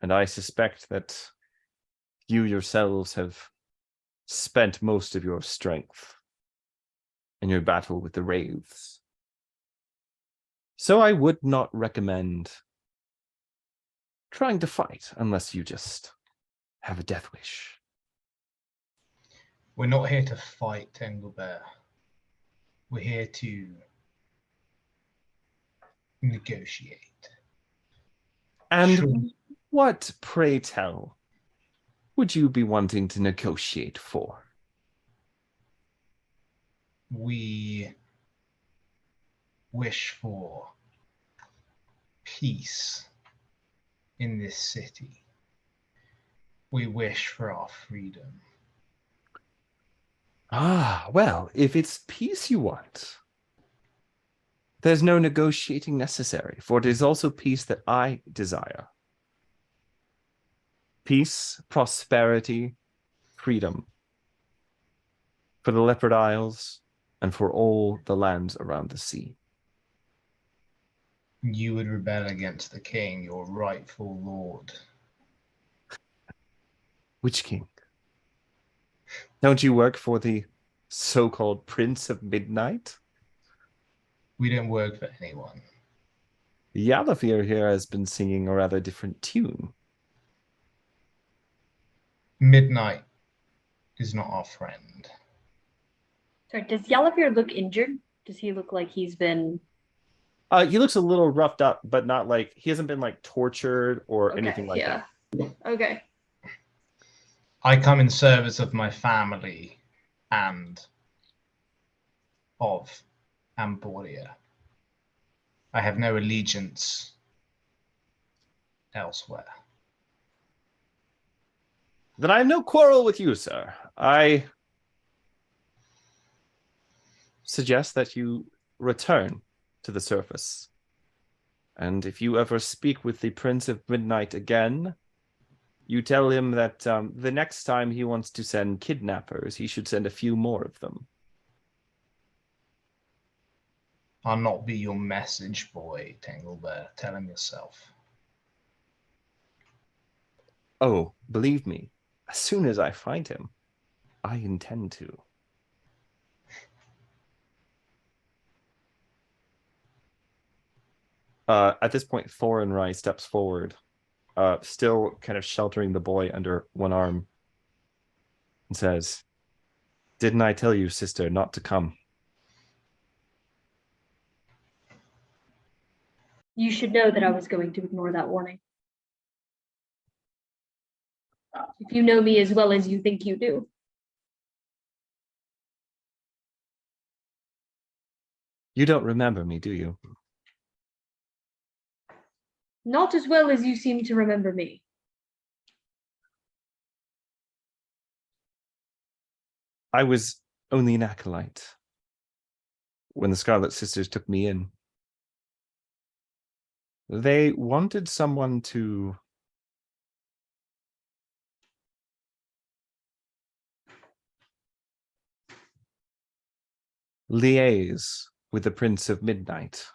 and I suspect that you yourselves have spent most of your strength in your battle with the wraiths. So I would not recommend trying to fight unless you just have a death wish. We're not here to fight, Tengelbur. We're here to negotiate. And Sure. what, pray tell, would you be wanting to negotiate for? We wish for peace in this city. We wish for our freedom. Ah, well, if it's peace you want, there's no negotiating necessary, for it is also peace that I desire. Peace, prosperity, freedom for the Leopard Isles and for all the lands around the sea. You would rebel against the king, your rightful lord. Which king? Don't you work for the so-called Prince of Midnight? We don't work for anyone. Yalafir here has been singing a rather different tune. Midnight is not our friend. Sorry, does Yalafir look injured? Does he look like he's been... He looks a little roughed up, but not like, he hasn't been like tortured or anything like that. Okay. I come in service of my family and of Amboria. I have no allegiance elsewhere. Then I have no quarrel with you, sir. I suggest that you return to the surface. And if you ever speak with the Prince of Midnight again, you tell him that the next time he wants to send kidnappers, he should send a few more of them. I'll not be your message boy, Tengelbur. Tell him yourself. Oh, believe me, as soon as I find him, I intend to. At this point, Thorin steps forward, still kind of sheltering the boy under one arm, and says, "Didn't I tell you, sister, not to come?" You should know that I was going to ignore that warning. If you know me as well as you think you do. You don't remember me, do you? Not as well as you seem to remember me. I was only an acolyte when the Scarlet Sisters took me in. They wanted someone to liaise with the Prince of Midnight.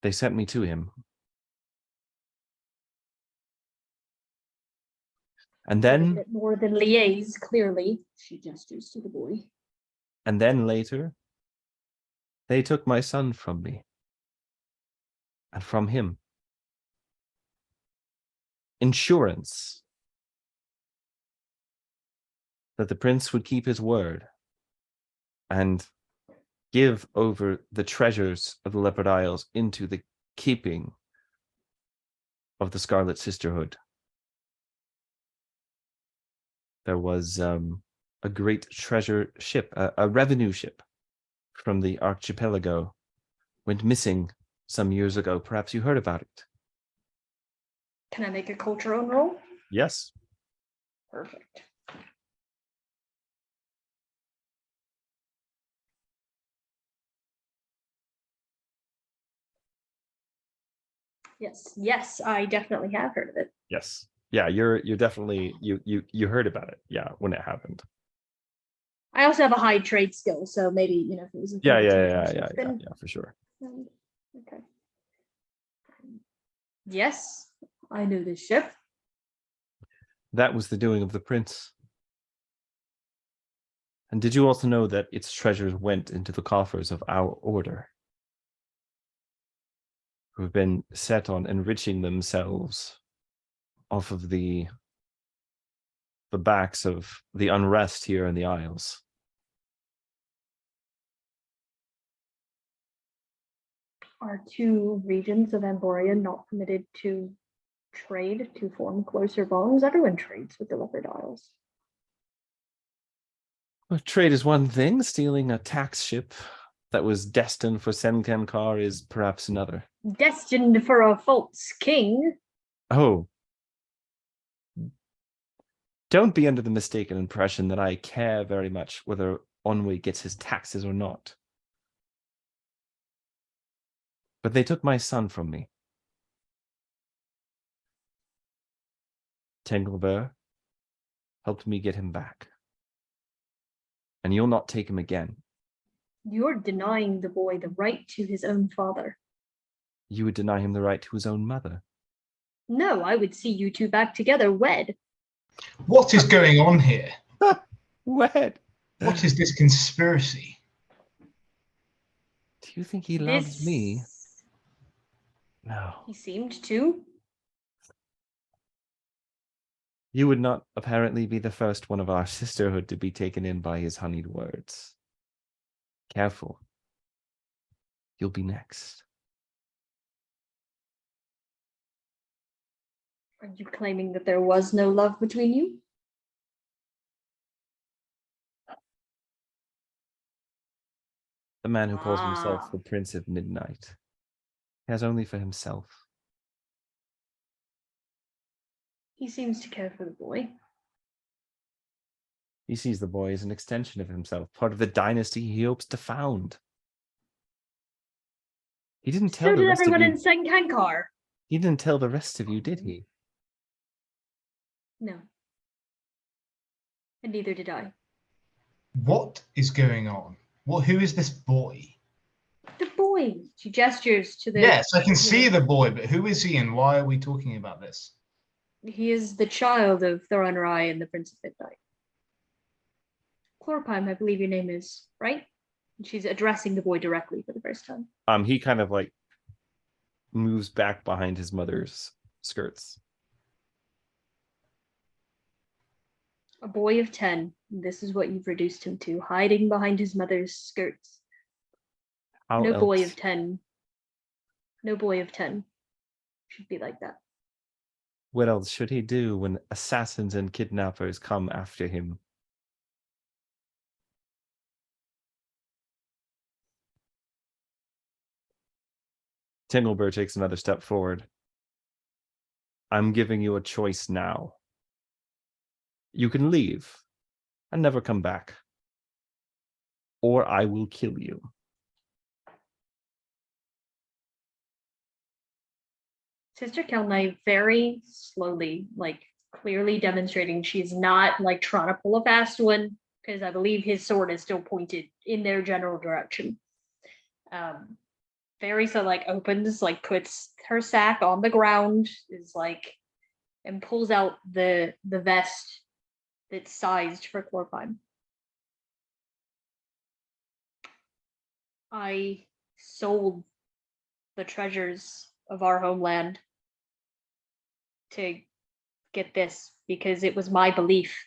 They sent me to him. And then, More than liaise, clearly. She gestures to the boy. and then later, they took my son from me. And from him. insurance that the prince would keep his word and give over the treasures of the Leopard Isles into the keeping of the Scarlet Sisterhood. There was a great treasure ship, a revenue ship from the archipelago, went missing some years ago. Perhaps you heard about it. Can I make a cultural roll? Yes. Perfect. Yes, I definitely have heard of it. Yes. Yeah, you're definitely you heard about it. Yeah, when it happened. I also have a high trade skill, so maybe if it was a Yeah, for sure. Okay. Yes, I know this ship. That was the doing of the prince. And did you also know that its treasures went into the coffers of our order, who have been set on enriching themselves off of the backs of the unrest here in the Isles? Are two regions of Emboria not permitted to trade to form closer bonds? Everyone trades with the Leopard Isles. Well, trade is one thing. Stealing a tax ship that was destined for Senkenkar is perhaps another. Destined for a false king. Oh. Don't be under the mistaken impression that I care very much whether Onwe gets his taxes or not. But they took my son from me. Tengelbur helped me get him back. And you'll not take him again. You're denying the boy the right to his own father. You would deny him the right to his own mother. No, I would see you two back together, wed. What is going on here? Wed? What is this conspiracy? Do you think he loves me? No. He seemed to. You would not apparently be the first one of our sisterhood to be taken in by his honeyed words. Careful. You'll be next. Are you claiming that there was no love between you? The man who calls himself the Prince of Midnight cares only for himself. He seems to care for the boy. He sees the boy as an extension of himself, part of the dynasty he hopes to found. He didn't tell So the did rest of everyone you. in Senkankar. He didn't tell the rest of you, did he? No. And neither did I. What is going on? Who is this boy? The boy. She gestures to the. Yes, I can see the boy, but who is he and why are we talking about this? He is the child of Thoranrai and the Prince of Midnight. Chlorpine, I believe your name is, right? And she's addressing the boy directly for the first time. He kind of like moves back behind his mother's skirts. A boy of 10. This is what you've reduced him to, hiding behind his mother's skirts. How No else? boy of 10. No boy of 10 should be like that. What else should he do when assassins and kidnappers come after him? Tengelbur takes another step forward. I'm giving you a choice now. You can leave and never come back, or I will kill you. Sister Kjanlei very slowly, like clearly demonstrating she's not like trying to pull a fast one, because I believe his sword is still pointed in their general direction. Very so like opens, like puts her sack on the ground, is like, and pulls out the vest that's sized for Chlorpine. I sold the treasures of our homeland to get this, because it was my belief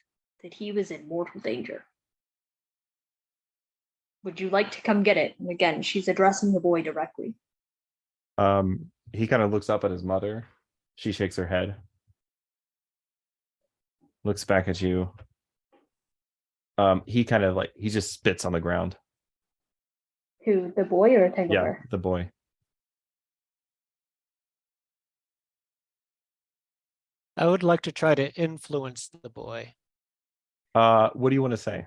that he was in mortal danger. Would you like to come get it? And again, she's addressing the boy directly. He kind of looks up at his mother. She shakes her head. Looks back at you. He kind of he just spits on the ground. Who, the boy or Tengelbur? Yeah, the boy. I would like to try to influence the boy. What do you want to say?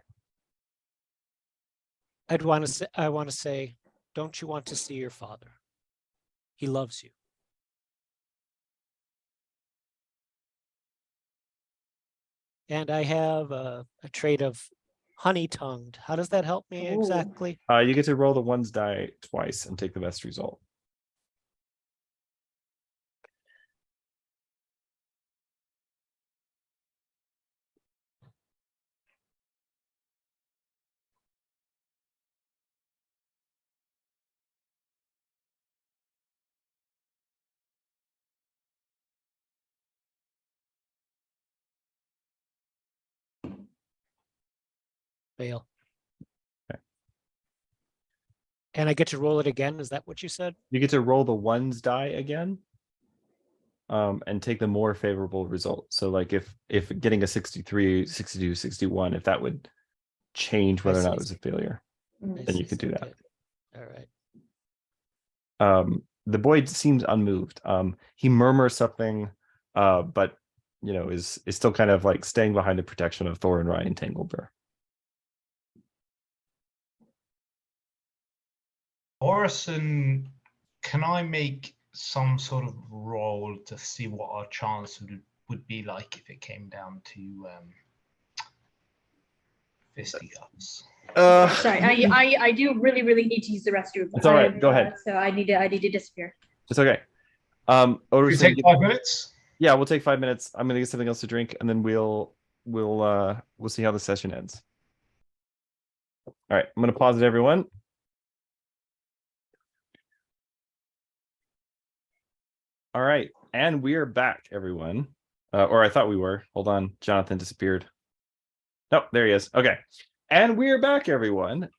I want to say, don't you want to see your father? He loves you. And I have a trait of honey-tongued. How does that help me Ooh. exactly? You get to roll the ones die twice and take the best result. Fail. Okay. And I get to roll it again. Is that what you said? You get to roll the ones die again. And take the more favorable result. So like if getting a 63, 62, 61, if that would change whether or not it was a failure, Mm. then you could do that. Okay. All right. The boy seems unmoved. He murmurs something, but is still kind of like staying behind the protection of Thor and Ryan Tengelbur. Orison, can I make some sort of roll to see what our chance would be like if it came down to fisticuffs? Sorry, I do really need to use the restroom. It's all right. Go ahead. So I need to disappear. It's okay. Should we Orison, take 5 minutes? yeah, we'll take 5 minutes. I'm gonna get something else to drink, and then we'll see how the session ends. All right, I'm gonna pause it, everyone. All right, and we are back, everyone. Or I thought we were. Hold on, Jonathan disappeared. Nope, there he is. Okay, and we are back, everyone.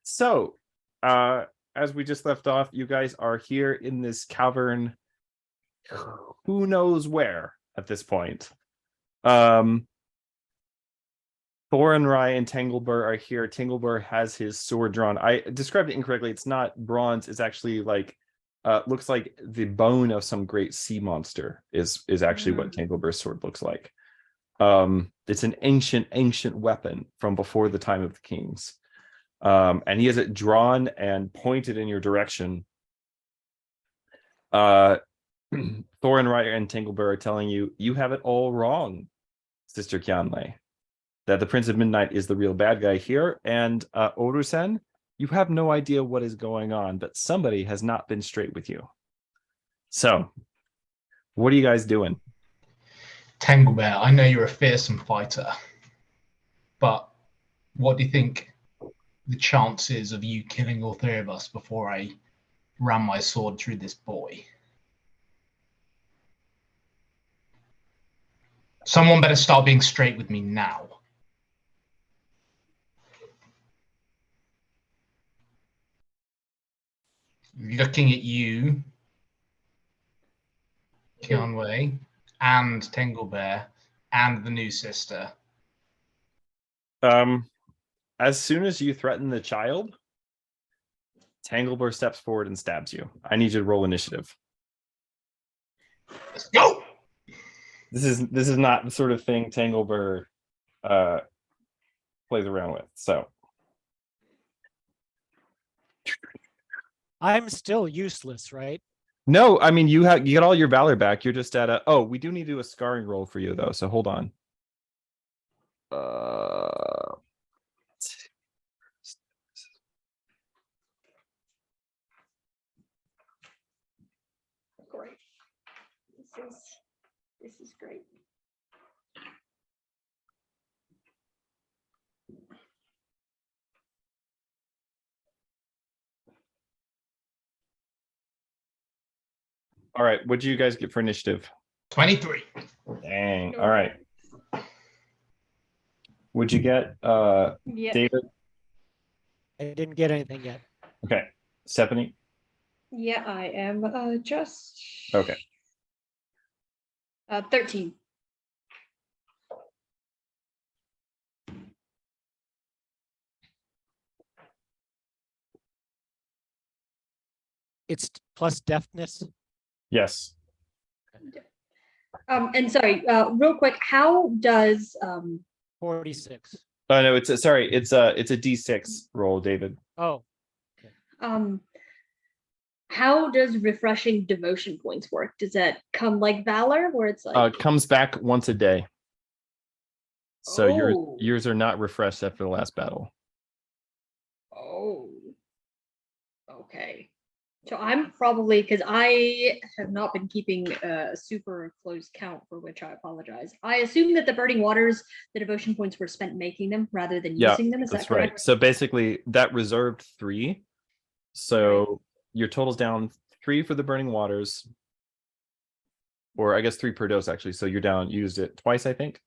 So, as we just left off, you guys are here in this cavern. Who knows where at this point? Thor and Ryan Tengelbur are here. Tengelbur has his sword drawn. I described it incorrectly. It's not bronze. It's actually like looks like the bone of some great sea monster is actually what Tengelbur's sword looks like. It's an ancient weapon from before the time of the kings. And he has it drawn and pointed in your direction. Thor and Ryan and Tengelbur are telling you, you have it all wrong, Sister Kjanlei. That the Prince of Midnight is the real bad guy here. And Orusen, you have no idea what is going on, but somebody has not been straight with you. So, what are you guys doing? Tengelbur, I know you're a fearsome fighter, but what do you think the chances of you killing all three of us before I ram my sword through this boy? Someone better start being straight with me now. Looking at you, Kjanlei, and Tengelbur, and the new sister. As soon as you threaten the child, Tengelbur steps forward and stabs you. I need you to roll initiative. Let's go! This is not the sort of thing Tengelbur plays around with. So I'm still useless, right? no, I mean you get all your valor back. You're just at a we do need to do a scarring roll for you though, so hold on. Great. This is great. All right, what do you guys get for initiative? 23. Dang. All right. Would you get Yeah. David? I didn't get anything yet. Okay. Stephanie? Yeah, I am just Okay. 13. It's plus deafness. Yes. And sorry, real quick, how does 46. Oh no, it's a D6 roll, David. Oh, how does refreshing devotion points work? Does that come like Valor, where it's like Comes back once a day. So Oh. yours are not refreshed after the last battle. Oh. Okay. So I'm probably, because I have not been keeping a super close count, for which I apologize. I assume that the burning waters, the devotion points were spent making them rather than Yeah, using them. Is that's that correct? right. So basically that reserved 3. So your total's down 3 for the burning waters. Or I guess 3 per dose actually. So you're down, used it twice, I think.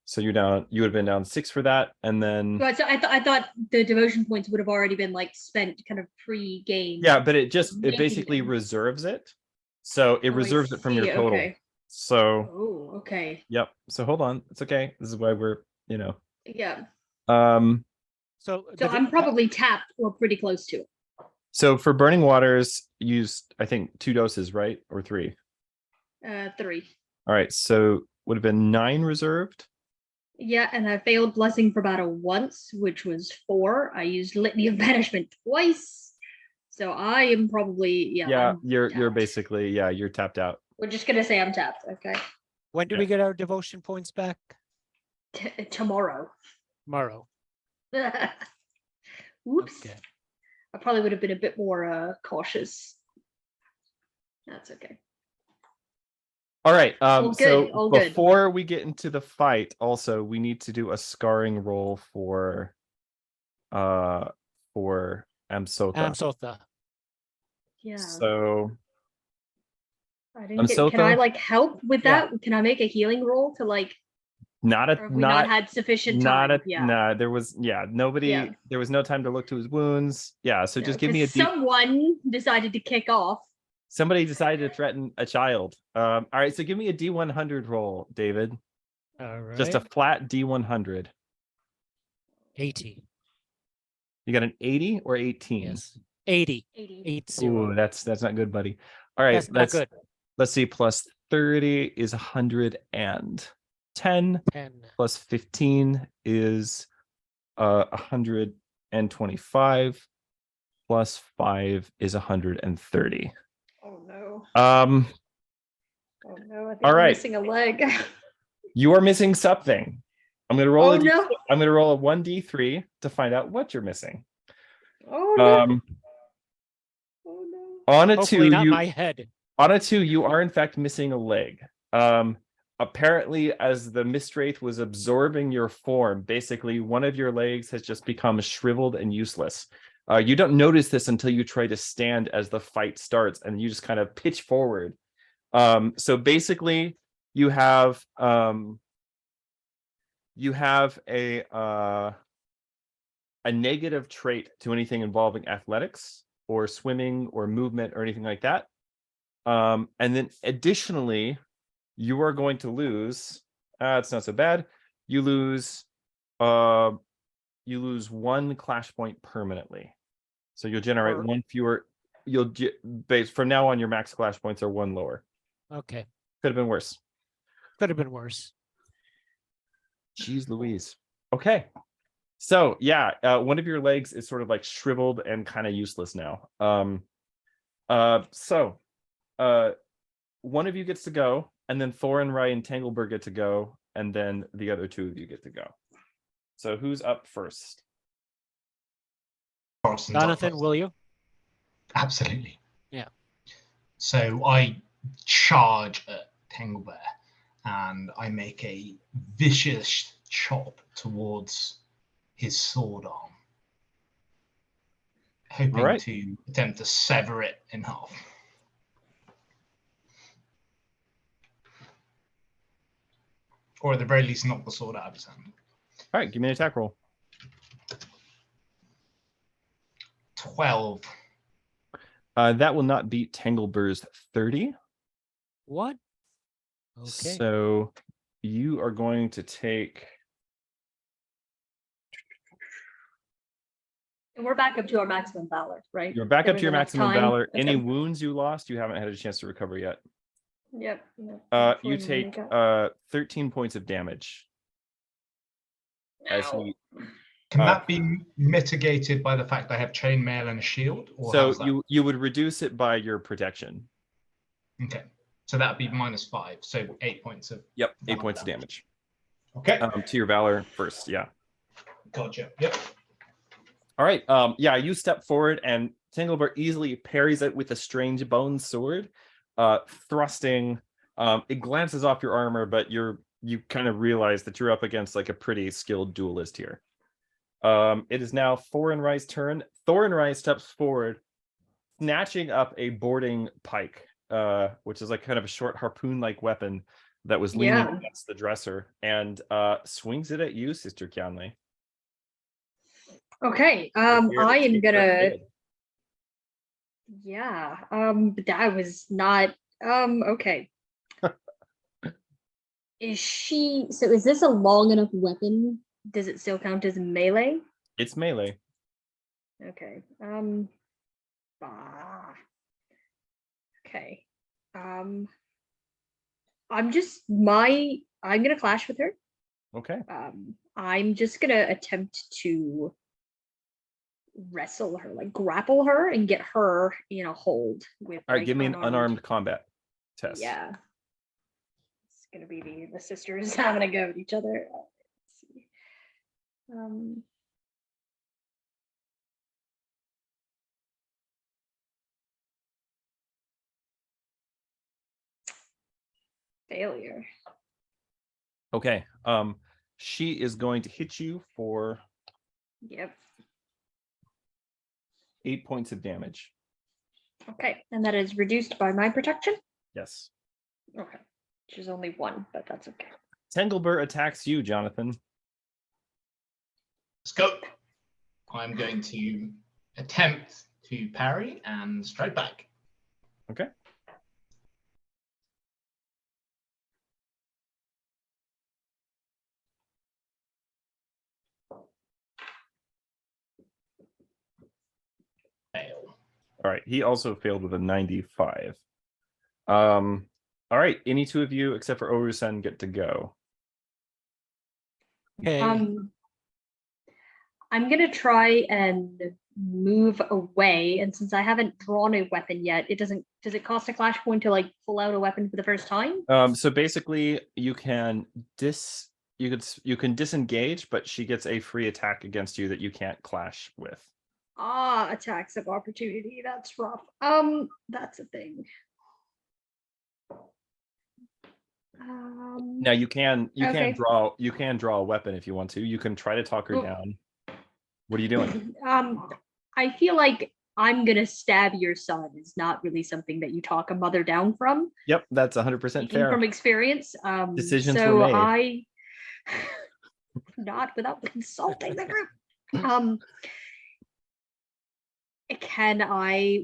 So you would have been down 6 for that. And then But so I thought the devotion points would have already been like spent kind of pre-game. yeah, but it making basically them. reserves it. So it Oh, I reserves it from your see, total. okay. So Oh, okay. yep. So hold on. It's okay. This is why we're, Yeah. so So I'm probably tapped or pretty close to it. so for burning waters, use I think 2 doses, right? Or 3. 3. All right. So would have been 9 reserved. Yeah, and I failed blessing for battle once, which was 4. I used litany of banishment twice. So I am probably I'm you're tapped. basically you're tapped out. We're just gonna say I'm tapped. Okay. when do we get our devotion points back? Tomorrow. Tomorrow. Oops. Okay. I probably would have been a bit more cautious. That's okay. All right. All good, So all good. before we get into the fight, also we need to do a scarring roll for Amsotha. Amsotha. Yeah. So I didn't get, can I Amsotha? like help with Yeah. that? Can I make a healing roll to like, not or have we not had sufficient time? there was nobody Yeah. there was no time to look to his wounds. Yeah, so just give me a someone decided to kick off. somebody decided to threaten a child. All right, so give me a D100 roll, David. All right. Just a flat D100. 80. You got an 80 or 18? Yes. 80. 80. 80. Ooh, that's not good, buddy. All right, That's not good. let's see. Plus 30 is 110. 10. Plus 15 is 125. Plus 5 is 130. Oh no. Um, Oh no. I think all I'm right. missing a leg. You are missing something. I'm gonna roll Oh no. I'm gonna roll a 1d3 to find out what you're missing. Oh no. Oh no. On a Hopefully 2, not my head. on a 2, you are in fact missing a leg. Apparently, as the Mistwraith was absorbing your form, basically one of your legs has just become shriveled and useless. You don't notice this until you try to stand as the fight starts, and you just kind of pitch forward. So basically, you have a negative trait to anything involving athletics or swimming or movement or anything like that. And then additionally, you are going to lose. It's not so bad. You lose 1 clash point permanently. So you'll generate 1 fewer. From now on, your max clash points are 1 lower. Okay. Could have been worse. Could have been worse. Jeez Louise. Okay. So one of your legs is sort of like shriveled and kind of useless now. So one of you gets to go, and then Thorin, Rai, and Tengelbur get to go, and then the other 2 of you get to go. So who's up first? Jonathan, will you? Absolutely. Yeah. So I charge at Tengelbur and I make a vicious chop towards his sword arm, hoping to attempt to sever it in half. or at the very least knock the sword out of his hand. All right, give me an attack roll. 12. That will not beat Tengelbur's 30. What? Okay. So you are going to take. And we're back up to our maximum valor, right? You're back There up to was your enough maximum time. valor. Okay. Any wounds you lost, you haven't had a chance to recover yet. Yep. You take 13 points of damage. As he, Can that be mitigated by the fact I have chainmail and a shield? Or so how's that? you would reduce it by your protection. Okay. So that would be -5. So 8 points of. Yep, 8 points of damage. Okay. To your valor first, yeah. Gotcha. Yep. All right. Yeah, you step forward and Tengelbur easily parries it with a strange bone sword, thrusting. It glances off your armor, but you kind of realize that you're up against like a pretty skilled duelist here. It is now Thorinrai's turn. Thorinrai steps forward, snatching up a boarding pike, which is like kind of a short harpoon-like weapon that was leaning against the dresser, and swings it at you, Sister Kjanlei. Okay. I am gonna. Yeah. But that was not. Okay. Is she? So is this a long enough weapon? Does it still count as melee? It's melee. Okay. Okay. I'm gonna clash with her. Okay. I'm just gonna attempt to wrestle her, like grapple her and get her in a hold with. All right, give me an unarmed combat test. Yeah. It's gonna be the sisters having a go at each other. Let's see. Failure. Okay. She is going to hit you for Yep. 8 points of damage. Okay, and that is reduced by my protection. Yes. Okay, which is only 1, but that's okay. Tengelbur attacks you, Jonathan. Let's go. I'm going to attempt to parry and strike back. Okay. Fail. All right. He also failed with a 95. All right. Any two of you except for Orusen get to go. Okay. I'm gonna try and move away, and since I haven't drawn a weapon yet, does it cost a clash point to like pull out a weapon for the first time? So basically you can disengage, but she gets a free attack against you that you can't clash with. Attacks of opportunity. That's rough. That's a thing. Now you can Okay. draw a weapon if you want to. You can try to talk her Well- down. What are you doing? I feel like I'm gonna stab your son is not really something that you talk a mother down from. Yep, that's 100% Speaking fair. from experience. Decisions so were made. not without consulting the group.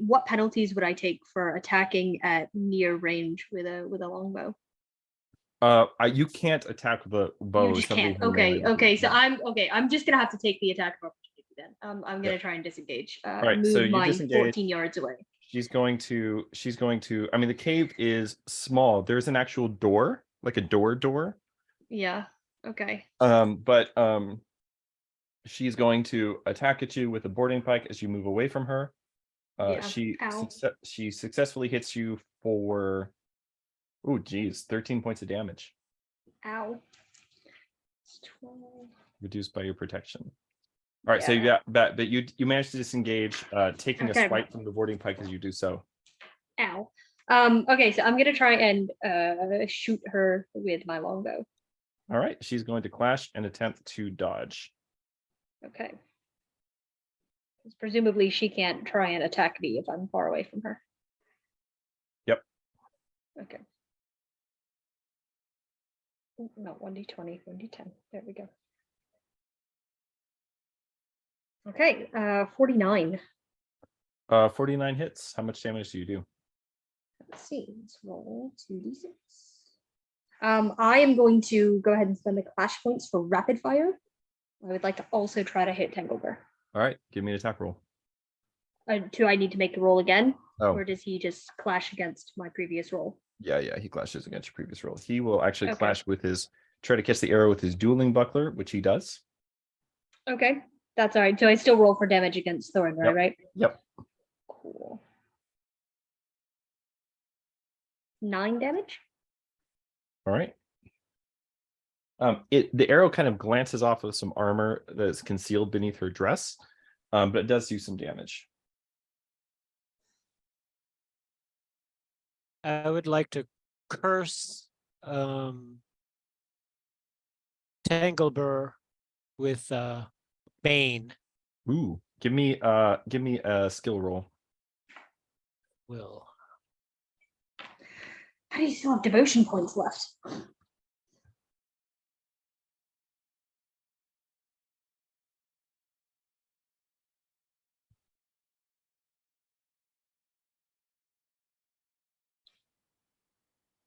What penalties would I take for attacking at near range with a longbow? You can't attack with a bow. You just Somebody can't. who Okay, melee okay. So would- I'm just gonna have to take the attack of opportunity then. I'm gonna Yep. try and disengage. right, Move so you mine disengage. 14 yards away. She's going to. I mean, the cave is small. There's an actual door, like a door. Yeah. Okay. But she's going to attack at you with a boarding pike as you move away from her. Yeah. She Ow. successfully hits you for, 13 points of damage, Ow. It's 12. reduced by your protection. All right, so you Yeah. got but you managed to disengage, taking Okay. a swipe from the boarding pike as you do so. Ow. Okay, so I'm gonna try and shoot her with my longbow. All right, she's going to clash and attempt to dodge. Okay. 'Cause presumably she can't try and attack me if I'm far away from her. Yep. Okay. Not 1d20, 1d10. There we go. Okay, 49. 49 hits. How much damage do you do? Let's see. Let's roll 2d6. I am going to go ahead and spend the clash points for rapid fire. I would like to also try to hit Tengelbur. All right, give me an attack roll. Do I need to make the roll again? Oh. Or does he just clash against my previous roll? Yeah, he clashes against your previous roll. He will actually Okay. clash with try to catch the arrow with his dueling buckler, which he does. Okay, that's all right. So I still roll for damage against Thorin, Yep. right? Yep. Cool. 9 damage? All right. The arrow kind of glances off of some armor that's concealed beneath her dress, but it does do some damage. I would like to curse Tengelbur with Bane. Ooh, give me a skill roll. Will. How do you still have devotion points left?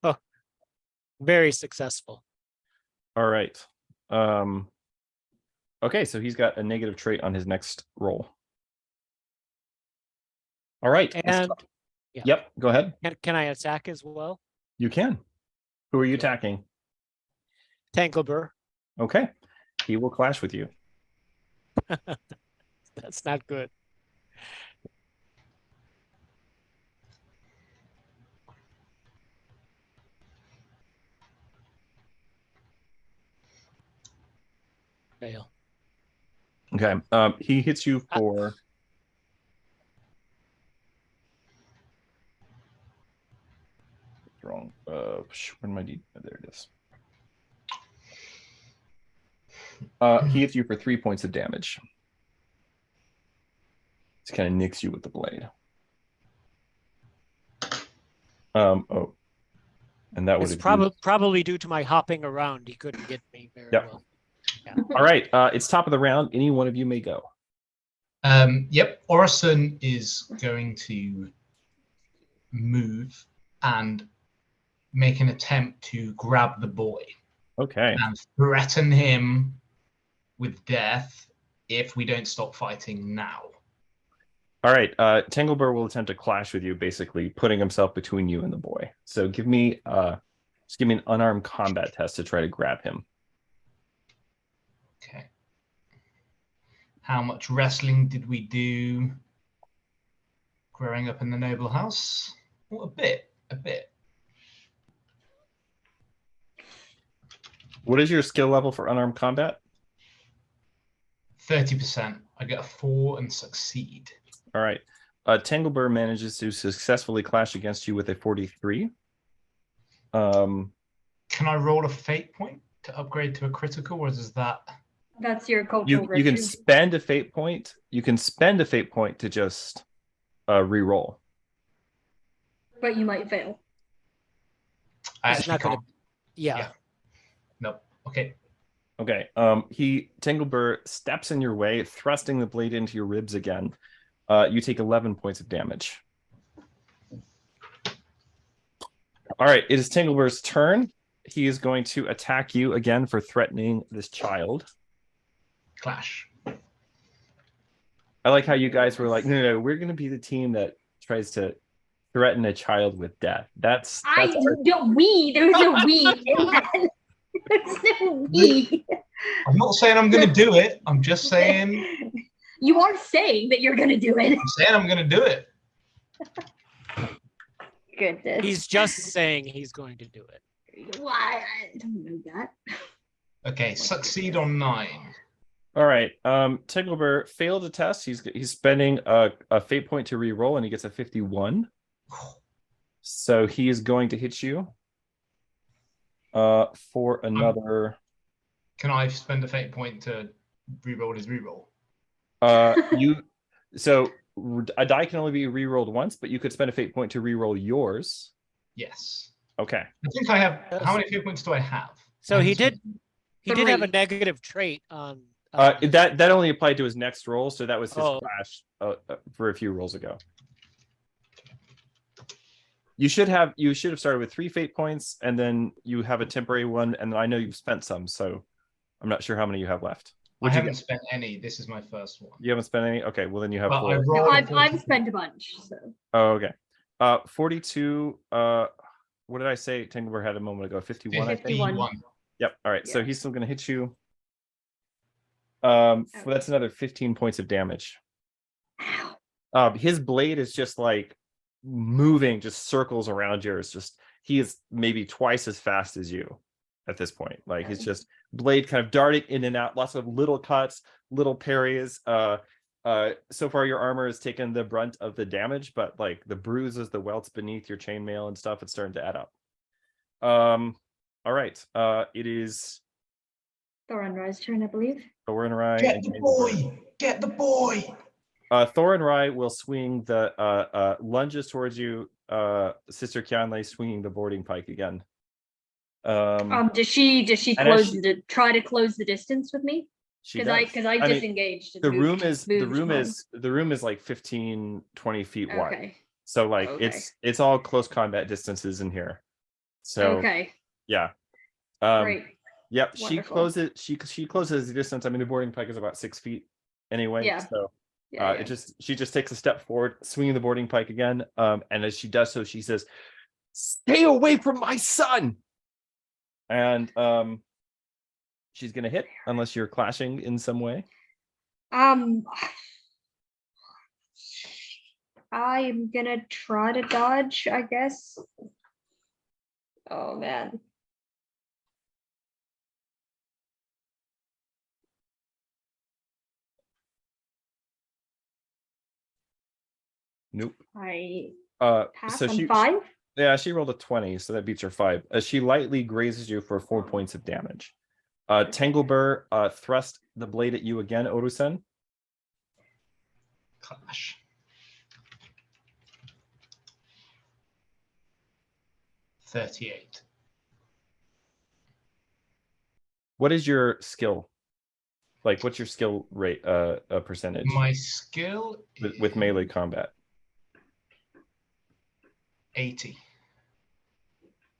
Oh, very successful. All right. Okay, so he's got a negative trait on his next roll. All right. And Yep, go ahead. can I attack as well? You can. Who are you attacking? Tengelbur. Okay. He will clash with you. That's not good. Fail. Okay. He hits you for wrong. Where am I? There it is. He hits you for 3 points of damage. Just kind of nicks you with the blade. Oh, and that would It's probably due to my hopping around. He couldn't get me very Yep. well. All right. It's top of the round. Any one of you may go. Yep, Orison is going to move and make an attempt to grab the boy Okay. and threaten him with death if we don't stop fighting now. All right. Tengelbur will attempt to clash with you, basically putting himself between you and the boy. So just give me an unarmed combat test to try to grab him. Okay. How much wrestling did we do growing up in the noble house? Well, a bit. What is your skill level for unarmed combat? 30%. I get a 4 and succeed. All right. Tengelbur manages to successfully clash against you with a 43. Can I roll a fate point to upgrade to a critical, or is that... That's your cultural You can virtue. spend a fate point. You can spend a fate point to just re-roll. But you might fail. I It's actually not gonna. can't. Yeah. No. Okay. Okay. Tengelbur steps in your way, thrusting the blade into your ribs again. You take 11 points of damage. All right, it is Tengelbur's turn. He is going to attack you again for threatening this child. Clash. I like how you guys were like, no, we're going to be the team that tries to threaten a child with death. That's There's no we in that. There's no we. I'm not saying I'm going to do it. I'm just saying... You are saying that you're going to do it. I'm saying I'm going to do it. Goodness. He's just saying he's going to do it. Why? I don't know that. Okay, succeed on 9. all right. Tengelbur failed a test. He's spending a fate point to re-roll, and he gets a 51. So he is going to hit you for another. Can I spend a fate point to reroll his reroll? So a die can only be re-rolled once, but you could spend a fate point to re-roll yours. Yes. Okay. I think I have... How many fate points do I have? So he And did have a 3. negative trait on. That only applied to his next roll, so that was his Oh. flash for a few rolls ago. You should have started with 3 fate points, and then you have a temporary one, and I know you've spent some, so I'm not sure how many you have left. I What'd you haven't get? spent any. This is my first one. You haven't spent any? Okay, well then you have But I 4. rolled a I've 42. spent a bunch. So Oh, okay. 42. What did I say? Tengelbur had a moment ago. 51, I think. 51. Yep. All right. So Yeah. he's still gonna hit you. That's another 15 points of damage. Ow. His blade is just like moving, just circles around yours. Just he is maybe twice as fast as you at this point. Like he's just blade kind of darting in and out, lots of little cuts, little parries. So far your armor has taken the brunt of the damage, but like the bruises, the welts beneath your chainmail and stuff, it's starting to add up. All right. It is Thorinrai's turn, I believe. Thorinrai. Get the boy! Get the boy! Thorinrai will swing the lunges towards you. Sister Kjanlei swinging the boarding pike again. Does she and as try to close the distance with me? She Because I mean, disengaged. And the moved room home. is like 15, 20 feet wide. Okay. So like Okay. it's all close combat distances in here. So Okay. yeah. Great. Yep. Wonderful. She closes the distance. I mean, the boarding pike is about 6 feet anyway. Yeah. So Yeah, she just takes a step forward, swinging the boarding pike again. And as she does so, she says, "Stay away from my son." And she's gonna hit unless you're clashing in some way. I'm gonna try to dodge, I guess. Oh man. Nope. I pass So on 5. she rolled a 20, so that beats her 5. She lightly grazes you for 4 points of damage. Tengelbur thrust the blade at you again, Orusen. Clash. 38. What is your skill? Like, what's your skill rate percentage My skill with is melee combat? 80.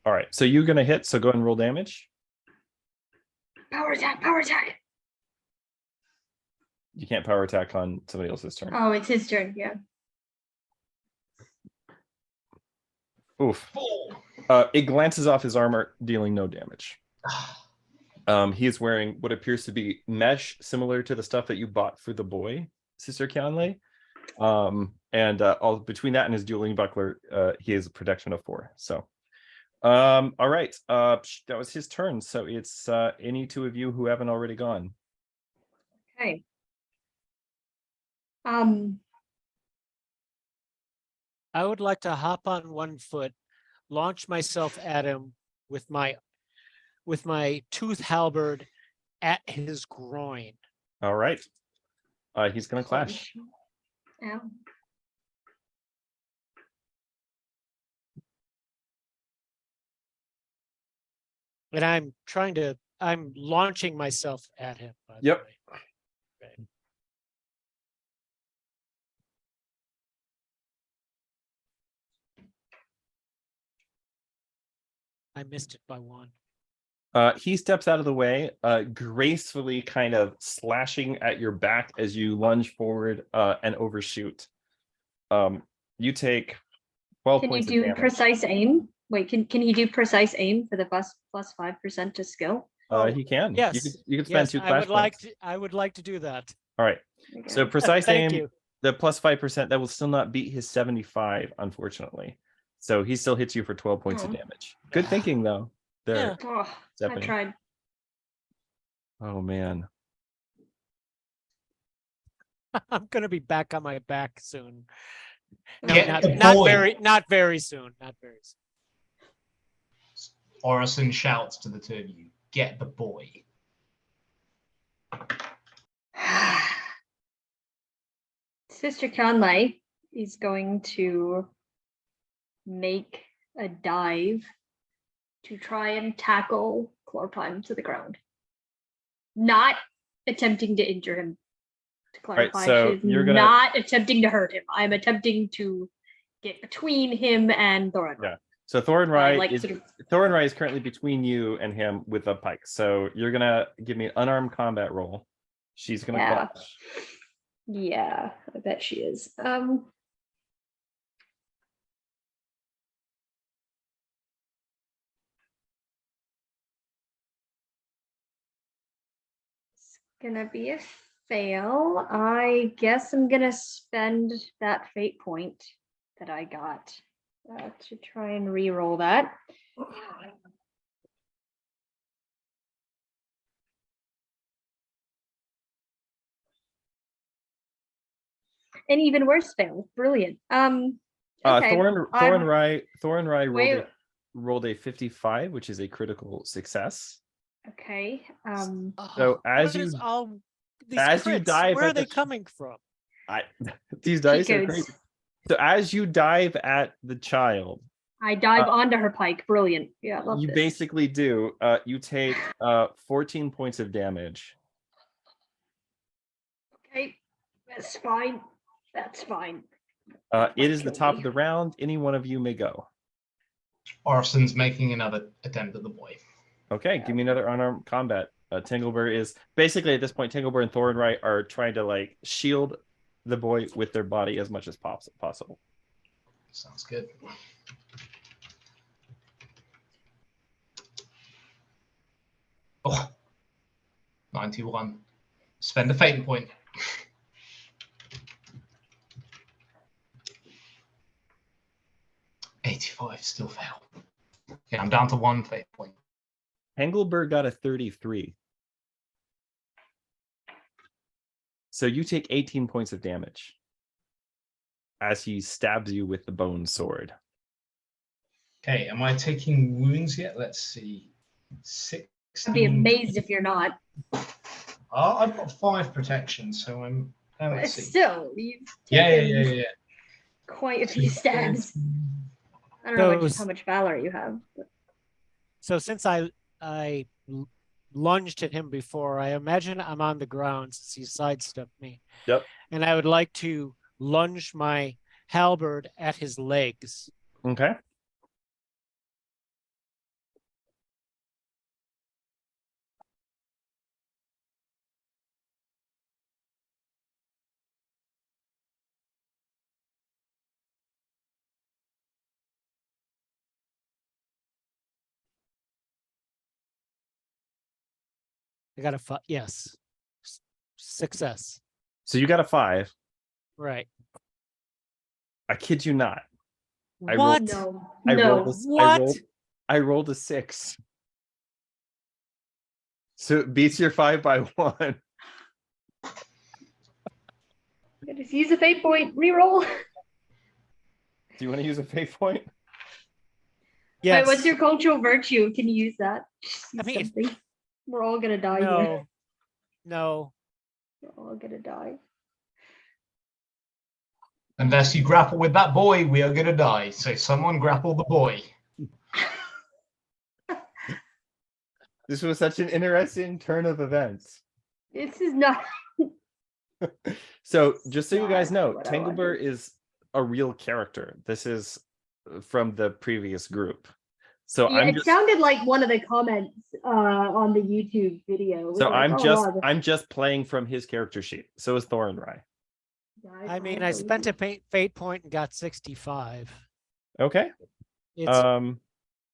All right, so you're gonna hit, so go ahead and roll damage. Power attack, power attack. You can't power attack on somebody else's turn. Oh, it's his turn, yeah. Oof. 4. It glances off his armor, dealing no damage. He is wearing what appears to be mesh, similar to the stuff that you bought for the boy, Sister Kjanlei. And all between that and his dueling buckler, he has a protection of 4. So, all right, that was his turn. So it's any two of you who haven't already gone. Okay. I would like to hop on one foot, launch myself at him with my tooth halberd at his groin. All right. He's gonna clash. Ow. And I'm launching myself at him. By the Yep. way. Okay. I missed it by 1. He steps out of the way, gracefully kind of slashing at your back as you lunge forward and overshoot. You take 12 Can you points of do damage. precise aim? Wait, can he do precise aim for the plus 5% to skill? He can. Yes. You could spend Yes, 2 clash points. I would like to do that. All right. There you So go. precise Thank aim, you. the plus 5%, that will still not beat his 75, unfortunately. So he still hits you for 12 points of Oh. damage. Good thinking, though. There. Yeah. Oh, I Stephani. tried. Oh, man. I'm gonna be back on my back soon. No, Get the not boy. not very soon. Not very soon. Orison shouts to the two of you, "Get the boy." Sister Kjanlei is going to make a dive to try and tackle floor climb to the ground. Not attempting to injure him. To clarify, so she is you're gonna- not attempting to hurt him. I'm attempting to get between him and Thorin. Yeah. So Thorin By, Rai is currently between you and him with a pike. So you're gonna give me an unarmed combat roll. She's gonna Yeah. clutch. Yeah, I bet she is. It's gonna be a fail. I guess I'm gonna spend that fate point that I got to try and re-roll that. An even worse fail. Brilliant. Okay. Thorin Rai Wait. rolled a 55, which is a critical success. Okay. So as what is you- all these as you crits? dive where at are they the- coming from? These dice are Cheat crazy. codes. So as you dive at the child, I dive onto her pike. Brilliant. Yeah, love you this. basically do. You take 14 points of damage. Okay, that's fine. That's fine. It is the Kill top me. of the round. Any one of you may go. Orson's making another attempt at the boy. Okay, give me another unarmed combat. Tengelbur is basically at this point. Tengelbur and Thorin Rai are trying to like shield the boy with their body as much as possible. Sounds good. Oh, 91. Spend a fate point. $85 still fail. Okay, I'm down to 1 fate point. Tengelbur got a 33. So you take 18 points of damage as he stabs you with the bone sword. Okay, am I taking wounds yet? Let's see. 16. I'd be amazed if you're not. I've got 5 protection, so I'm. Let's see. Still, you've Yeah. taken quite a few stabs. I don't know Those- how much valor you have. But So since I lunged at him before, I imagine I'm on the ground since he sidestepped me. Yep. And I would like to lunge my halberd at his legs. Okay. I got a yes. Success. So you got a 5. Right. I kid you not. I What? rolled- no, I no. rolled a, What? I rolled a 6. So it beats your 5 by 1. Just use a fate point. Reroll. Do you want to use a fate point? Yes. Wait, what's your cultural virtue? Can you use that? I mean- Something. We're all gonna die here. No. No. We're all gonna die. Unless you grapple with that boy, we are going to die. So someone grapple the boy. This was such an interesting turn of events. This is not. So just so you guys know, What I wanted. Tengelbur is a real character. This is from the previous group. So Yeah, I'm it just sounded like one of the comments on the YouTube video. It was so like, I'm "Oh, just wow, this I'm just playing from his character sheet. So is Thorin Rai. guy I mean, finds I a spent lead." a fate point and got 65. Okay. It's Um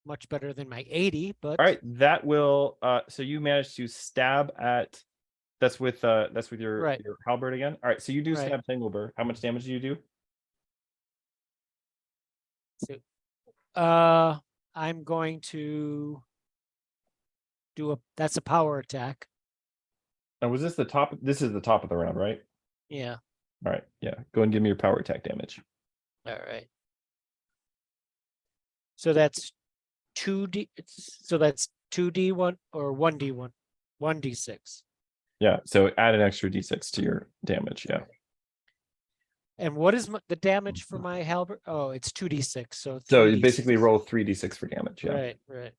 much better than my 80, but all right, that will so you managed to stab at that's with your, Right. your halberd again. All right, so you do Right. stab Tengelbur. How much damage do you do? I'm going to do that's a power attack. And was this the top? This is the top of the round, right? Yeah. All right, yeah. Go and give me your power attack damage. All right. So that's 2D. So that's 2D1 or 1D1, 1D6. Yeah, so add an extra d6 to your damage. Yeah. And what is the damage for my halberd? Oh, it's 2D6. So So you 3D6. basically roll 3d6 for damage. Yeah. Right, right.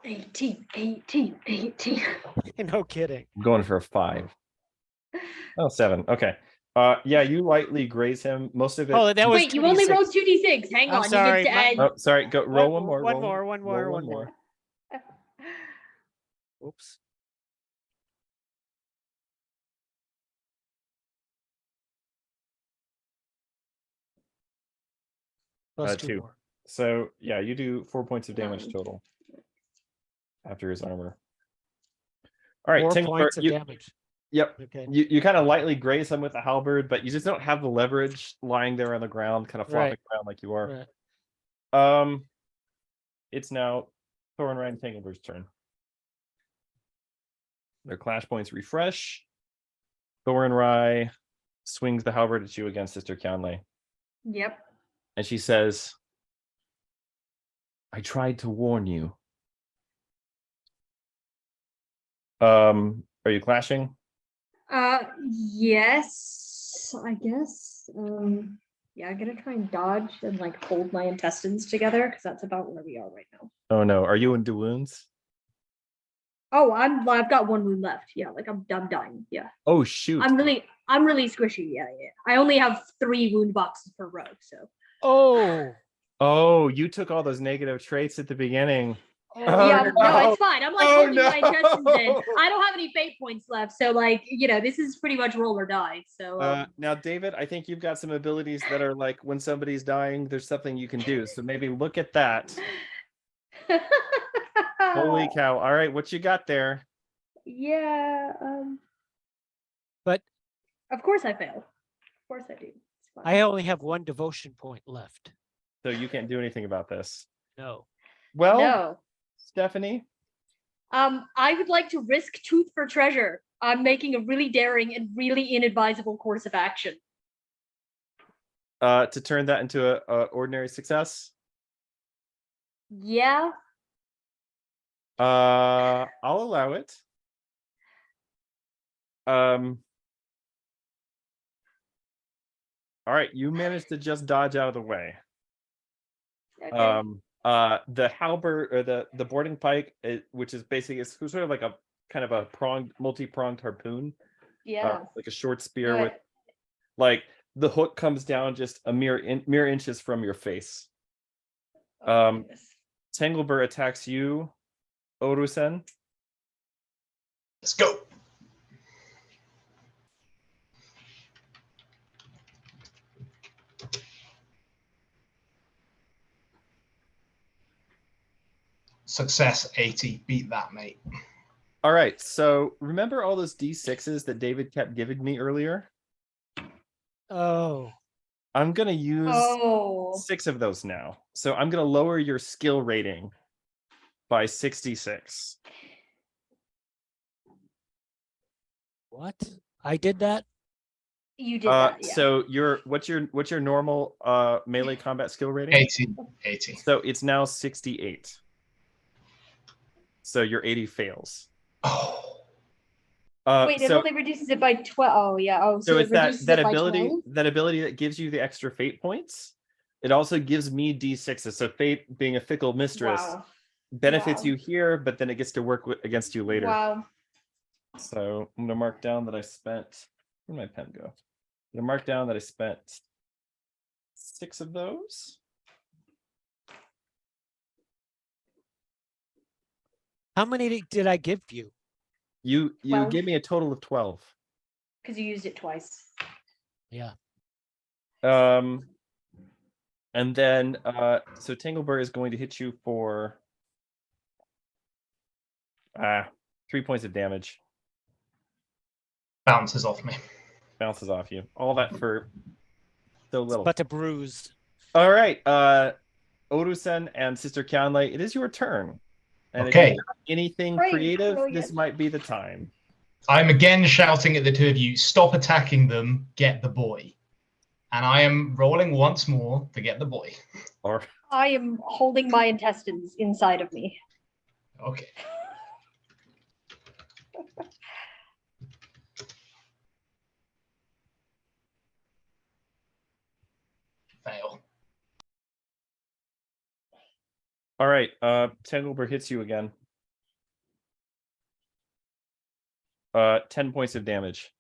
18, 18, 18. No kidding. I'm going for a 5. Oh, 7. Okay. Yeah, you lightly graze him. Most of it. Oh, that was Wait, you only 2d6. rolled 2d6. Hang I'm on, sorry, you get to my- add. Oh, sorry. Go roll one more. One roll more, one more, roll one more. Oops. Plus 2 2. more. So yeah, you do 4 points of damage 9. total after his armor. All right, 4 Tengelbur, points of damage. Yep. Okay. You kind of lightly graze him with the halberd, but you just don't have the leverage lying there on the ground, kind of flopping Right. around like you are. Right. It's now Thorin and Tengelbur's turn. Their clash points refresh. Thorin swings the halberd at you against Sister Kjanlei. Yep. And she says, I tried to warn you. Are you clashing? Yes, I guess. Yeah, I'm gonna try and dodge and like hold my intestines together because that's about where we are right now. Oh no, are you into wounds? Oh, I've got 1 wound left. Yeah, like I'm dying. Yeah. Oh shoot. I'm really squishy. Yeah, yeah. I only have 3 wound boxes per row, so. Oh. Oh, you took all those negative traits at the beginning. Oh, Yeah, no, no. it's fine. I'm like Oh, holding my intestines in. no. I don't have any fate points left, so like, this is pretty much roll or die. So Now, David, I think you've got some abilities that are like when somebody's dying, there's something you can do. So maybe look at that. Holy cow. All right, what you got there? Yeah. But Of course I fail. Of course I do. It's fine. I only have 1 devotion point left. So you can't do anything about this. No. Well, No. Stephanie, I would like to risk tooth for treasure. I'm making a really daring and really inadvisable course of action. to turn that into a ordinary success. Yeah. I'll allow it. All right, you managed to just dodge out of the way. Okay. The halberd or the boarding pike, which is basically it's sort of like a kind of a multi-pronged harpoon. Yeah. Like a short spear Good. with like the hook comes down just a mere inches from your face. Oh, goodness. Tengelbur attacks you, Orusen. Let's go. Success 80. Beat that, mate. All right, so remember all those D6s that David kept giving me earlier? Oh. I'm gonna use Oh. 6 of those now. So I'm gonna lower your skill rating by 66. What? I did that? You did that, yeah. So what's your normal melee combat skill rating? 80. 80. So it's now 68. So your 80 fails. Oh. Wait, it so, only reduces it by 12. Oh, yeah. Oh, so it it's that reduces it by ability 12? that ability that gives you the extra fate points. It also gives me D6s. So fate, being a fickle mistress, Wow. benefits Wow. you here, but then it gets to work against you later. Wow. So I'm gonna mark down that I spent. Where'd my pen go? I'm gonna mark down that I spent 6 of those. How many did I give you? You 12. gave me a total of 12. Because you used it twice. Yeah. And then so Tengelbur is going to hit you for 3 points of damage. Bounces off me. Bounces off you. All that for so little. But a bruise. All right, Orusen and Sister Kjanlei, it is your turn. And Okay. if you have anything Great, creative, this brilliant. might be the time. I'm again shouting at the 2 of you, stop attacking them, get the boy. And I am rolling once more to get the boy. Or I am holding my intestines inside of me. Okay. Fail. all right, Tengelbur hits you again. 10 points of damage.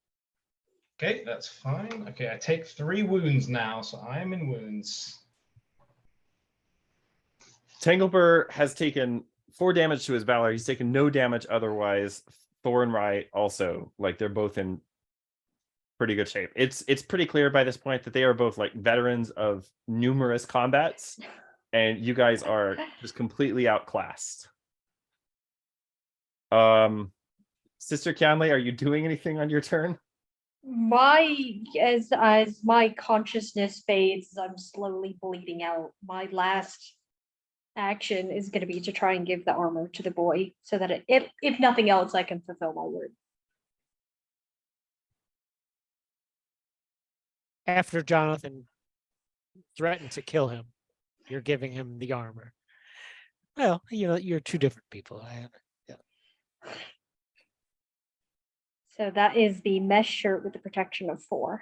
Okay, that's fine. Okay, I take 3 wounds now, so I am in wounds. Tengelbur has taken 4 damage to his valor. He's taken no damage otherwise. Thor and Rye also, like, they're both in pretty good shape. It's pretty clear by this point that they are both like veterans of numerous combats, and you guys are just completely outclassed. Sister Kjanlei, are you doing anything on your turn? As my consciousness fades, I'm slowly bleeding out. My last action is going to be to try and give the armor to the boy, so that if nothing else, I can fulfill my word. After Jonathan threatened to kill him, you're giving him the armor. Well, you're 2 different people. So that is the mesh shirt with the protection of 4.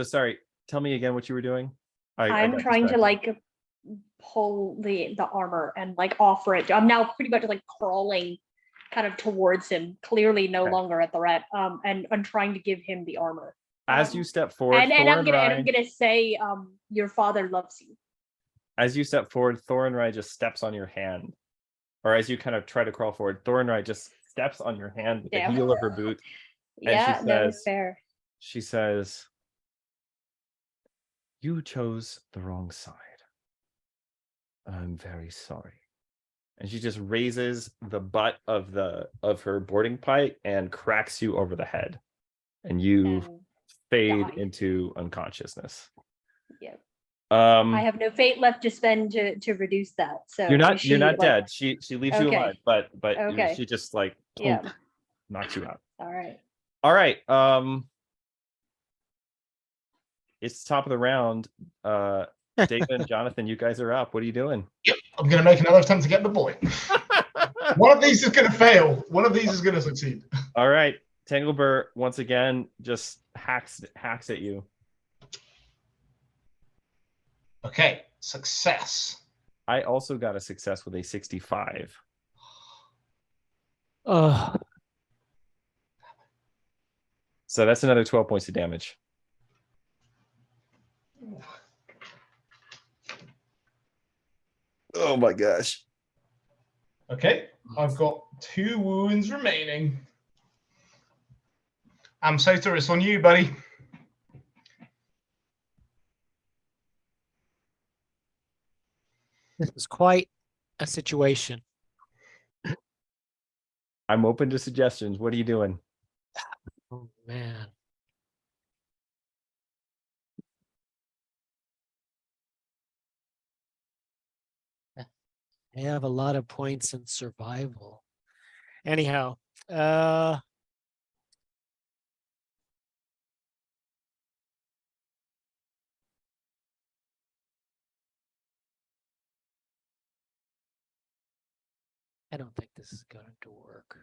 Sorry. Tell me again what you were doing. I'm got trying to distracted. like pull the armor and like offer it. I'm now pretty much like crawling kind of towards him, clearly no Okay. longer a threat. And I'm trying to give him the armor. As you step forward, And Thor I'm Rye, gonna say, your father loves you. as you step forward, Thor and Rye just steps on your hand, or as you kind of try to crawl forward, Thor and Rye just steps on your hand with the Damn. heel of her boot. And Yeah, she no, says, it's fair. She says, "You chose the wrong side. I'm very sorry." And she just raises the butt of her boarding pike and cracks you over the head, and you And fade die. into unconsciousness. Yep. I I have no fate left to spend to reduce that. So you're not she, like, dead. She leaves you Okay. alive, but Okay. she just like Yeah. plunk, knocks you out. All right. All right. It's top of the round. David and Jonathan, you guys are up. What are you doing? Yep, I'm going to make another attempt to get the boy. One of these is going to fail. One of these is going to succeed. All right. Tengelbur once again just hacks at you. Okay, success. I also got a success with a 65. Oh, So that's another 12 points of damage. Oh my gosh. Okay, I've got 2 wounds remaining. Amsota, it's on you, buddy. this is quite a situation. I'm open to suggestions. What are you doing? Oh man. I have a lot of points in survival. Anyhow, I don't think this is going to work.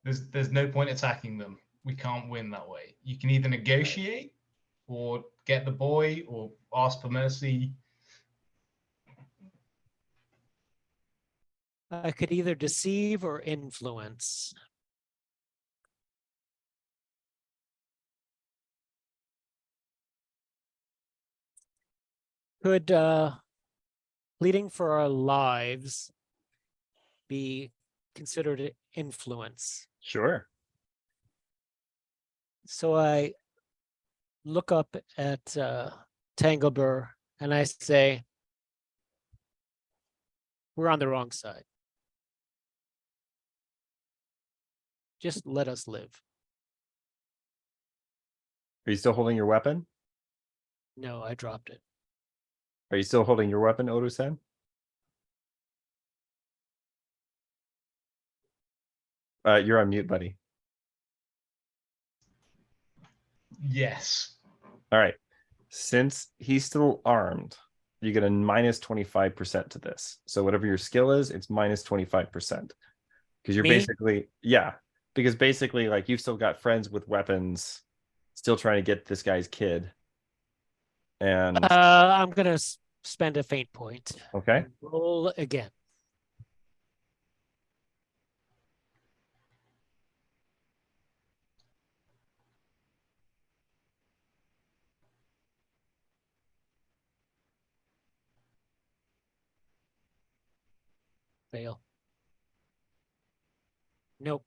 There's no point attacking them. We can't win that way. You can either negotiate or get the boy or ask for mercy. I could either deceive or influence. Could pleading for our lives be considered influence? Sure. So I look up at Tengelbur and I say, we're on the wrong side. Just let us live. Are you still holding your weapon? No, I dropped it. Are you still holding your weapon, Odo-san? You're on mute, buddy. Yes. All right. Since he's still armed, you get a minus 25% to this. So whatever your skill is, it's minus 25%. Because you're Me? basically, yeah. Because basically, like, you've still got friends with weapons, still trying to get this guy's kid. And I'm gonna spend a faint point. okay. Roll again. Fail. Nope.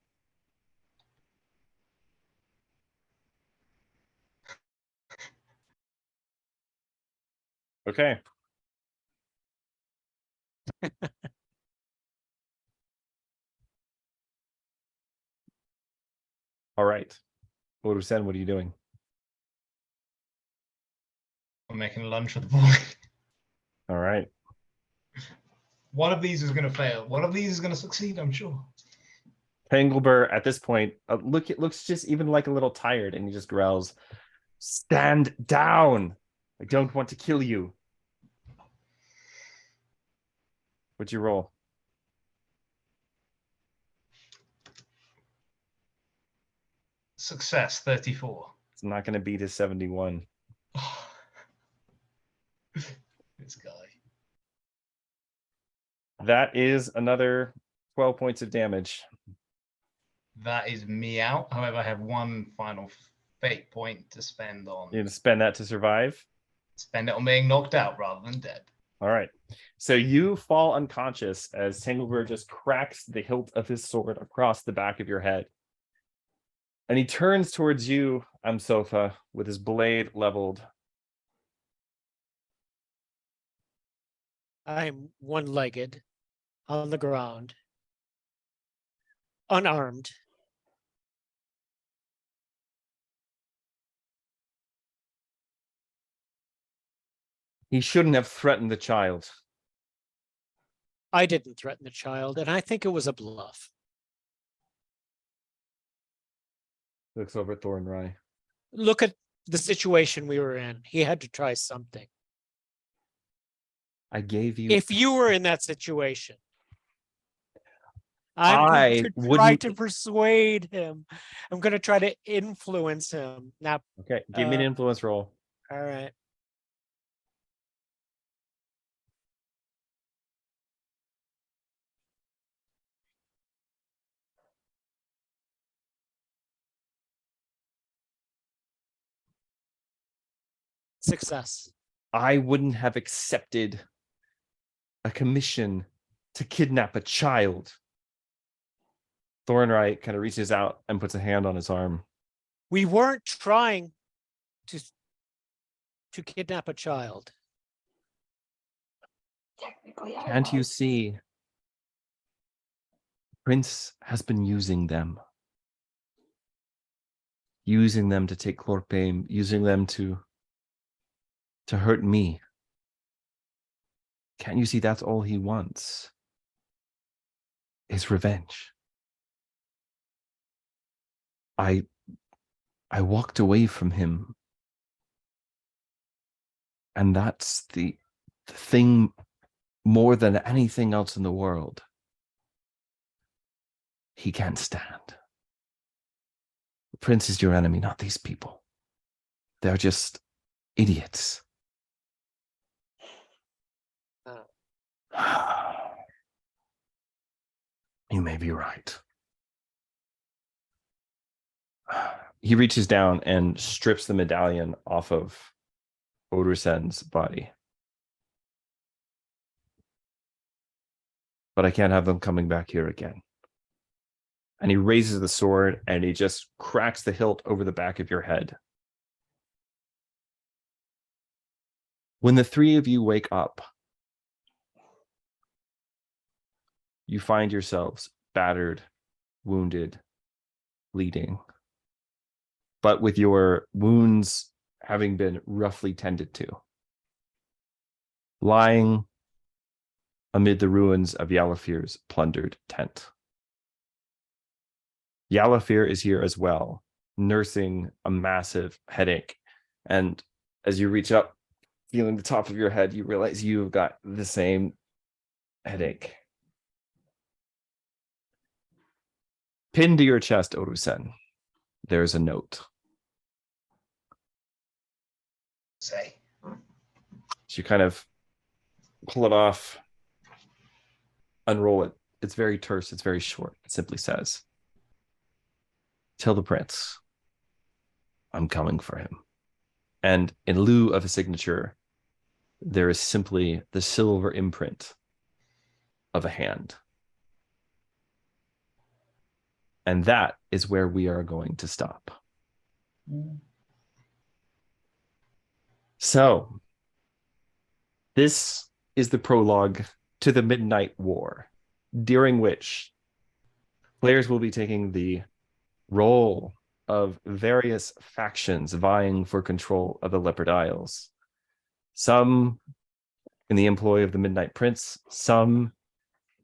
Okay. All right. Orusen, what are you doing? I'm making lunch with the boy. All right. One of these is going to fail. One of these is going to succeed, I'm sure. Tengelbur at this point, it looks just even like a little tired, and he just growls, "Stand down! I don't want to kill you." What'd you roll? Success, 34. It's not going to beat his 71. This guy. That is another 12 points of damage. That is me out. However, I have one final fate point to spend on. You're going to spend that to survive? Spend it on being knocked out rather than dead. All right. So you fall unconscious as Tengelbur just cracks the hilt of his sword across the back of your head. And he turns towards you, Amsofa, with his blade leveled. I'm one-legged on the ground, unarmed. He shouldn't have threatened the child. I didn't threaten the child, and I think it was a bluff. Looks over at Thornrye. Look at the situation we were in. He had to try something. I gave you. If you were in that situation, I I'm going to try wouldn't- to persuade him. I'm going to try to influence him. Now, Okay, give me an influence roll. all right. Success. I wouldn't have accepted a commission to kidnap a child. Thornrye kind of reaches out and puts a hand on his arm. We weren't trying to kidnap a child. Technically, I Can't you was. see? Prince has been using them. Using them to take Chlorpain, using them to hurt me. Can't you see that's all he wants? Is revenge. I walked away from him. And that's the thing more than anything else in the world he can't stand. The prince is your enemy, not these people. They're just idiots. You may be right. He reaches down and strips the medallion off of Orusen's body. But I can't have them coming back here again. And he raises the sword and he just cracks the hilt over the back of your head. When the three of you wake up, you find yourselves battered, wounded, bleeding, but with your wounds having been roughly tended to. Lying amid the ruins of Yalafir's plundered tent. Yalafir is here as well, nursing a massive headache. And as you reach up, feeling the top of your head, you realize you've got the same headache. Pinned to your chest, Orusen, there's a note. Say. So you kind of pull it off, unroll it. It's very terse, it's very short. It simply says, "Tell the prince I'm coming for him." And in lieu of a signature, there is simply the silver imprint of a hand. And that is where we are going to stop. So, this is the prologue to the Midnight War, during which players will be taking the role of various factions vying for control of the Leopard Isles. Some in the employ of the Midnight Prince, some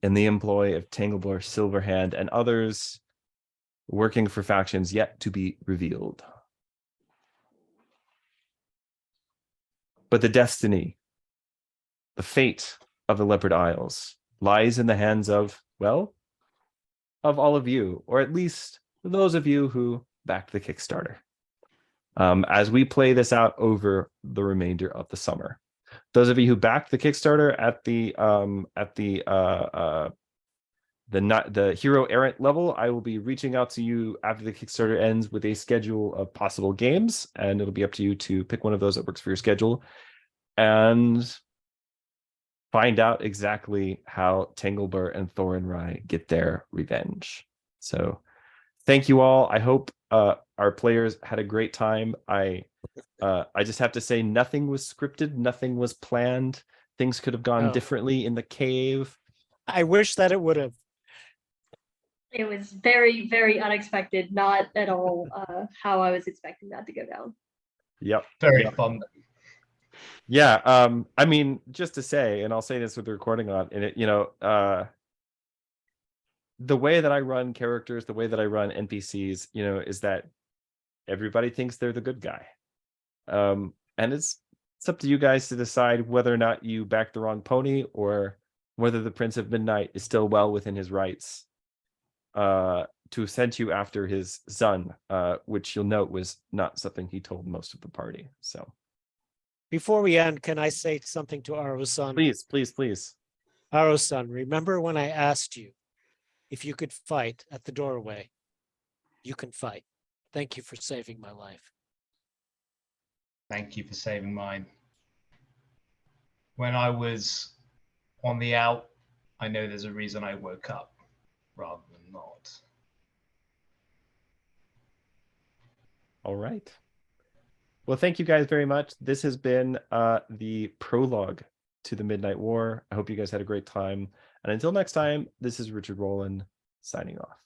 in the employ of Tengelbur Silverhand, and others working for factions yet to be revealed. But the destiny, the fate of the Leopard Isles lies in the hands of, well, of all of you, or at least those of you who backed the Kickstarter. As we play this out over the remainder of the summer, those of you who backed the Kickstarter at the Hero Errant level, I will be reaching out to you after the Kickstarter ends with a schedule of possible games, and it'll be up to you to pick one of those that works for your schedule and find out exactly how Tengelbur and Thorinrai get their revenge. So thank you all. I hope our players had a great time. I just have to say, nothing was scripted, nothing was planned. Things could have gone differently in the cave. I wish that it would have. It was very, very unexpected, not at all how I was expecting that to go down. Yep. Very fun. Yeah. I mean, just to say, and I'll say this with the recording on, and it, the way that I run characters, the way that I run NPCs, is that everybody thinks they're the good guy. And it's up to you guys to decide whether or not you back the wrong pony, or whether the Prince of Midnight is still well within his rights to send you after his son, which you'll note was not something he told most of the party. So Before we end, can I say something to Aro-san? please. Aro-san, remember when I asked you if you could fight at the doorway? You can fight. Thank you for saving my life. Thank you for saving mine. When I was on the out, I know there's a reason I woke up rather than not. All right. Well, thank you guys very much. This has been the prologue to the Midnight War. I hope you guys had a great time. And until next time, this is Richard Rowland signing off.